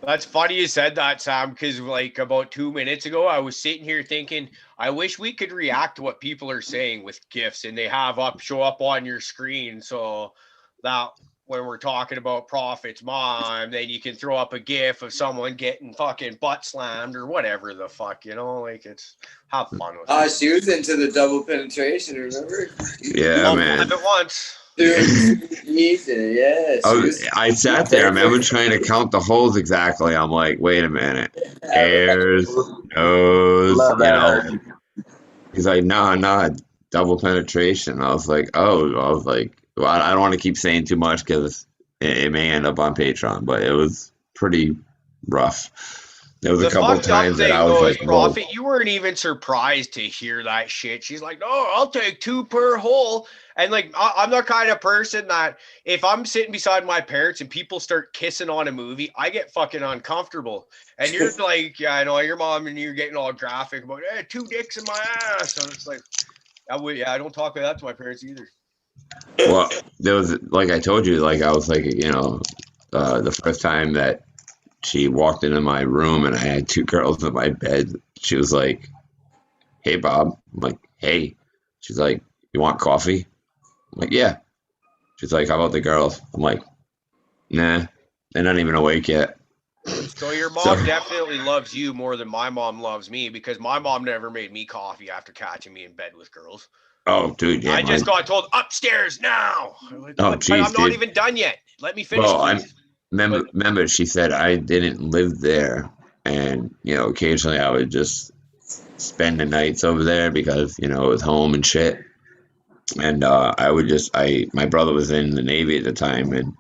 That's funny you said that, Sam, because about 2 minutes ago, I was sitting here thinking, I wish we could react to what people are saying with GIFs and they show up on your screen so that when we're talking about Prophet's mom, then you can throw up a GIF of someone getting fucking butt slammed or whatever the fuck, it's have fun with it. She was into the double penetration, remember? Yeah, man. At once. I sat there, man. I was trying to count the holes exactly. I'm like, wait a minute. Ears, nose, He's like, nah, double penetration. I was like, well, I don't want to keep saying too much because it may end up on Patreon, but it was pretty rough. There was a couple of times that I was like, whoa. Prophet, you weren't even surprised to hear that shit. She's like, no, I'll take 2 per hole. And I'm the kind of person that if I'm sitting beside my parents and people start kissing on a movie, I get fucking uncomfortable. And you're like, yeah, I know your mom and you're getting all graphic about 2 dicks in my ass. And it's like, I don't talk like that to my parents either. Well, there was, like I told you, I was like, the first time that she walked into my room and I had 2 girls in my bed, she was like, hey, Bob. I'm like, hey. She's like, you want coffee? I'm like, yeah. She's like, how about the girls? I'm like, nah, they're not even awake yet. So your mom definitely loves you more than my mom loves me because my mom never made me coffee after catching me in bed with girls. Oh, dude, yeah. I just got told upstairs now. Geez, I'm not even done yet. Let me finish. Well, remember, she said I didn't live there, and occasionally I would just spend the nights over there because it was home and shit. And my brother was in the Navy at the time, and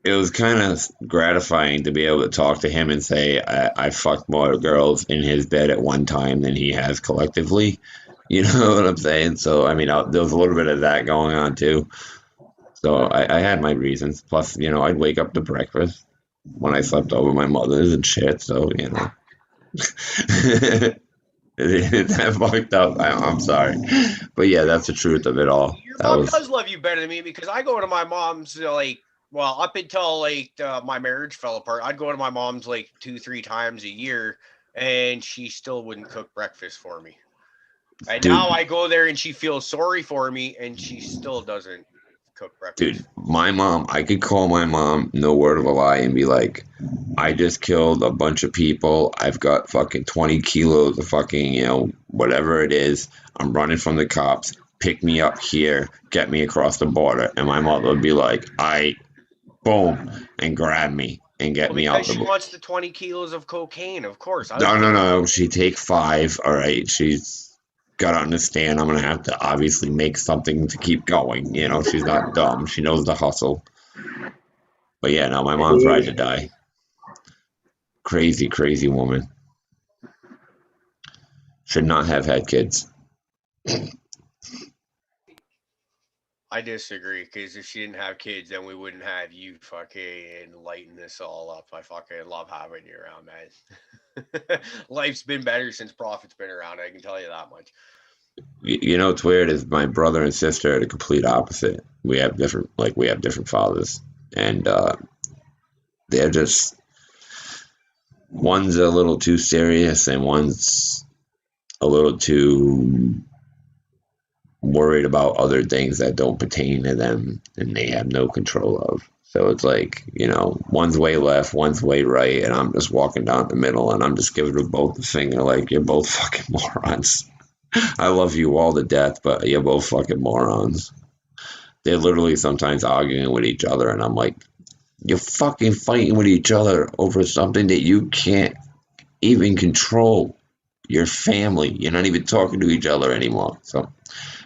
it was kind of gratifying to be able to talk to him and say I fucked more girls in his bed at one time than he has collectively. You know what I'm saying? So, I mean, there was a little bit of that going on, too. So, I had my reasons. Plus, I'd wake up to breakfast when I slept over my mother's and shit. So, It's that fucked up. I'm sorry. But, yeah, that's the truth of it all. Your mom does love you better than me because I go to my mom's, up until, my marriage fell apart, I'd go to my mom's, 2-3 times a year, and she still wouldn't cook breakfast for me. And now I go there and she feels sorry for me and she still doesn't cook breakfast. Dude, my mom, I could call my mom, no word of a lie, and be like, I just killed a bunch of people. I've got fucking 20 kilos of fucking, whatever it is. I'm running from the cops. Pick me up here. Get me across the border. And my mother would be like, boom, and grab me and get me out the border. She wants the 20 kilos of cocaine, of course. No. She take 5. All right. She's got to understand I'm going to have to obviously make something to keep going. She's not dumb. She knows the hustle. But yeah, no, my mom's ride to die. Crazy, crazy woman. Should not have had kids. I disagree, because if she didn't have kids, then we wouldn't have you fucking lighten this all up. I fucking love having you around, man. Life's been better since Prophet's been around, I can tell you that much. What's weird is my brother and sister are the complete opposite. We have different fathers, and they're just, one's a little too serious and one's a little too worried about other things that don't pertain to them and they have no control of. So it's like, one's way left, one's way right, and I'm just walking down the middle and I'm just giving them both the finger like, you're both fucking morons. I love you all to death, but you're both fucking morons. They're literally sometimes arguing with each other, and I'm like, You're fucking fighting with each other over something that you can't even control. Your family. You're not even talking to each other anymore. So,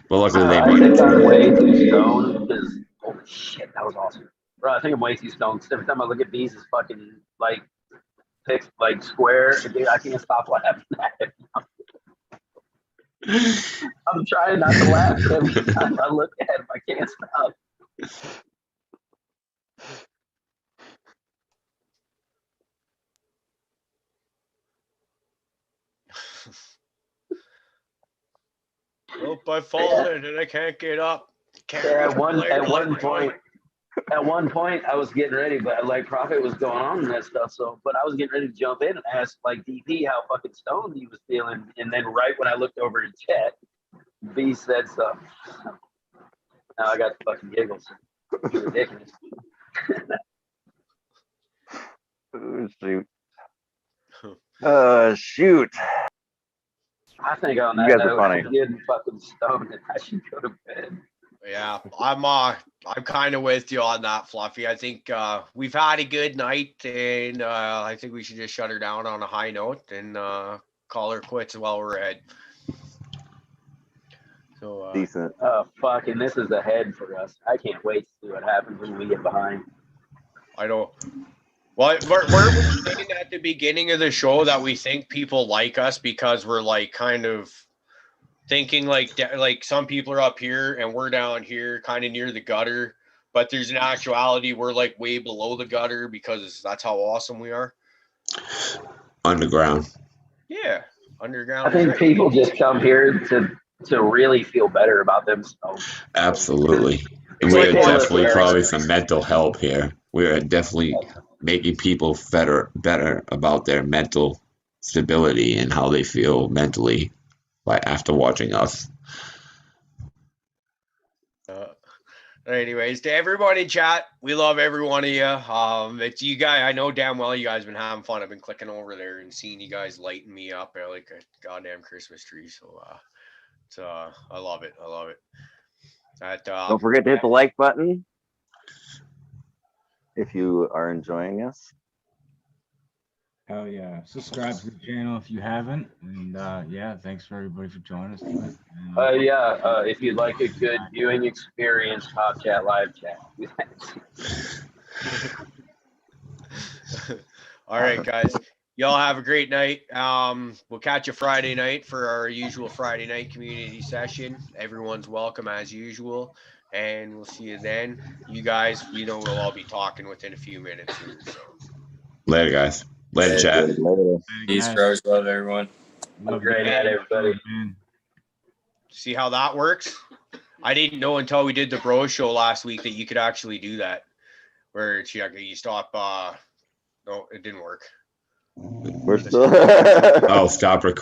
but luckily they I think I'm might. way too stoned because holy shit, that was awesome. Bro, I think I'm way too stoned 'cause every time I look at Bees' fucking like pics, like square, dude, I can't stop laughing at it. I'm trying not to laugh, but every time I look at him, I can't stop. Oh, I fallen and I can't get up. Can't Yeah, play at like one point, I was getting ready, but like Prophet was going on and that stuff. So, but I was getting ready to jump in and ask like DP how fucking stoned he was feeling, and then right when I looked over to chat, B said something. Now I got the fucking giggles. It's ridiculous. Oh, shoot. Shoot. I think on You that guys are note, funny. I'm getting fucking stoned and I should go to bed. Yeah, I'm kind of with you on that, Fluffy. I think we've had a good night, and I think we should just shut her down on a high note and call her quits while we're ahead. So Decent. Oh fuck, and this is ahead for us. I can't wait to see what happens when we get behind. I know. Well, we're saying at the beginning of the show that we think people like us because we're like kind of thinking like some people are up here and we're down here kind of near the gutter, but there's an actuality we're like way below the gutter because that's how awesome we are. Underground. Yeah, underground. I think people just come here to really feel better about themselves. Absolutely. And It's we like are one of definitely those probably things. some mental help here. We are definitely making people better about their mental stability and how they feel mentally after watching us. Anyways, to everybody in chat, we love every one of you. It's you guys. I know damn well you guys been having fun. I've been clicking over there and seeing you guys lighting me up like a goddamn Christmas tree. So, I love it. I love it. Don't forget to hit the like button if you are enjoying us. Hell yeah. Subscribe to the channel if you haven't. And yeah, thanks for everybody for joining us tonight. And, If you'd like a good viewing experience, Top Chat Live Chat. All right, guys. Y'all have a great night. We'll catch you Friday night for our usual Friday night community session. Everyone's welcome as usual. And we'll see you then. You guys, we'll all be talking within a few minutes here. So. Later, guys. Later, chat. Peace, bros. Love everyone. Have a great night, everybody. See how that works? I didn't know until we did the bro show last week that you could actually do that. Where you stop. No, it didn't work. We're still. Oh, stop recording.